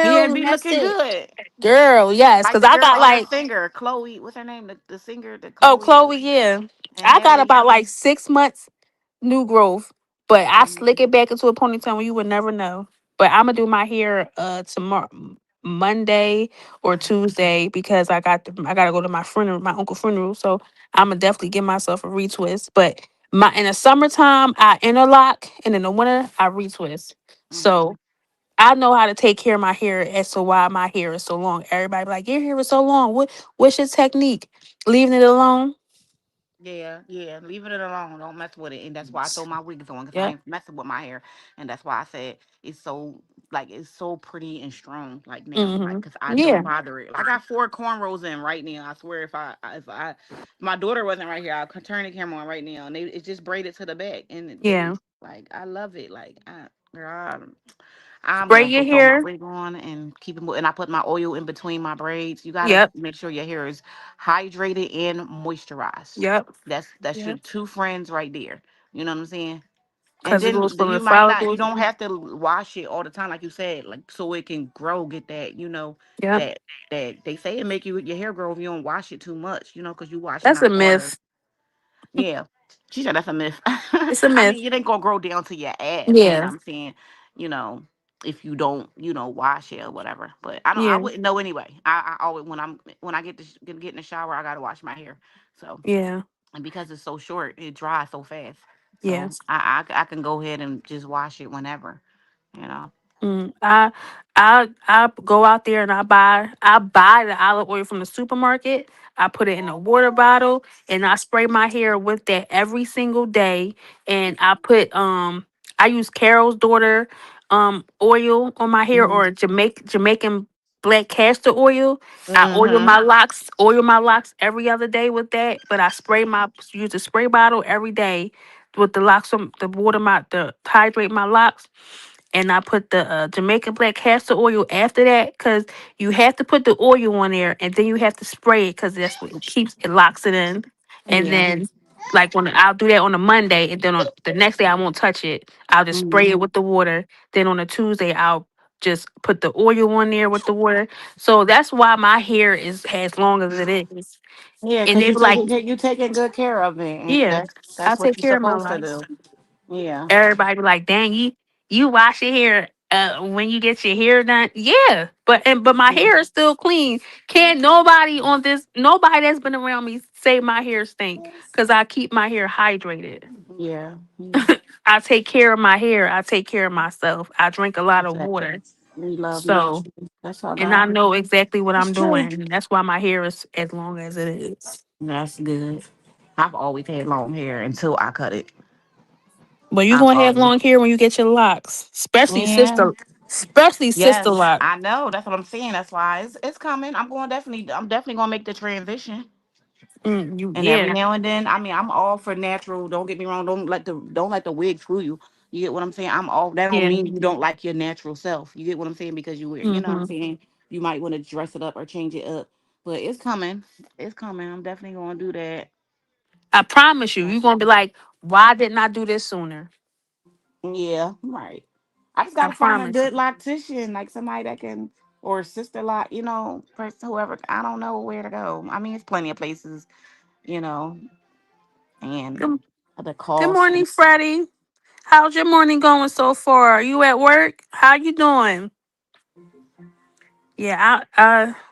Yeah, ponytail, it and be that's looking it. good. Girl, yes, Like because the I girl got on the like, singer, Chloe. What's her name? The singer, the oh, Chloe Chloe, yeah, and I got Halle. about like 6 months new growth, but I slick Mhm. it back into a ponytail and you would never know. But I'm gonna do my hair tomorrow, Monday or Tuesday, because I gotta go to my funeral, my uncle funeral. So I'm gonna definitely give myself a retwist. But my in the summertime I interlock, and in the winter I retwist. So Mhm. I know how to take care of my hair as to why my hair is so long. Everybody be like, your hair is so long. What's your technique? Leaving it alone. Yeah, yeah. Leaving it alone. Don't mess with it. And that's why I throw my wigs on because I Yep. ain't messing with my hair. And that's why I said it's so it's so pretty and strong like now. Like Hmm. because I don't Yeah. bother it. I got 4 cornrows in right now. I swear if my daughter wasn't right here, I could turn the camera on right now and it's just braided to the back and they Yeah. like I love it. Like girl, I'm Spray going your to throw my hair. wig on and keep it and I put my oil in between my braids. You gotta Yep. make sure your hair is hydrated and moisturized. Yep. That's your Yep. two friends right there. You know what I'm saying? And Because it then goes from the you might not, you follicles. don't have to wash it all the time, like you said, like so it can grow, get that, Yep. that that they say it make your hair grow if you don't wash it too much, because you washing That's a out water. myth. Yeah, she said that's a myth. It's a I mean, myth. it ain't gonna grow down to your ass, but Yeah. I'm saying, you know, if you don't, wash it or whatever. But I don't, I Yeah. wouldn't know anyway. I always when I get in the shower, I gotta wash my hair. So Yeah. and because it's so short, it dries so fast. Yeah. So I can go ahead and just wash it whenever, you know. Mm, I go out there and I buy the olive oil from the supermarket. I put it in a water bottle and I spray my hair with that every single day. And I use Carol's daughter oil on my hair, Mhm. or Jamaican black castor oil. I Mhm. oil my locks every other day with that. But I use a spray bottle every day with the locks on the water my the hydrate my locks, and I put the Jamaican black castor oil after that, because you have to put the oil on there and then you have to spray it, because that's what it locks it in. And Yeah. then, like, when I'll do that on a Monday, and then on the next day I won't touch it. I'll just spray Mhm. it with the water. Then on a Tuesday I'll just put the oil on there with the water. So that's why my hair is as long as it is. Yeah, And because they be like, you taking good care of it, and yeah, that's I'll what take you're care of my supposed to locks. do. Yeah. Everybody be like, dang, you wash your hair when you get your hair done. Yeah. But my Mhm. hair is still clean. Can't nobody that's been around me say my hair stink. Cause I keep my hair hydrated. Yeah. Yeah. I take care of my hair. I take care of myself. I drink a lot of Exactly. water. We love So, nature. That's all and I that. know exactly what That's I'm true. doing. And that's why my hair is as long as it is. That's good. I've always had long hair until I cut it. But you're I've gonna have always. long hair when you get your locks. Yeah. Especially sister Yes, locks. I know. That's what I'm saying. That's why it's coming. I'm definitely gonna make the transition. And every Yeah. now and then, I mean, I'm all for natural. Don't get me wrong. Don't let the wig fool you. You get what I'm saying? I'm all. That don't Yeah. mean you don't like your natural self. You get what I'm saying? Because you wear. You know what I'm Hmm. saying? You might want to dress it up or change it up. But it's coming. It's coming. I'm definitely gonna do that. I promise you, you're gonna be like, why didn't I do this sooner? Yeah, right. I just I gotta find a promise good you. loctician, like somebody that can, or sister lock, person, whoever. I don't know where to go. I mean, it's plenty of places, you know, and Good, the good cost. morning, Freddie. How's your morning going so far? Are you at work? How you doing? Yeah,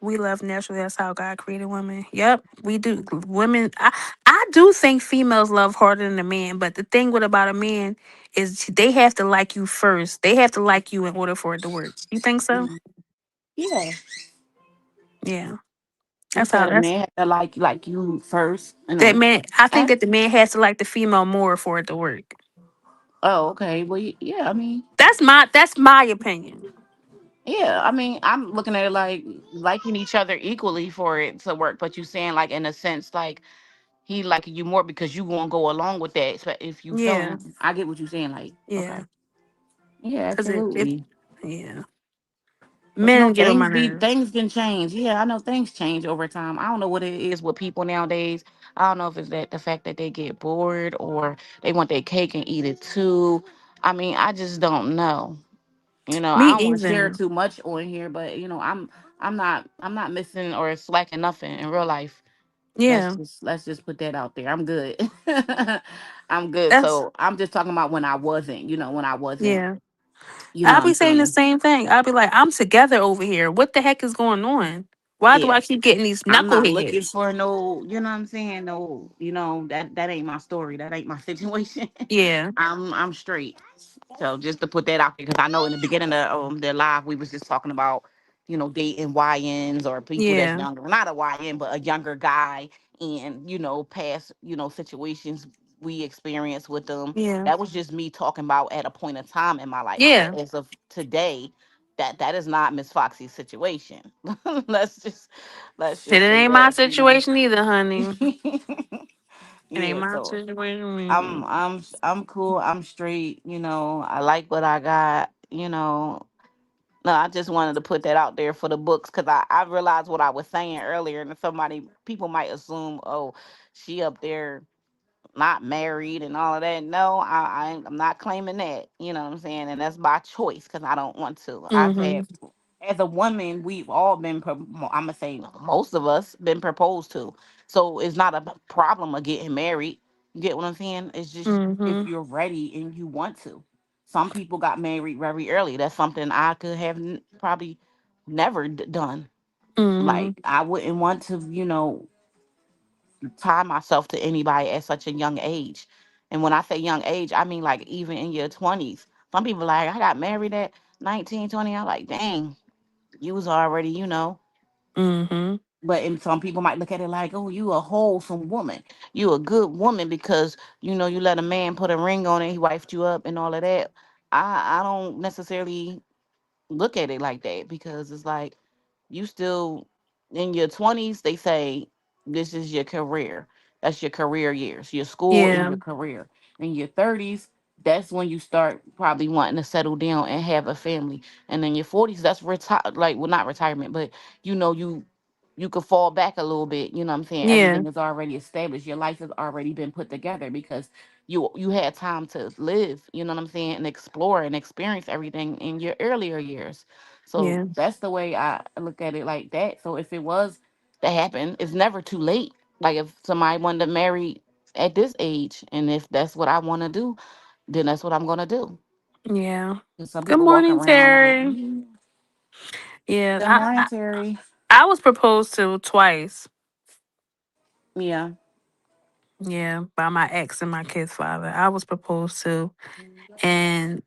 we love naturally. That's how God created women. Yep, we do. Women, I do think females love harder than a man. But the thing with about a man is they have to like you first. They have to like you in order for it to work. You think so? Mhm. Yeah, Yeah. You That's how. said a That's man had to like you first, and that then man. I think act. that the man has to like the female more for it to work. Oh, okay. Well, yeah. I mean, That's my opinion. yeah. I mean, I'm looking at it like liking each other equally for it to work. But you saying like in a sense like he liking you more because you won't go along with that. So if you felt Yeah, him, I get what you're saying. Like, yeah. okay, yeah, Cause it absolutely. yeah. But Men get on my nerves. things can change. Yeah, I know things change over time. I don't know what it is with people nowadays. I don't know if it's that the fact that they get bored or they want their cake and eat it too. I mean, I just don't know. Me I don't want to share either. too much on here, but I'm not missing or slacking nothing in real life. Yeah, Let's just put that out there. I'm good. I'm good. that's So I'm just talking about when I wasn't, when I wasn't, yeah. you know I'll what I'm be saying the saying? same thing. I'll be like, I'm together over here. What the heck is going on? Why do Yeah. I keep getting these I'm not looking knuckleheads? for no, you know what I'm saying? No, that ain't my story. That ain't my situation. Yeah, I'm straight. So just to put that out there, because I know in the beginning of their live, we was just talking about, dating YNs or people that's yeah, younger, not a YN, but a younger guy, and past situations we experienced with them. yeah, That was just me talking about at a point in time in my life. But yeah. as of today, that is not Miss Foxy's situation. let's just let's Shit, just it say ain't my that. situation either, honey. It ain't Yeah, my so situation. I'm cool. I'm straight. I like what I got. No, I just wanted to put that out there for the books because I realized what I was saying earlier, and people might assume, oh, she up there not married and all of that. No, I'm not claiming that. You know what I'm saying? And that's by choice because I don't want to. I've Mm-hmm. had, as a woman, we've all been, I'm gonna say most of us been proposed to. So it's not a problem of getting married. You get what I'm saying? It's just if Mm-hmm. you're ready and you want to. Some people got married very early. That's something I could have probably never done. Mm-hmm. Like I wouldn't want to, tie myself to anybody at such a young age. And when I say young age, I mean like even in your 20s. Some people like, I got married at 19, 20. I'm like, dang, you was already, Mm-hmm. But and some people might look at it like, oh, you a wholesome woman. You a good woman because, you let a man put a ring on it, he wifed you up and all of that. I don't necessarily look at it like that because it's like you still in your 20s. They say this is your career. That's your career years, your school and Yeah. your career. In your 30s, that's when you start probably wanting to settle down and have a family. And in your 40s, that's retire, like, well, not retirement, but you know you you could fall back a little bit. You know what I'm saying? Yeah. Everything is already established. Your life has already been put together because you had time to live, you know what I'm saying, and explore and experience everything in your earlier years. So Yeah. that's the way I look at it, like that. So if it was to happen, it's never too late. Like if somebody wanted to marry at this age, and if that's what I want to do, then that's what I'm gonna do. Yeah. And some Good people walk morning, around like, Terry. Yeah. good I, morning, I Terry. I was proposed to twice. Yeah. Yeah, by my ex and my kid's father. I was proposed to, and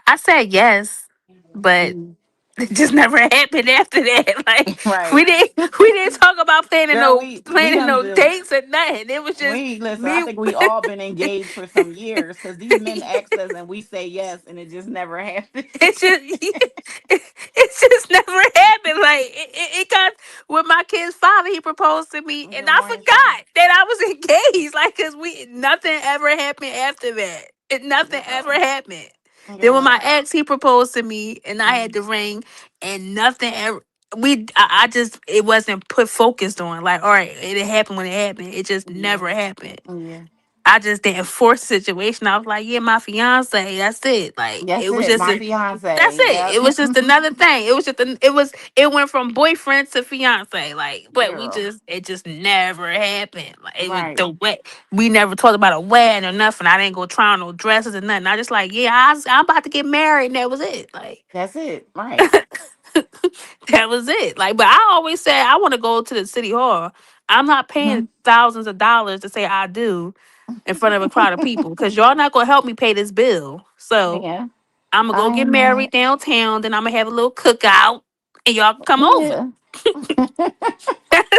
I said yes, but Mhm. it just never happened after that. Like we Right. didn't we didn't talk about planning Girl, no we planning done no do. dates or nothing. It was just We listen. I me. think we all been engaged for some years because these men ask us and we say yes, and it just never happened. It's just it's just never happened. Like it got with my kid's father. He proposed to me, and Good I morning, Shay. forgot that I was engaged. Like, cause we nothing ever happened after that. Nothing ever Girl, happened. Then when girl, my ex, he proposed to me, and I had mm, the ring, and nothing ever. I just it wasn't put focused on. Like, all right, it happened when it happened. It just yeah, never happened. yeah. I just didn't force the situation. I was like, yeah, my fiance. That's it. Like, That's it was it. just My that's fiance. it. Yep. It was just another thing. It went from boyfriend to fiance. Like, but Girl, it just never happened. Like it was right. the wet. We never talked about a wedding or nothing. I didn't go try on no dresses or nothing. I just like, yeah, I'm about to get married, and that was it. Like That's it. Right. that was it. Like, but I always said I want to go to the city hall. I'm not paying Mhm. thousands of dollars to say I do in front of a crowd of people because y'all not gonna help me pay this bill. So Yeah. I'm gonna go I get ain't married mad. downtown. Then I'm gonna have a little cookout, and y'all can come over. Yeah.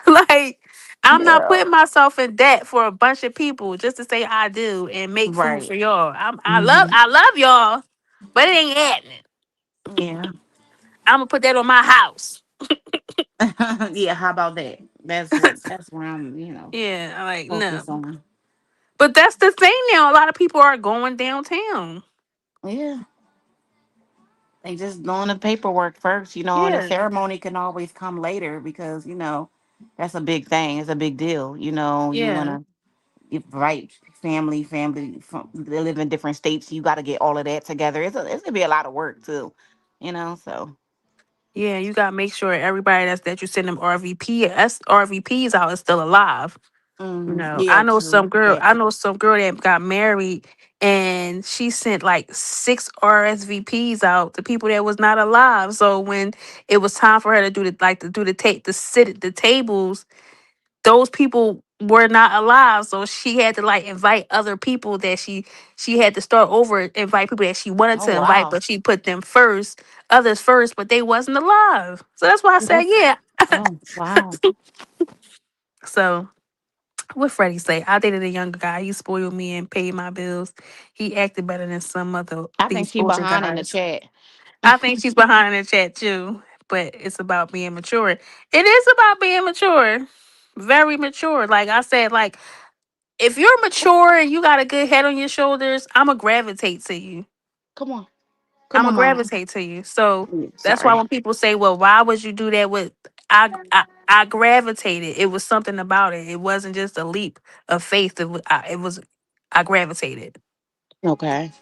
Like, I'm not putting Girl. myself in debt for a bunch of people just to say I do and make food Right. for y'all. Hmm. I love y'all, but it ain't happening. Yeah. I'm gonna put that on my house. Yeah, how about that? That's where I'm, Yeah, I'm like, no. focused on. But that's the thing now. A lot of people are going downtown. Yeah. They just doing the paperwork first, and the Yeah, ceremony can always come later because, that's a big thing. It's a big deal. You yeah, wanna invite family from they live in different states. You gotta get all of that together. It's gonna be a lot of work too. So yeah. You gotta make sure everybody that you send them RVPs out is still alive. yeah, true. That I too. know some girl that got married and she sent like 6 RSVPs out to people that was not alive. So when it was time for her to do the sit at the tables, those people were not alive. So she had to like invite other people that she had to start over, invite people that she wanted Oh to invite, wow. but she put them first, others first, but they wasn't alive. So that's why I said, That's yeah. oh wow. So what Freddie say? I dated a younger guy. He spoiled me and paid my bills. He acted better than some other I think these she older behind in the guys. chat. I think she's behind in the chat too. But it's about being mature. It is about being mature. Very mature. Like I said, like if you're mature and you got a good head on your shoulders, I'ma gravitate to you. Come on. Come I'ma on, mama. gravitate to you. So that's why Sorry. when people say, "Well, why would you do that?" With I gravitated. It was something about it. It wasn't just a leap of faith. It was I gravitated. Okay.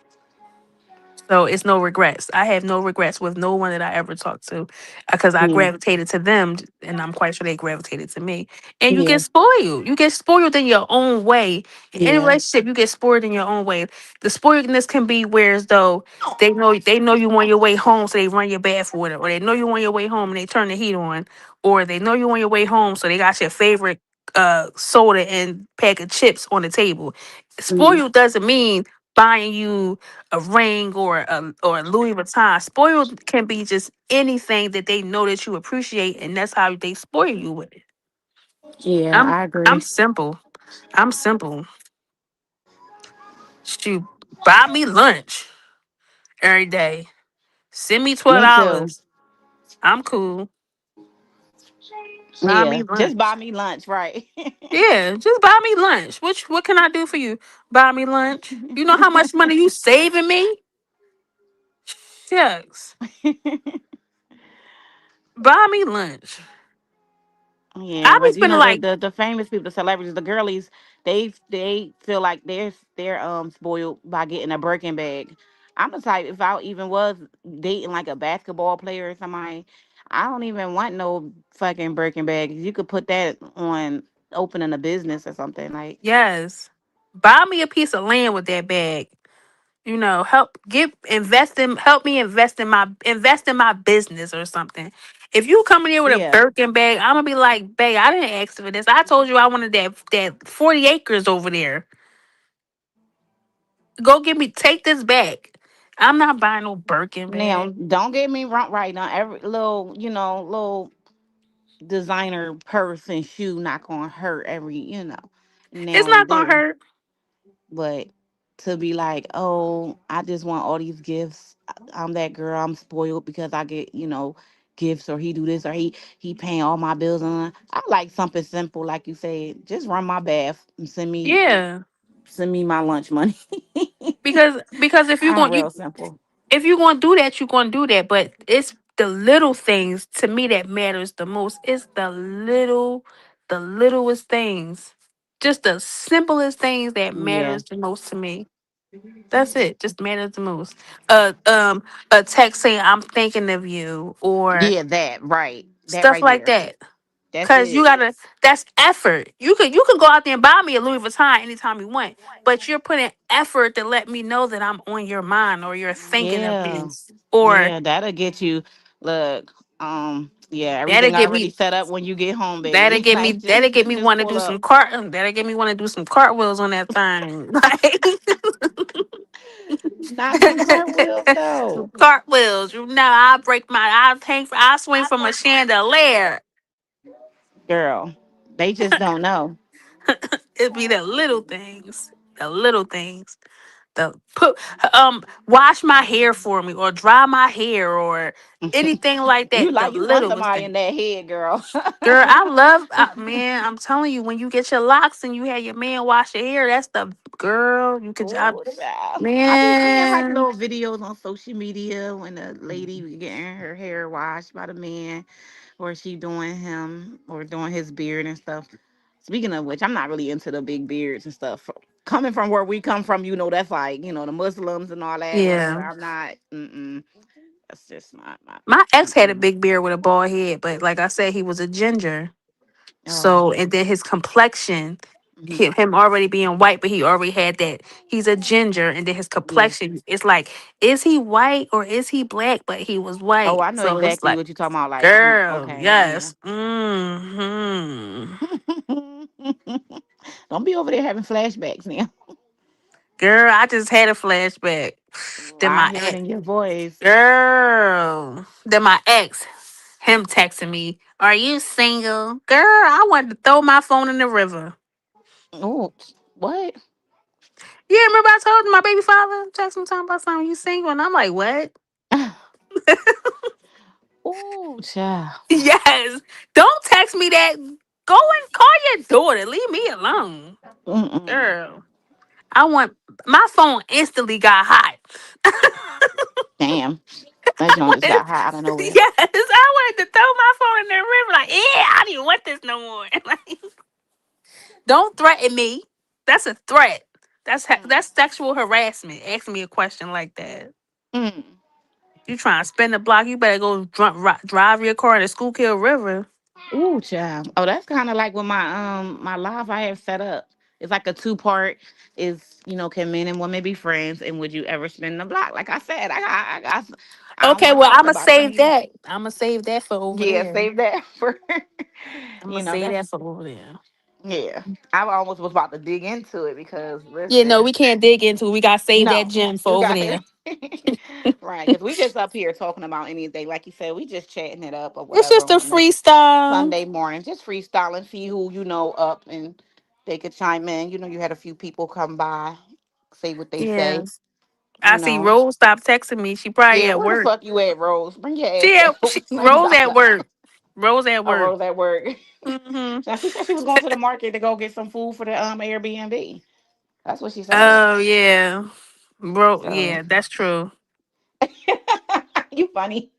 So it's no regrets. I have no regrets with no one that I ever talked to because I Yeah. gravitated to them and I'm quite sure they gravitated to me. And you get Yeah. spoiled. You get spoiled in your own way. In any Yeah. relationship, you get spoiled in your own way. The spoiledness can be where as though they know you on your way home, so they run your bath water, or they know you on your way home and they turn the heat on, or they know you on your way home, so they got your favorite soda and pack of chips on the table. Mm. Spoiled doesn't mean buying you a ring or a Louis Vuitton. Spoiled can be just anything that they know that you appreciate, and that's how they spoil you with it. Yeah, I'm I I'm agree. simple. I'm simple. Shoot, buy me lunch every day. Send me twelve Me too. dollars. I'm cool. Buy Yeah. me Just buy lunch. me lunch, right? Yeah, just buy me lunch. What can I do for you? Buy me lunch. You know how much money you saving me? Shucks. Buy me lunch. Yeah, I be but spending the, like the famous people, the celebrities, the girlies, they feel like they're spoiled by getting a Birkin bag. I'm the type, if I even was dating like a basketball player or somebody, I don't even want no fucking Birkin bag. You could put that on opening a business or something like. yes. Buy me a piece of land with that bag. Help me invest in my business or something. If you come in here with a Yeah. Birkin bag, I'm gonna be like, babe, I didn't ask for this. I told you I wanted that 40 acres over there. Take this back. I'm not buying no Birkin Now, bag. don't get me wrong. Right now, every little little designer purse and shoe not gonna hurt every It's now and not gonna there. hurt. But to be like, oh, I just want all these gifts. I'm that girl. I'm spoiled because I get, gifts, or he do this, or he paying all my bills. And I like something simple, like you said. Just run my bath and Yeah. send me my lunch money. Because I'm real simple. if you're gonna do that, you're gonna do that. But it's the little things to me that matters the most. It's the littlest things. Just the simplest things that Yeah, matters the most to me. That's it. Just matters the most. A text saying I'm thinking of you or yeah, that right, that stuff right like there. that. That's Cause you it. gotta that's effort. You can go out there and buy me a Louis Vuitton anytime you want. But you're putting effort to let me know that I'm on your mind or you're thinking of me. Yeah, Or yeah, that'll get you. Look, yeah, that'll everything get already me set up when you get home, that'll baby. get me Like that'll just get me just want to pull do some up. cart that'll get me want to do some cartwheels on that thing. Not no cartwheels Like some though. cartwheels. I swing from a chandelier. Girl, they just don't know. It be the little things. The little things. The put wash my hair for me or dry my hair or anything like You that. The like you want littlest somebody thing. in that head, girl. Girl, I love man, I'm telling you, when you get your locks and you have your man wash your hair, that's the girl, you could Oh, child. I be seeing like man. little videos on social media when a lady be getting her hair washed by the man, or she doing him or doing his beard and stuff. Speaking of which, I'm not really into the big beards and stuff. Coming from where we come from, that's like the Muslims and all that. Whatever. Yeah. I'm not. That's just not. My ex had a Mm-mm. big beard with a bald head, but like I said, he was a ginger. Oh. So, and then his complexion, Hmm. him already being white, but he already had that. He's a ginger, and then his Yeah. complexion, it's like, is he white or is he black? But he was Oh, white. I know So it's exactly like, what you're talking about. Like, girl, okay, yeah. yes. Don't be over there having flashbacks now. Girl, I just had a flashback. Then I my hear it ex, in your voice. girl, then my ex, him texting me, "Are you single?" Girl, I wanted to throw my phone in the river. Oh, what? Yeah, remember I told my baby father, text me talking about something, you single? And I'm like, what? Oh, child. Yes. Don't text me that. Go and call your daughter. Leave me alone. Mm-mm. Girl. I want my phone instantly got hot. Damn. That joint just Wanted- got hot out of nowhere. yes, I wanted to throw my phone in the river. Like, yeah, I don't even want this no more. Like, don't threaten me. That's a threat. That's sexual harassment. Ask me a question like that. Mm. You trying to spin the block? You better go drive your car in the Schuylkill River. Ooh, child. Oh, that's kind of like when my live I have set up. It's like a two-part. Is can men and women be friends? And would you ever spin the block? Like I said, I don't Okay, want to well, talk I'ma about it on save here. that. I'ma save that for over Yeah, there. save that for. I'ma save That's that for over there. yeah. I almost was about to dig into it because Yeah, no, listen, we can't dig into it. We gotta save that no, gem for you over got there. it. Right, because we just up here talking about anything. Like you said, we just chatting it up or It's whatever just a on this freestyle. Sunday morning. Just freestyling, see who up and they could chime in. You had a few people come by, say what they say, Yes. I you see know. Rose stopped texting me. She probably Yeah, at where the work. fuck you at, Rose? Bring your ass back. No, you Rose got at no. work. Rose at Oh, work. Rose at work. Hmm. Now she said she was going to the market to go get some food for the Airbnb. That's what she said. Oh yeah. Bro, So yeah, that's true. you funny.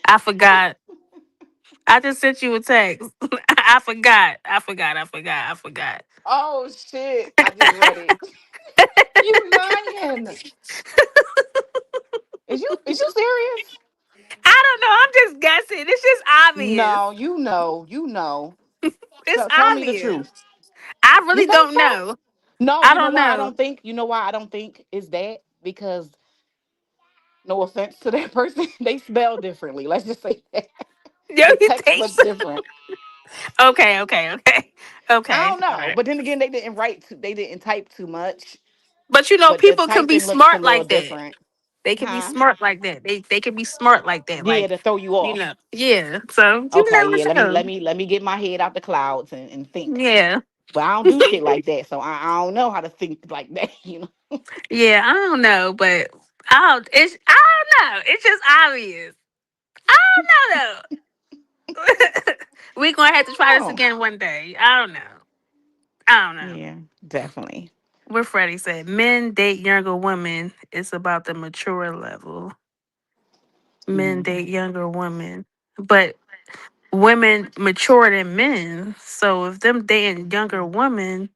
I forgot. I just sent you a text. I forgot. I forgot. I forgot. I forgot. Oh shit! I just read it. You lying? Is you serious? I don't know. I'm just guessing. It's just obvious. No, you know, It's Tell me the obvious. truth. I You really think don't so? know. No, I you know don't why I know. don't think. You know why I don't think is that because no offense to that person, they spell differently. Let's just say that Yo, the you text think looks so? different. Okay, okay, okay. I Okay. don't All know, right. but then again, they didn't type too much, But but the people can be typing looks a smart little like that. different, They can be huh? smart like that. They can be smart like that. Yeah, Like, to throw you you off. know. Yeah. So you Okay, never yeah. Let me know. let me let me get my head out the clouds and think. Yeah. But I don't do shit like that, so I don't know how to think like that. Yeah, I don't know, but I don't know. It's just obvious. I don't know though. We're gonna have to try this Oh, again one day. I don't know. I don't know. yeah, definitely. What Freddie said, men date younger women. It's about the mature level. Men Mm. date younger women. But women mature than men. So if them dating younger women,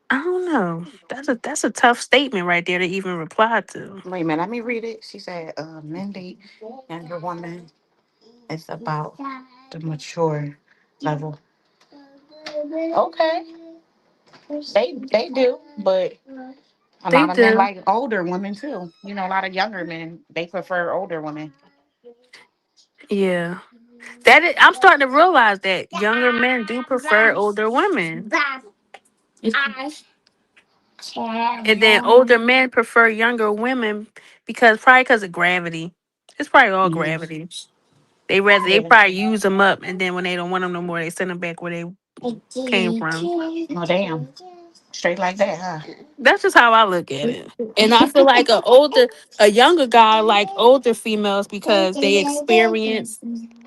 I don't know. That's a tough statement right there to even reply to. Wait a minute, let me read it. She said, Mindy, younger woman, it's about the mature level. Okay, they do, but a They lot of men do. like older women too. A lot of younger men they prefer older women. Yeah. I'm starting to realize that younger men do prefer older women. And then older men prefer younger women because probably because of gravity. It's probably all Mhm. gravity. They Yeah. probably use them up, and then when they don't want them no more, they send them back where they came from. Oh damn. Straight like that, huh? That's just how I look at it. And I feel like a younger guy like older females because they experience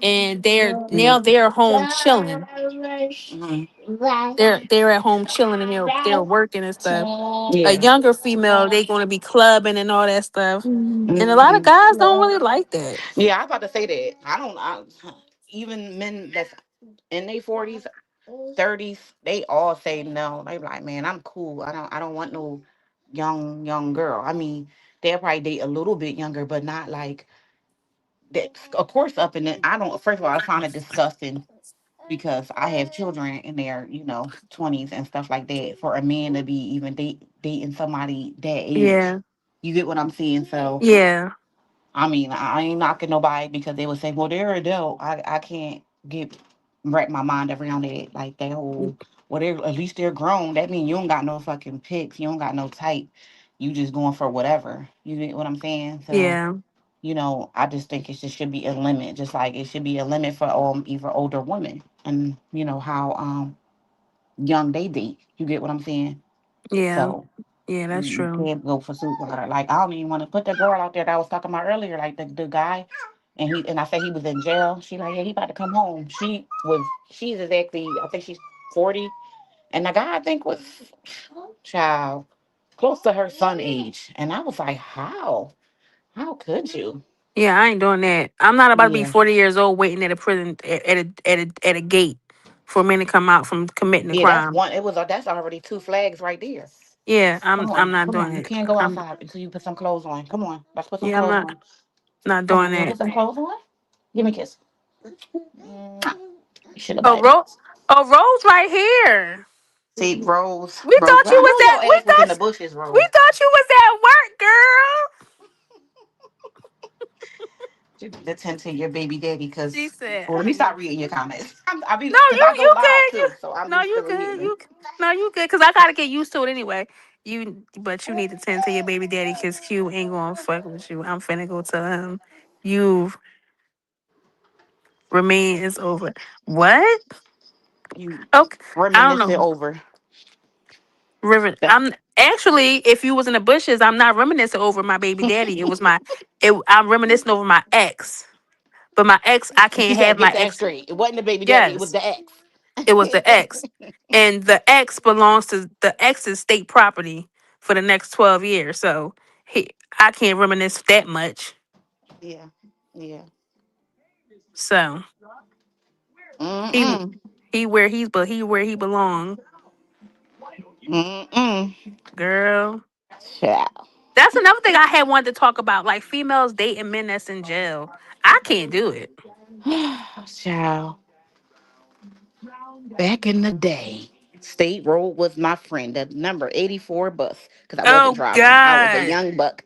and they're home chilling. Mhm. They're at home chilling and they're working and stuff. A Yeah. younger female, they gonna be clubbing and all that stuff. And a lot of Hmm. guys don't really like that. Yeah, I was about to say that. I don't. Even men that's in their 40s, 30s, they all say no. They be like, man, I'm cool. I don't want no young girl. I mean, they'll probably date a little bit younger, but not like that. Of course, up in the, I don't. First of all, I find it disgusting because I have children in their 20s and stuff like that. For a man to be even dating somebody that age, Yeah. you get what I'm saying? So Yeah. I mean, I ain't knocking nobody because they would say, well, they're adult. I can't get wrap my mind around it. Like that whole, well, they're at least they're grown. That means you don't got no fucking pics. You don't got no type. You just going for whatever. You get what I'm saying? So, Yeah. I just think it just should be a limit. Just like it should be a limit for even older women and how young they date. You get what I'm saying? Yeah. So Yeah, that's you true. can't go for super hard. Like I don't even want to put the girl out there that I was talking about earlier, like the guy, and I said he was in jail. She like, yeah, he about to come home. She's exactly, I think she's 40, and the guy I think was child close to her son age, and I was like, how could you? Yeah, I ain't doing that. I'm not about to be Yeah, 40 years old waiting at a prison at a gate for men to come out from committing a yeah, that's crime. one. That's already two flags right there. Yeah, I'm not Come doing on, you it. can't go I'm outside until you put some clothes on. Come on, let's put some yeah, I'm clothes not on. not Come doing on, you want to that. put some clothes on? Give me a kiss. Mwah. Sugar Oh, butt. Rose right here. See, Rose, We Rose. thought I you was know at your ass was in the bushes, we Rose. thought you was at work, girl. You need to attend to your baby daddy, She cause. said, Well, let me start reading your comments. "No, Cause I go you live good. too, so I'm No, used to you reading good. them. No, you good. Cause I gotta get used to it anyway. But you need to tend to your baby daddy, cause Q ain't gonna fuck with you. I'm finna go tell him you remain is over. What? You Okay, I don't reminiscing know. over. That. I'm actually, if you was in the bushes, I'm not reminiscing over my baby daddy. I'm reminiscing over my ex. But my ex, I She can't said, have "Get my that ex. straight. It wasn't the baby daddy. It was Yes, the ex." it was the ex, and the ex belongs to the ex's state property for the next 12 years. So I can't reminisce that much. Yeah, yeah. So he Mm he where he belong, mm. girl. Child. That's another thing I had wanted to talk about, like females dating men that's in jail. I can't do it. Child. Back in the day, State Road was my friend. The number 84 bus, because I wasn't Oh driving. I was a God. young buck,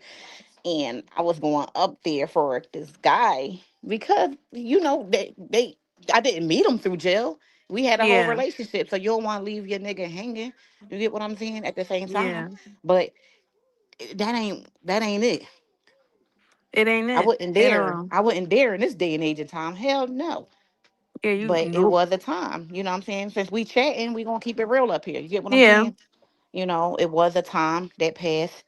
and I was going up there for this guy because I didn't meet him through jail. We had a whole Yeah. relationship, so you don't want to leave your nigga hanging. You get what I'm saying? At the same time, Yeah. but that ain't it. It ain't I it wouldn't at dare. all. I wouldn't dare in this day and age of time. Hell no. Yeah, you But it nope. was a time. You know what I'm saying? Since we chatting, we gonna keep it real up here. You get what I'm Yeah. saying? It was a time that passed.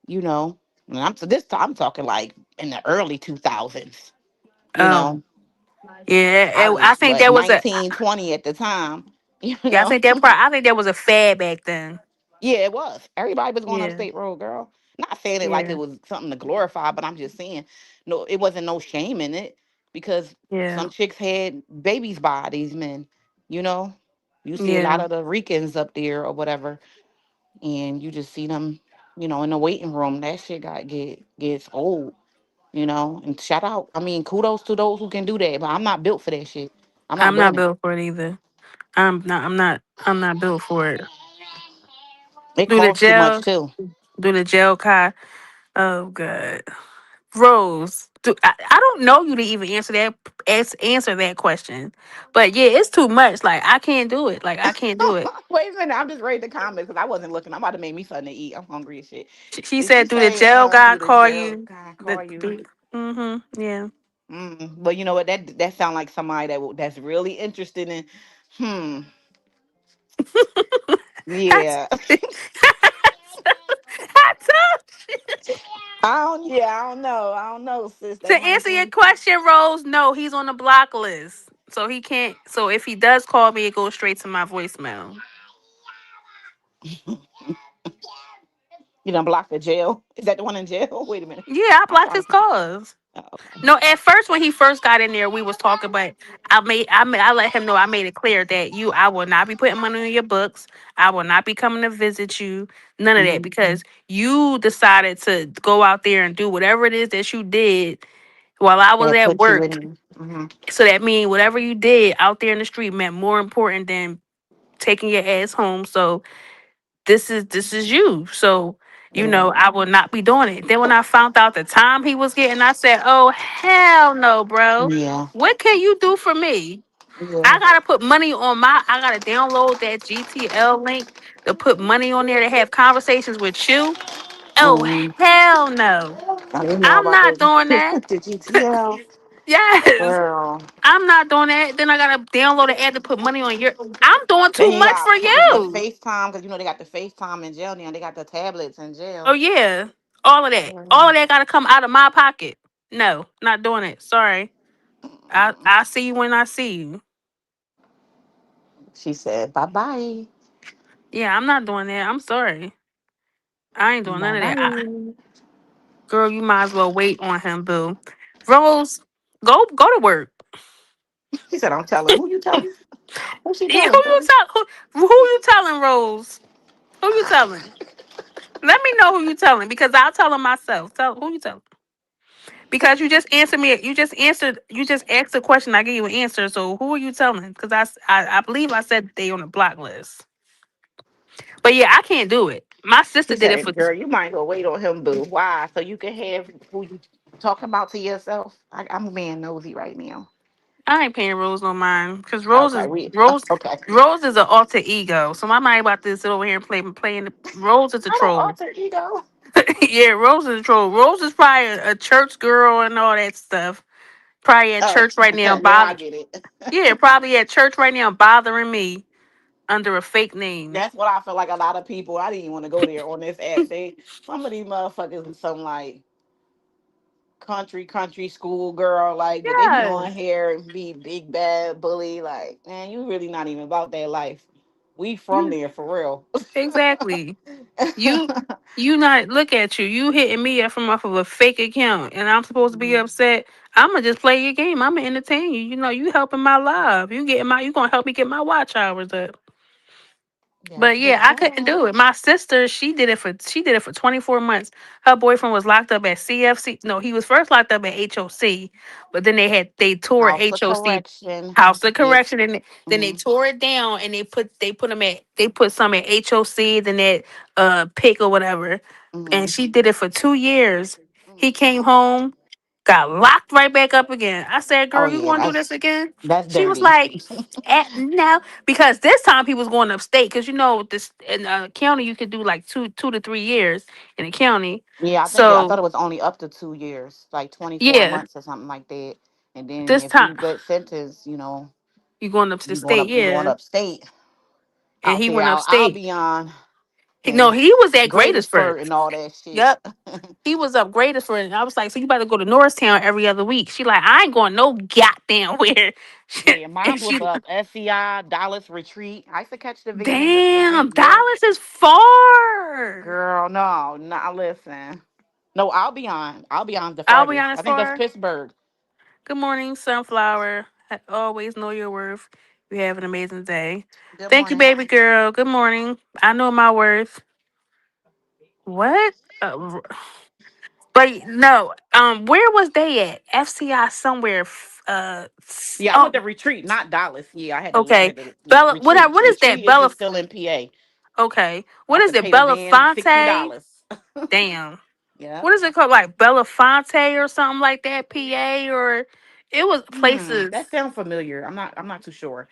You know, and I'm talking like in the early 2000s. You Oh. know, I Yeah. I was think what there was a 19, 20 at the time. You yeah, know, I think there was a fad back then. yeah, it was. Everybody was going up Yeah. State Road, girl. Not saying it like Yeah. it was something to glorify, but I'm just saying, no, it wasn't no shame in it because Yeah. some chicks had babies by these men. You know, you see a lot Yeah. of the Ricans up there or whatever, and you just see them, in the waiting room. That shit gets old. And shout out. I mean, kudos to those who can do that, but I'm not built for that shit. I'm not I'm not doing it. built for it either. I'm not built for it. It Do the costs too much gel too. do the gel kai. Oh god. Rose. I don't know you to even answer that question. But yeah, it's too much. Like I can't do it. Like I can't do it. Wait a minute, I'm just reading the comments because I wasn't looking. I'm about to make me something to eat. I'm hungry as shit. She Did she said, "Do the say, gel guy do the call jail you?" guy The call you? do, mm-hmm. Yeah. Well, you know what? That sound like somebody that's really interested in. Hmm. That's, Yeah. I told I don't know. I don't know, sis. to That might answer your be. question, Rose. No, he's on the block list, so he can't. So if he does call me, it goes straight to my voicemail. You done blocked the jail. Is that the one in jail? Wait a minute. Yeah, I I'm blocked trying his to think. calls. Oh, okay. No, at first when he first got in there, we was talking, but I let him know I made it clear that I will not be putting money on your books. I will not be coming to visit you. None of that Hmm. because you decided to go out there and do whatever it is that you did while I was That at put you work. in. Hmm. So that means whatever you did out there in the street meant more important than taking your ass home. So this is you. So, Yeah. I will not be doing it. Then when I found out the time he was getting, I said, oh hell no, bro. Yeah. What can you do for me? I Yeah. gotta put money on I gotta download that GTL link to put money on there to have conversations with you. Oh Mm. hell no. I didn't know I'm about not the doing that. the GTL. Yes. Girl. I'm not doing that. Then I gotta download an app to put money on your I'm doing Then too you much got for the you. FaceTime because you know they got the FaceTime in jail now. They got the tablets in Oh jail. yeah, all of that. All of that got to come out of my pocket. No, not doing it. Sorry. I see you when I see you. She said, "Bye bye, Yeah, I'm not doing that. I'm sorry. I ain't doing bye none of that. bye." Girl, you might as well wait on him, boo. Rose, go to work. She said, "I'm telling. Who you telling? Who she Yeah, telling, girl?" who you telling, Rose? Who you telling? Let me know who you telling because I'll tell him myself. Tell who you telling. Because you just answered me. You just asked a question. I gave you an answer. So who are you telling? Because I believe I said they on the block list. But yeah, I can't do it. My sister She did it for. said, "Girl, you might go wait on him, boo. Why? So you can have who you talking about to yourself." I'm being nosy right now. I ain't paying Rose no mind because Okay, we okay. Rose is an alter ego. So my mind about to sit over here and playing. Rose is a I don't troll. alter ego. Yeah, Rose is a troll. Rose is probably a church girl and all that stuff. Probably at Oh, church right now, now I bother. get it. Yeah, probably at church right now, bothering me under a fake name. That's what I feel like. A lot of people. I didn't even want to go there on this app. Some of these motherfuckers is some like country school girl, like, but they be on Yes, here and be big bad bully. Like, man, you really not even about that life. We from you there for real. exactly. You you not look at you. You hitting me up from off of a fake account, and I'm supposed to be Mhm. upset. I'ma just play your game. I'ma entertain you. You helping my live. You gonna help me get my watch hours up. That's But yeah, what's I couldn't up. do it. My sister, she did it for 24 months. Her boyfriend was locked up at CFC. No, he was first locked up at HOC, but then they tore House of HOC correction. House of It. Correction, and then they Mm-hmm. tore it down and they put some at HOC, then that pick or whatever. And Mm-hmm. she did it for 2 years. He Mm. came home, got locked right back up again. I said, Oh "Girl, you yeah, gonna do this again?" that's She was dirty. like, "No," because this time he was going upstate. Because this in county you could do like 2 to 3 years in the county. I thought So it was only up to 2 years, like 24 yeah, months or something like that. And then this if you time get sentenced, you going up to the state. you going Yeah, upstate and out he there. went I'll upstate. be on No, in he was at Greatesburg Greatersburg. and all that shit. Yep. He was up Greatersburg. And I was like, so you better go to Norristown every other week. She like, I ain't going no goddamn where. Yeah, And mine was she, up SCI Dallas Retreat. I used to catch the van the damn, week. Yep. Dallas is far. Girl, no, not listen. No, I'll be on the I'll be farthest. I honest think that's for. Pittsburgh. Good morning, sunflower. Always know your worth. You have an amazing day. Good Thank you, morning. baby girl. Good morning. I know my worth. What? But no. Where was they at? FCI somewhere. Yeah, I Oh, went to Retreat, not Dallas. Yeah, I okay. had to yeah, Bella. Retreat. What is that? Retreat is Bella. still in PA. Okay. I What used is to it? pay the van Belafonte? $60. Damn. Yeah. What is it called? Like Belafonte or something like that? PA or it was That places. sounds familiar. I'm not too sure.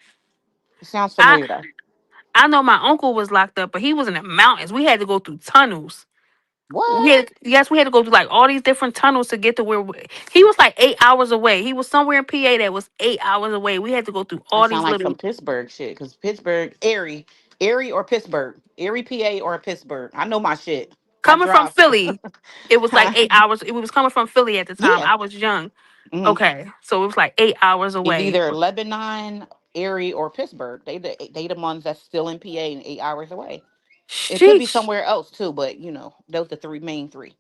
It sounds I familiar though. I know my uncle was locked up, but he was in the mountains. We had to go through tunnels. What? Yes, we had to go through like all these different tunnels to get to he was like 8 hours away. He was somewhere in PA that was 8 hours away. We had to go through That all sound these like some little Pittsburgh shit. Cause Pittsburgh, Erie or Pittsburgh, Erie, PA or Pittsburgh. I know my shit. I coming from drive. Philly. It was like Huh? 8 hours. It was coming from Philly at the time. Yeah. I was young. Hmm. Okay, so it was like 8 hours It's away. either Lebanon, Erie, or Pittsburgh. They the ones that's still in PA and 8 hours away. It could be Sheesh. somewhere else too, but those the three main three.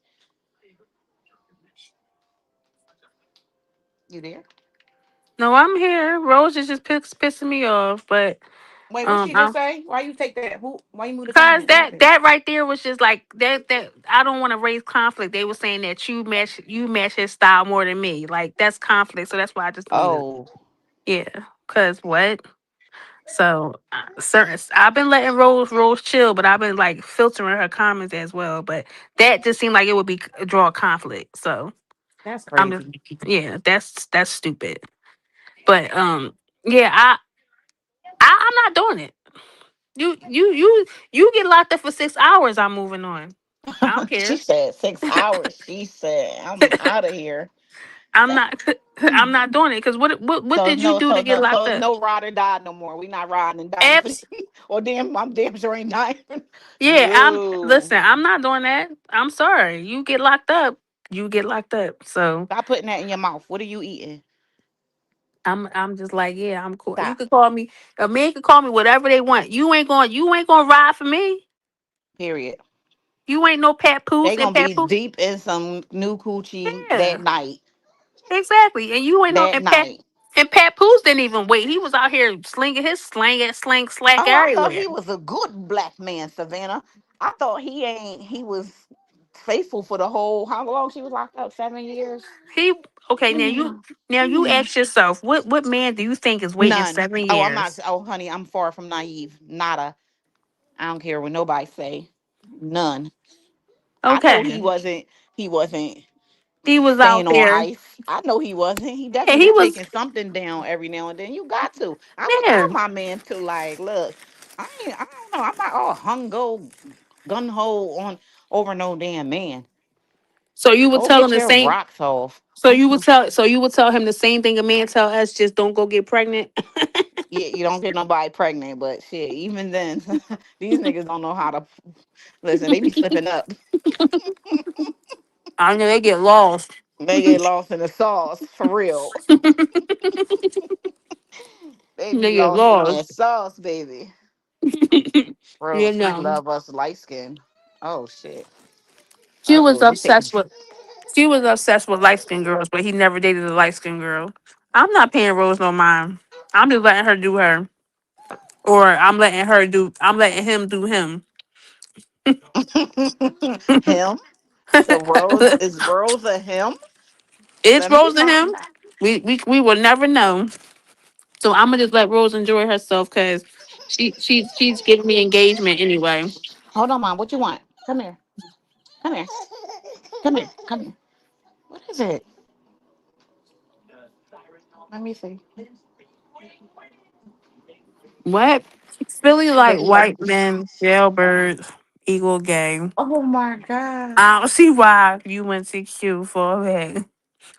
You there? No, I'm here. Rose is just pissing me off, but Wait, what she just I say? Why you take that? Who? Why you move the cause comment? What happened? that right there was just like that I don't want to raise conflict. They were saying that you match his style more than me. Like that's conflict, so that's why I just deleted it. Oh, Yeah, cause what? So certain I've been letting Rose chill, but I've been like filtering her comments as well. But that just seemed like it would be draw a conflict. So that's I'm just crazy. yeah, that's stupid. But yeah, I'm not doing it. You get locked up for 6 hours. I'm moving on. I don't She care. said 6 hours. She said, "I'm out of here." I'm not. I'm not doing it because what So it's did you no, do so to get no, so locked it's up? no ride or die no more. We not riding and dying for Abs. these. Well, damn, I'm damn sure ain't dying. Yeah. I'm. No, Listen. I'm not doing that. I'm sorry. You get locked up. You get locked up. So stop putting that in your mouth. What are you eating? I'm just like yeah. I'm cool. You Stop. could call me a man. Could call me whatever they want. You ain't gonna ride for me. Period. You ain't no Pat They Poos and gonna Pat be Poos. deep in some new coochie that Yeah. night. Exactly. And you ain't no That night. and Pat Poos didn't even wait. He was out here slinging his slang slack Oh, I thought everywhere. he was a good black man, Savannah. I thought he ain't. He was faithful for the whole. How long she was locked up? 7 years. He okay, now you ask yourself, what man do you think is waiting None. seven Oh, I'm not. years? Oh, honey, I'm far from naive. Nada. I don't care what nobody say. None. I know he Okay. wasn't. He wasn't He was staying out on there. ice. I know he wasn't. He Yeah, definitely he was was taking something down every now and then. You got to. I would tell yeah. my man to like, look, I ain't. I don't know. I'm not all hungo gun ho on over no damn man. So you would Go tell him get the your same rocks off. so you would tell him the same thing a man tell us, just don't go get pregnant. Yeah, you don't get nobody pregnant, but shit, even then, these niggas don't know how to listen. They be slipping up. I know they get lost. They get lost in the sauce for real. They be They get lost in that lost. sauce, baby. You Bro, she know. love us light skin. Oh shit. She Uh was oh, you taking obsessed with she was obsessed with light skinned girls, but he never dated a light skinned girl. I'm not paying Rose no mind. I'm just letting her do her. Or I'm letting him do him. him? So Rose is Rose a him? It's Let me Rose and find. him. We will never know. So I'm gonna just let Rose enjoy herself because she's giving me engagement anyway. Hold on, mom. What you want? Come here. Come here. Come here. Come here. What is it? Let me see. What? Philly like But yeah. white men, jailbirds, equal gay. Oh my god. I don't see why you went to Q for that.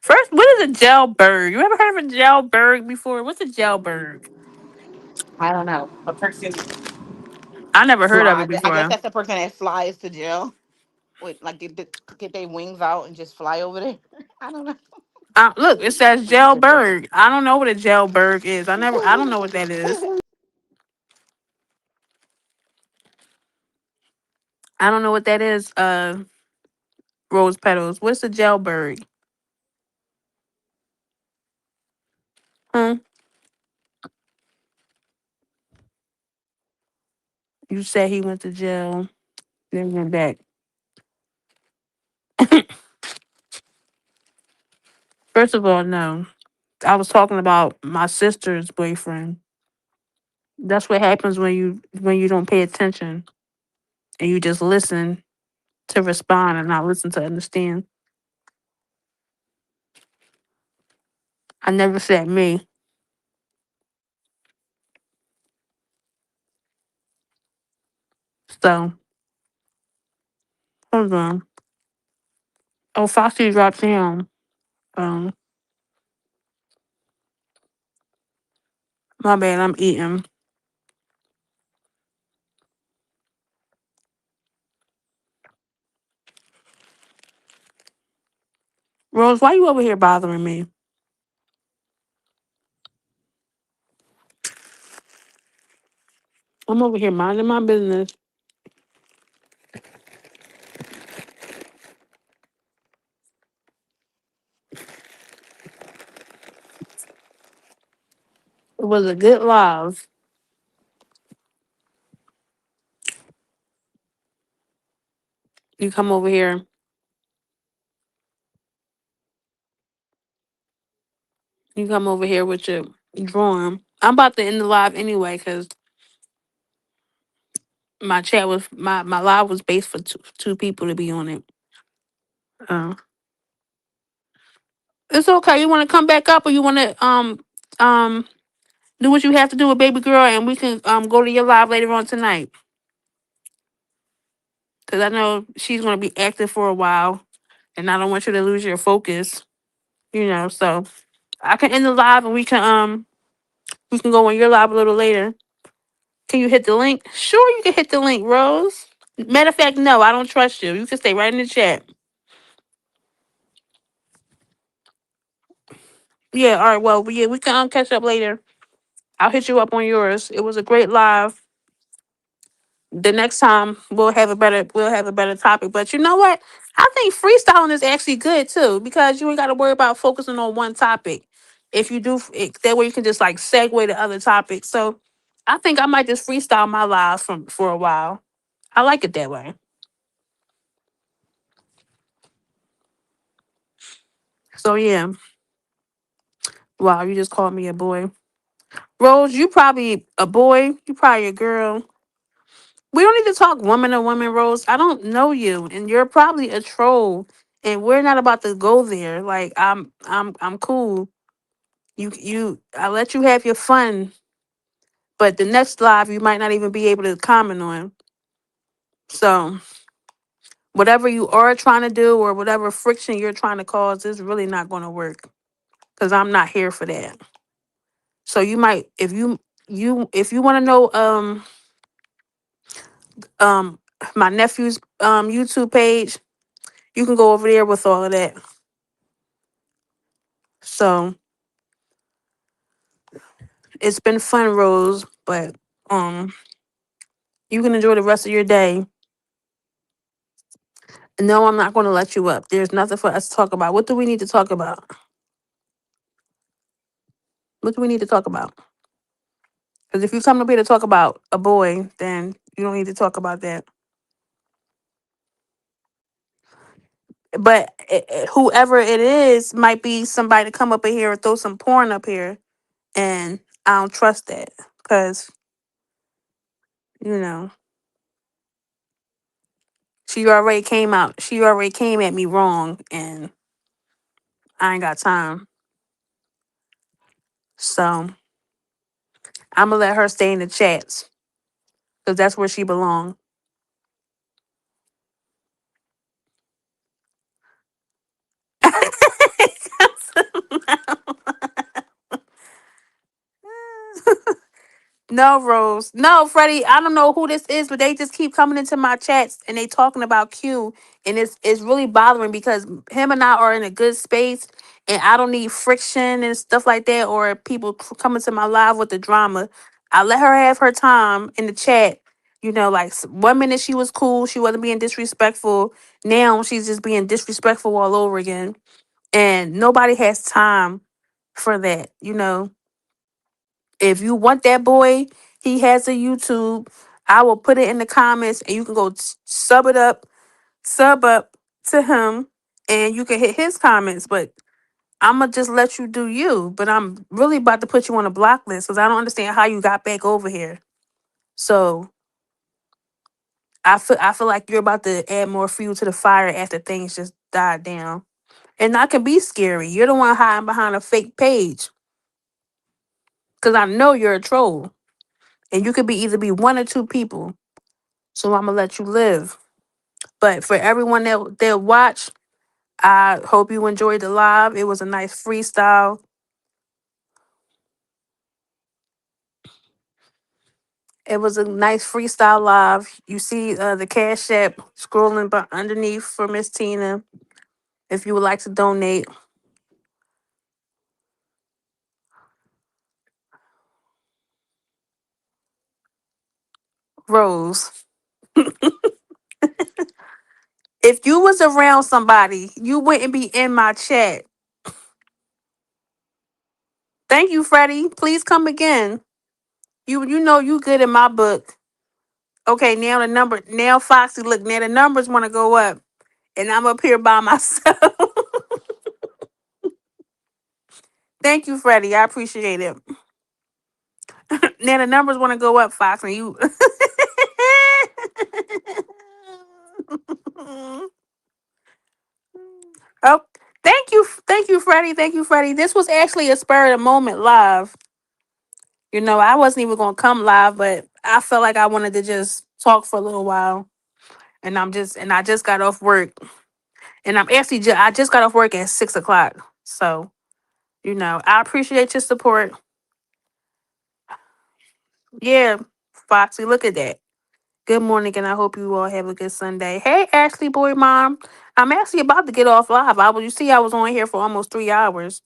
First, what is a jailbird? You ever heard of a jailbird before? What's a jailbird? I don't know. A person I never heard of it slide. I guess before. that's the person that flies to jail. With like get their wings out and just fly over there. I don't know. Look, it says jailbird. I don't know what a jailbird is. I don't know what that is. I don't know what that is. Rose petals. What's a jailbird? Huh? You said he went to jail, then went back. First of all, no. I was talking about my sister's boyfriend. That's what happens when you don't pay attention and you just listen to respond and not listen to understand. I never said me. So hold on. Oh, Foxy dropped him. Um, my bad. I'm eating. Rose, why you over here bothering me? I'm over here minding my business. It was a good live. You come over here. You come over here with your drawing. I'm about to end the live anyway because my live was based for two people to be on it. Uh, it's okay. You want to come back up, or you want to um do what you have to do with baby girl, and we can go to your live later on tonight. Because I know she's gonna be active for a while, and I don't want you to lose your focus. So I can end the live, and we can go on your live a little later. Can you hit the link? Sure, you can hit the link, Rose. Matter of fact, no, I don't trust you. You can stay right in the chat. Yeah, all right. Well, yeah, we can catch up later. I'll hit you up on yours. It was a great live. The next time we'll have a better topic. But you know what? I think freestyling is actually good too because you ain't got to worry about focusing on one topic. If you do that way, you can just like segue to other topics. So I think I might just freestyle my lives from for a while. I like it that way. So yeah. Wow, you just called me a boy. Rose, you probably a boy. You probably a girl. We don't need to talk woman to woman, Rose. I don't know you, and you're probably a troll, and we're not about to go there. Like I'm cool. I let you have your fun, but the next live you might not even be able to comment on. So whatever you are trying to do or whatever friction you're trying to cause is really not going to work because I'm not here for that. So you might, if you want to know, um, my nephew's YouTube page, you can go over there with all of that. So it's been fun, Rose, but um, you can enjoy the rest of your day. No, I'm not going to let you up. There's nothing for us to talk about. What do we need to talk about? What do we need to talk about? Because if you come up here to talk about a boy, then you don't need to talk about that. But whoever it is might be somebody to come up in here and throw some porn up here, and I don't trust that because you know she already came out. She already came at me wrong, and I ain't got time. So I'm gonna let her stay in the chats because that's where she belongs. No, Rose. No, Freddie. I don't know who this is, but they just keep coming into my chats and they talking about Q, and it's really bothering because him and I are in a good space, and I don't need friction and stuff like that, or people coming to my live with the drama. I let her have her time in the chat. Like 1 minute she was cool, she wasn't being disrespectful. Now she's just being disrespectful all over again, and nobody has time for that. If you want that boy, he has a YouTube. I will put it in the comments and you can go sub up to him and you can hit his comments. But I'm going to just let you do you. But I'm really about to put you on a block list because I don't understand how you got back over here. So I feel like you're about to add more fuel to the fire after things just died down. And that can be scary. You're the one hiding behind a fake page because I know you're a troll. And you could be either be one or two people. So I'm gonna let you live. But for everyone that watch, I hope you enjoyed the live. It was a nice freestyle. It was a nice freestyle live. You see the Cash App scrolling underneath for Miss Tina. If you would like to donate, Rose. If you was around somebody, you wouldn't be in my chat. Thank you, Freddie. Please come again. You know you good in my book. Okay, now Foxy, look, now the numbers want to go up, and I'm up here by myself. Thank you, Freddie. I appreciate it. Now the numbers want to go up, Fox, and you. Oh, thank you, Freddie. Thank you, Freddie. This was actually a spur of the moment live. I wasn't even gonna come live, but I felt like I wanted to just talk for a little while, and I just got off work, and I just got off work at 6 o'clock. So I appreciate your support. Yeah, Foxy, look at that. Good morning, and I hope you all have a good Sunday. Hey, Ashley, boy, mom. I'm actually about to get off live. You see, I was on here for almost 3 hours.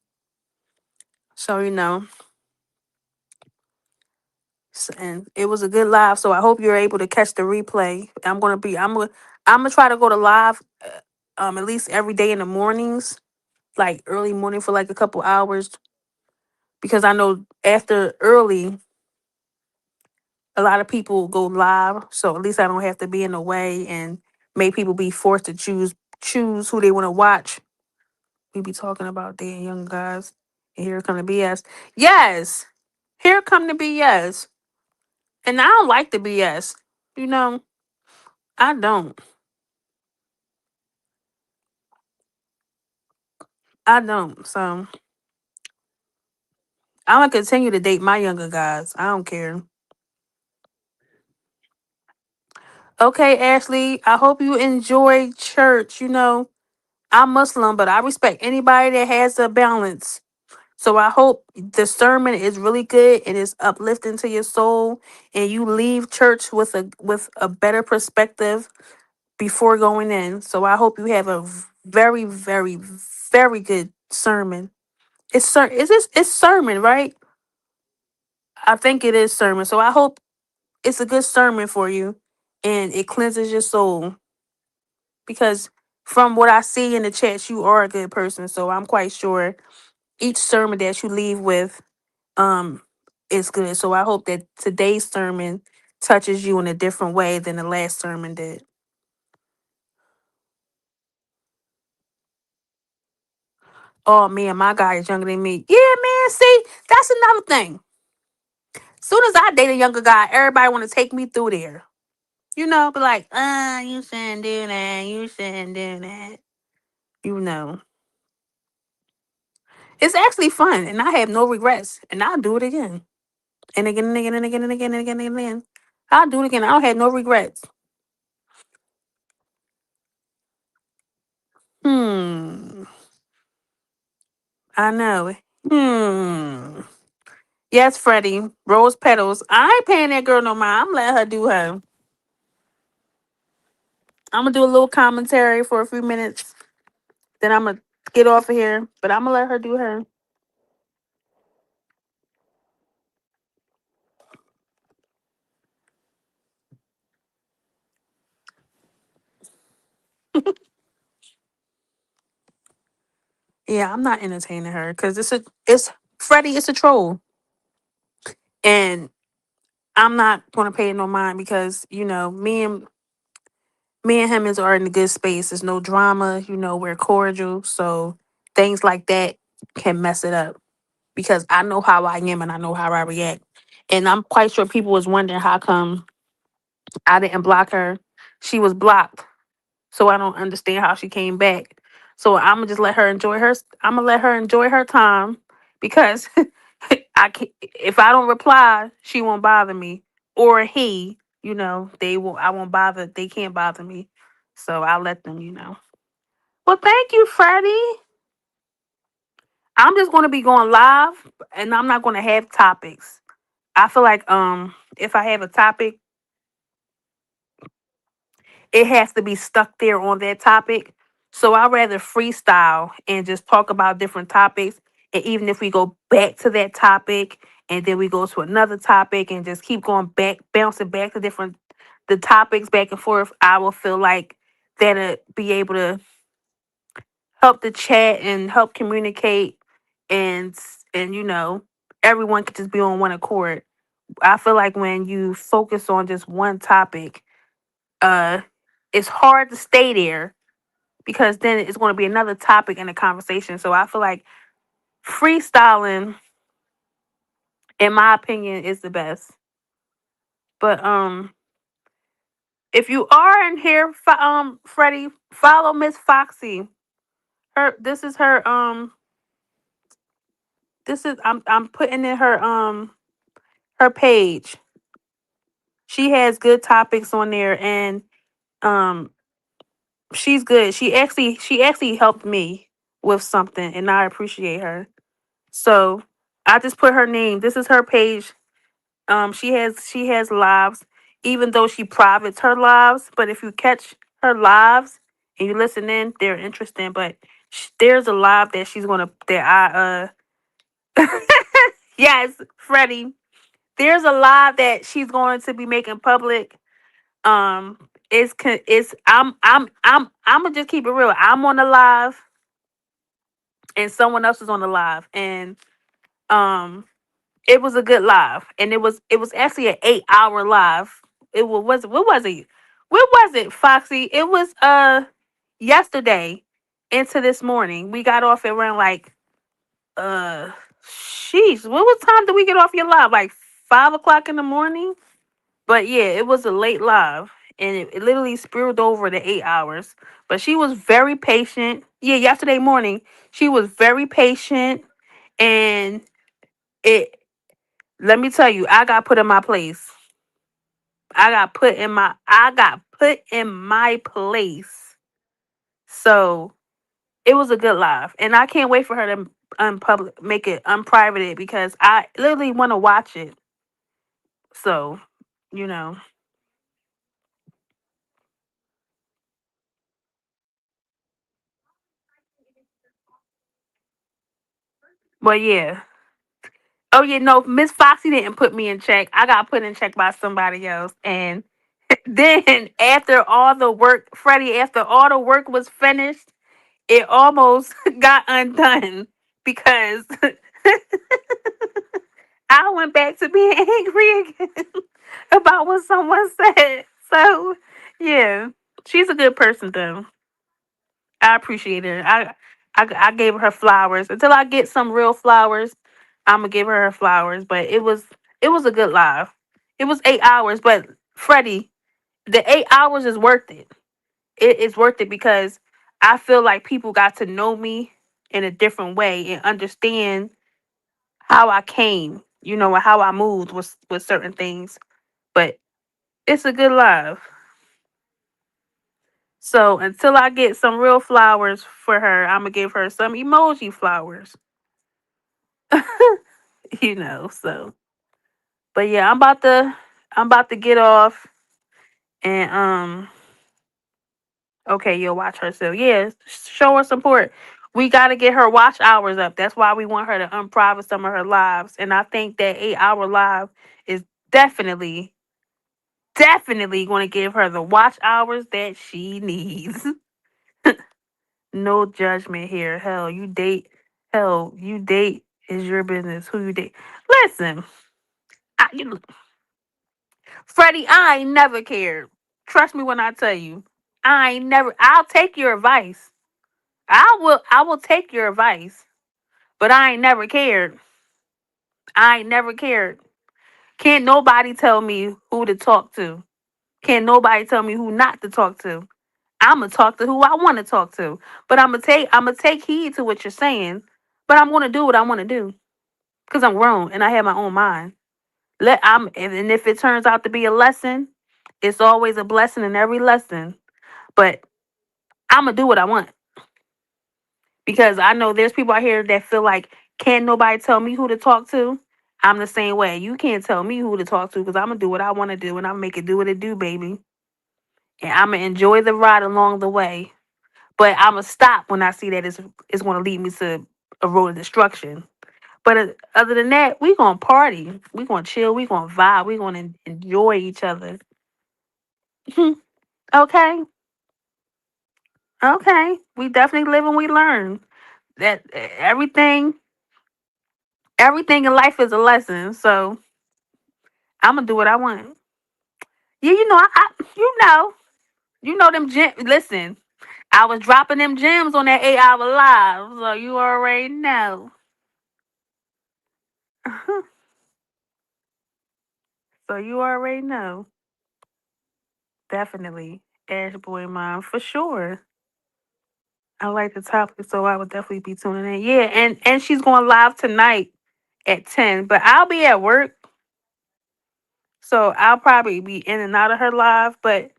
So, and it was a good live. So I hope you're able to catch the replay. I'm gonna try to go to live, at least every day in the mornings, like early morning for like a couple hours, because I know after early, a lot of people go live. So at least I don't have to be in the way and make people be forced to choose who they want to watch. We be talking about dating young guys, and here come the BS. Yes, here come the BS, and I don't like the BS. You know, I don't. I don't. So I'm gonna continue to date my younger guys. I don't care. Okay, Ashley. I hope you enjoy church. I'm Muslim, but I respect anybody that has a balance. So I hope the sermon is really good and is uplifting to your soul, and you leave church with a better perspective before going in. So I hope you have a very, very, very good sermon. It's sermon, right? I think it is sermon. So I hope it's a good sermon for you, and it cleanses your soul, because from what I see in the chats, you are a good person. So I'm quite sure each sermon that you leave with um is good. So I hope that today's sermon touches you in a different way than the last sermon did. Oh man, my guy is younger than me. Yeah, man. See, that's another thing. Soon as I date a younger guy, everybody want to take me through there. Be like, you shouldn't do that. You shouldn't do that. You know, it's actually fun, and I have no regrets, and I'll do it again, and again, and again, and again, and again, and again, and again. I'll do it again. I don't have no regrets. Hmm. I know. Hmm. Yes, Freddie. Rose petals. I ain't paying that girl no mind. I'm letting her do her. I'm gonna do a little commentary for a few minutes. Then I'm gonna get off of here. But I'm gonna let her do her. Yeah, I'm not entertaining her because it's Freddie. It's a troll, and I'm not gonna pay it no mind because me and him are in a good space. There's no drama. We're cordial. So things like that can mess it up because I know how I am and I know how I react. And I'm quite sure people was wondering how come I didn't block her. She was blocked. So I don't understand how she came back. So I'm gonna just let her enjoy her. I'm gonna let her enjoy her time because I can, if I don't reply, she won't bother me. Or he, they will. I won't bother. They can't bother me. So I'll let them. Well, thank you, Freddie. I'm just going to be going live, and I'm not going to have topics. I feel like if I have a topic, it has to be stuck there on that topic. So I rather freestyle and just talk about different topics. And even if we go back to that topic and then we go to another topic and just keep going back, bouncing back to different the topics back and forth, I will feel like that'll be able to help the chat and help communicate and everyone could just be on one accord. I feel like when you focus on just one topic, uh it's hard to stay there because then it's going to be another topic in the conversation. So I feel like freestyling, in my opinion, is the best. But if you are in here, Freddie, follow Miss Foxy. This is her. This is I'm putting in her page. She has good topics on there, and um she's good. She actually helped me with something, and I appreciate her. So I just put her name. This is her page. She has lives, even though she privates her lives. But if you catch her lives and you listen in, they're interesting. But there's a live that she's gonna that yes, Freddie. There's a live that she's going to be making public. It's I'm gonna just keep it real. I'm on the live and someone else is on the live, and um it was a good live, and it was actually an 8 hour live. It was what was it? What was it, Foxy? It was yesterday into this morning. We got off at around like uh sheesh. What time did we get off your live? Like 5 o'clock in the morning? But yeah, it was a late live, and it literally spilled over the 8 hours. But she was very patient. Yeah, yesterday morning she was very patient, and it. Let me tell you, I got put in my place. I got put in my place. So it was a good live, and I can't wait for her to unpublic, make it unprivate it because I literally want to watch it. So you know, but yeah. Oh yeah, no, Miss Foxy didn't put me in check. I got put in check by somebody else, and then after all the work, Freddie, after all the work was finished, it almost got undone because I went back to being angry again about what someone said. So, yeah, she's a good person, though. I appreciate her. I gave her flowers until I get some real flowers. I'm gonna give her flowers, but it was a good live. It was 8 hours, but Freddie, the 8 hours is worth it. It is worth it because I feel like people got to know me in a different way and understand how I came, and how I moved with certain things. But it's a good live. So until I get some real flowers for her, I'm gonna give her some emoji flowers. So but yeah, I'm about to get off and okay, you'll watch her. So yeah, show her support. We got to get her watch hours up. That's why we want her to unprivate some of her lives. And I think that 8 hour live is definitely, definitely going to give her the watch hours that she needs. No judgment here. Hell, you date is your business. Who you date? Listen, you, Freddie, I ain't never cared. Trust me when I tell you, I ain't never. I'll take your advice. I will take your advice, but I ain't never cared. I ain't never cared. Can't nobody tell me who to talk to. Can't nobody tell me who not to talk to. I'ma talk to who I want to talk to. But I'm gonna take heed to what you're saying. But I'm gonna do what I want to do because I'm grown and I have my own mind. And if it turns out to be a lesson, it's always a blessing in every lesson. But I'm gonna do what I want. Because I know there's people out here that feel like can't nobody tell me who to talk to. I'm the same way. You can't tell me who to talk to because I'm gonna do what I want to do and I'm gonna make it do what it do, baby. And I'm gonna enjoy the ride along the way. But I'm gonna stop when I see that it's gonna lead me to a road of destruction. But other than that, we gonna party, we gonna chill, we gonna vibe, we gonna enjoy each other. Okay, okay. We definitely live and we learn that everything in life is a lesson. So I'm gonna do what I want. Yeah, you know them gems. Listen, I was dropping them gems on that 8 hour live, so you already know. So you already know. Definitely, Ash Boy Mom for sure. I like the topic, so I would definitely be tuning in. Yeah, and she's going live tonight at 10, but I'll be at work, so I'll probably be in and out of her live. But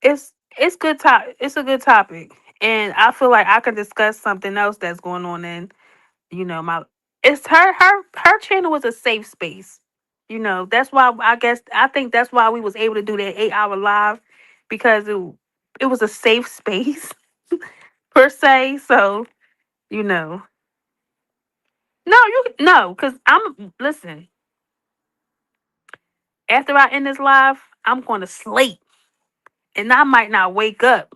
it's good it's a good topic, and I feel like I could discuss something else that's going on in my it's her channel was a safe space. That's why I think that's why we was able to do that 8 hour live because it was a safe space per se. So you know, no, because I'm listen. After I end this live, I'm going to sleep, and I might not wake up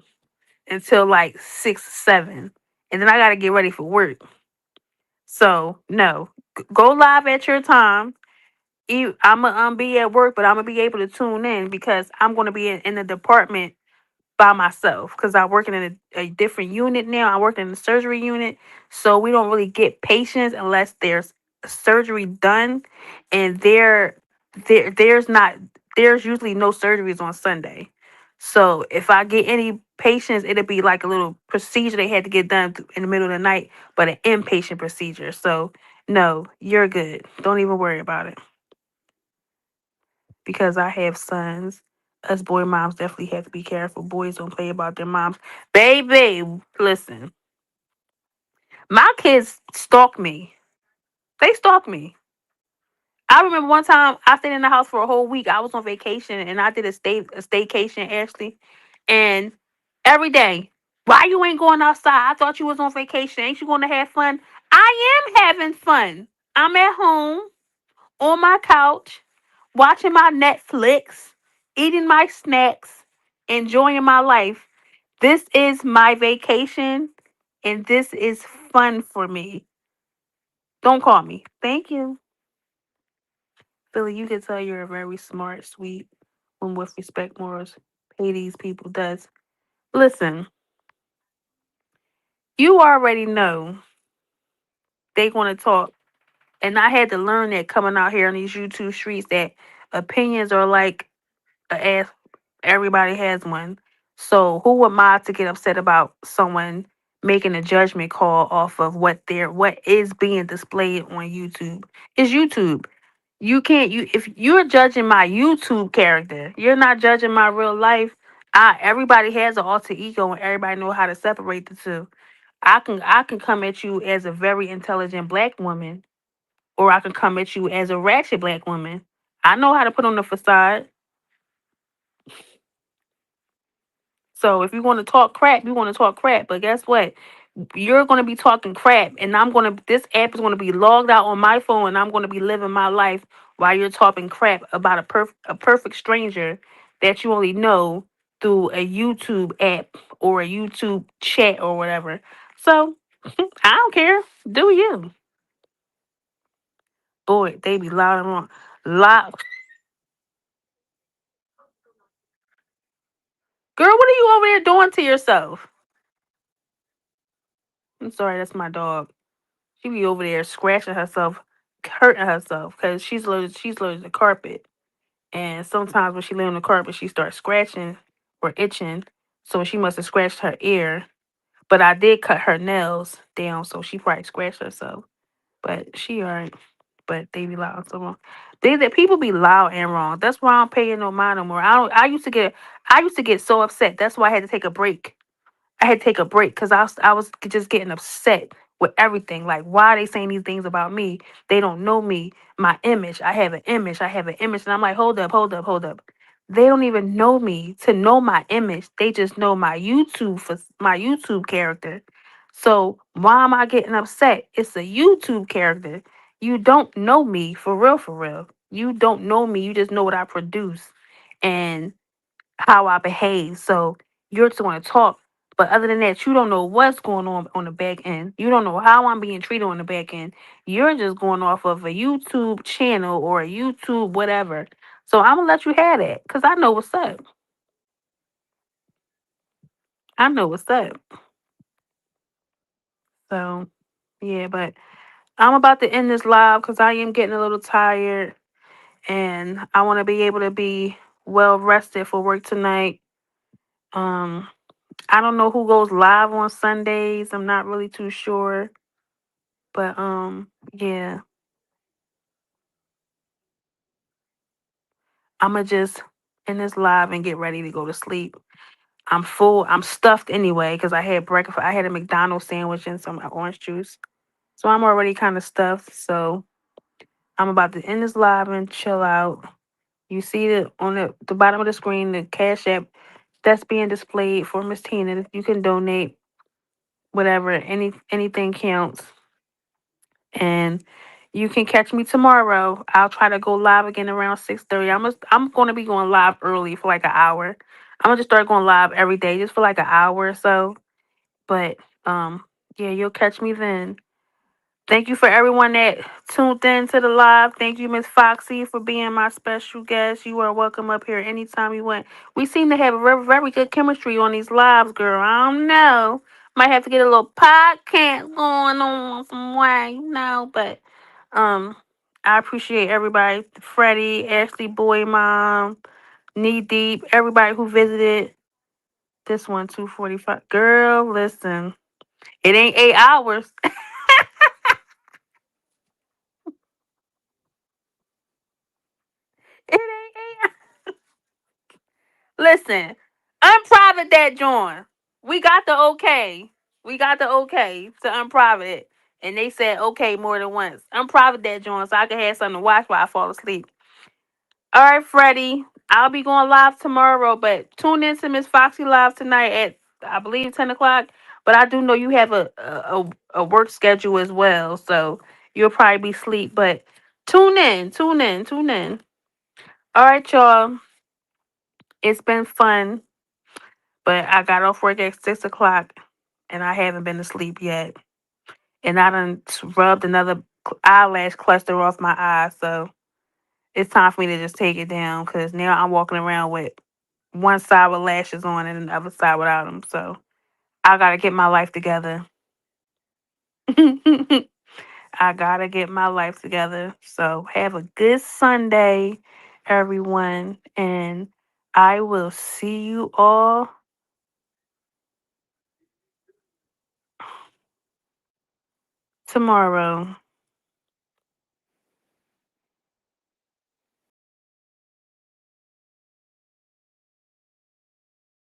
until like 6, 7, and then I got to get ready for work. So no, go live at your time. I'm gonna be at work, but I'm gonna be able to tune in because I'm gonna be in the department by myself because I'm working in a different unit now. I work in the surgery unit, so we don't really get patients unless there's surgery done, and there's not there's usually no surgeries on Sunday. So if I get any patients, it'll be like a little procedure they had to get done in the middle of the night, but an inpatient procedure. So no, you're good. Don't even worry about it because I have sons. Us boy moms definitely have to be careful. Boys don't play about their moms. Baby, listen, my kids stalk me. They stalk me. I remember one time I stayed in the house for a whole week. I was on vacation and I did a staycation actually. And every day, why you ain't going outside? I thought you was on vacation. Ain't you going to have fun? I am having fun. I'm at home on my couch, watching my Netflix, eating my snacks, enjoying my life. This is my vacation and this is fun for me. Don't call me. Thank you. Billy, you can tell you're a very smart, sweet, and with respect morals, pay these people does. Listen, you already know they gonna talk. And I had to learn that coming out here on these YouTube streets that opinions are like a ass. Everybody has one. So who am I to get upset about someone making a judgment call off of what is being displayed on YouTube? It's YouTube. You can't you if you're judging my YouTube character, you're not judging my real life. Everybody has an alter ego and everybody know how to separate the two. I can come at you as a very intelligent black woman, or I can come at you as a ratchet black woman. I know how to put on the facade. So if you want to talk crap, you want to talk crap. But guess what? You're going to be talking crap, and this app is going to be logged out on my phone, and I'm going to be living my life while you're talking crap about a perfect stranger that you only know through a YouTube app or a YouTube chat or whatever. So I don't care. Do you? Boy, they be loud and wrong. Loud. Girl, what are you over there doing to yourself? I'm sorry, that's my dog. She be over there scratching herself, hurting herself because she's allergic to carpet. And sometimes when she lay on the carpet, she starts scratching or itching. So she must have scratched her ear. But I did cut her nails down, so she probably scratched herself. But she alright. But they be loud so wrong. That people be loud and wrong. That's why I don't pay no mind no more. I used to get so upset. That's why I had to take a break. I had to take a break because I was just getting upset with everything. Like, why are they saying these things about me? They don't know me, my image. I have an image. I have an image, and I'm like, hold up, hold up, hold up. They don't even know me to know my image. They just know my YouTube for my YouTube character. So why am I getting upset? It's a YouTube character. You don't know me for real, for real. You don't know me. You just know what I produce and how I behave. So you're just going to talk. But other than that, you don't know what's going on the back end. You don't know how I'm being treated on the back end. You're just going off of a YouTube channel or a YouTube whatever. So I'm gonna let you have that because I know what's up. I know what's up. So yeah, but I'm about to end this live because I am getting a little tired and I want to be able to be well rested for work tonight. Um, I don't know who goes live on Sundays. I'm not really too sure. But yeah, I'ma just end this live and get ready to go to sleep. I'm full. I'm stuffed anyway because I had breakfast. I had a McDonald's sandwich and some orange juice. So I'm already kind of stuffed. So I'm about to end this live and chill out. You see the on the bottom of the screen the Cash App that's being displayed for Miss Tina. You can donate whatever. Anything counts. And you can catch me tomorrow. I'll try to go live again around 6:30. I'm gonna be going live early for like an hour. I'm gonna just start going live every day just for like an hour or so. But yeah, you'll catch me then. Thank you for everyone that tuned in to the live. Thank you, Miss Foxy, for being my special guest. You are welcome up here anytime you want. We seem to have a very, very good chemistry on these lives, girl. I don't know. Might have to get a little podcast going on some way, but um I appreciate everybody. Freddie, Ashley, Boy Mom, Knee Deep, everybody who visited. This one, 2:45. Girl, listen. It ain't 8 hours. It ain't 8. Listen, unprivate that joint. We got the okay. We got the okay to unprivate it. And they said okay more than once. Unprivate that joint so I can have something to watch while I fall asleep. All right, Freddie. I'll be going live tomorrow, but tune in to Miss Foxy live tonight at I believe 10 o'clock. But I do know you have a work schedule as well, so you'll probably be asleep. But tune in, tune in, tune in. All right, y'all. It's been fun. But I got off work at 6 o'clock and I haven't been to sleep yet. And I done rubbed another eyelash cluster off my eye. So it's time for me to just take it down because now I'm walking around with one side with lashes on and the other side without them. So I got to get my life together. I got to get my life together. So have a good Sunday, everyone. And I will see you all tomorrow.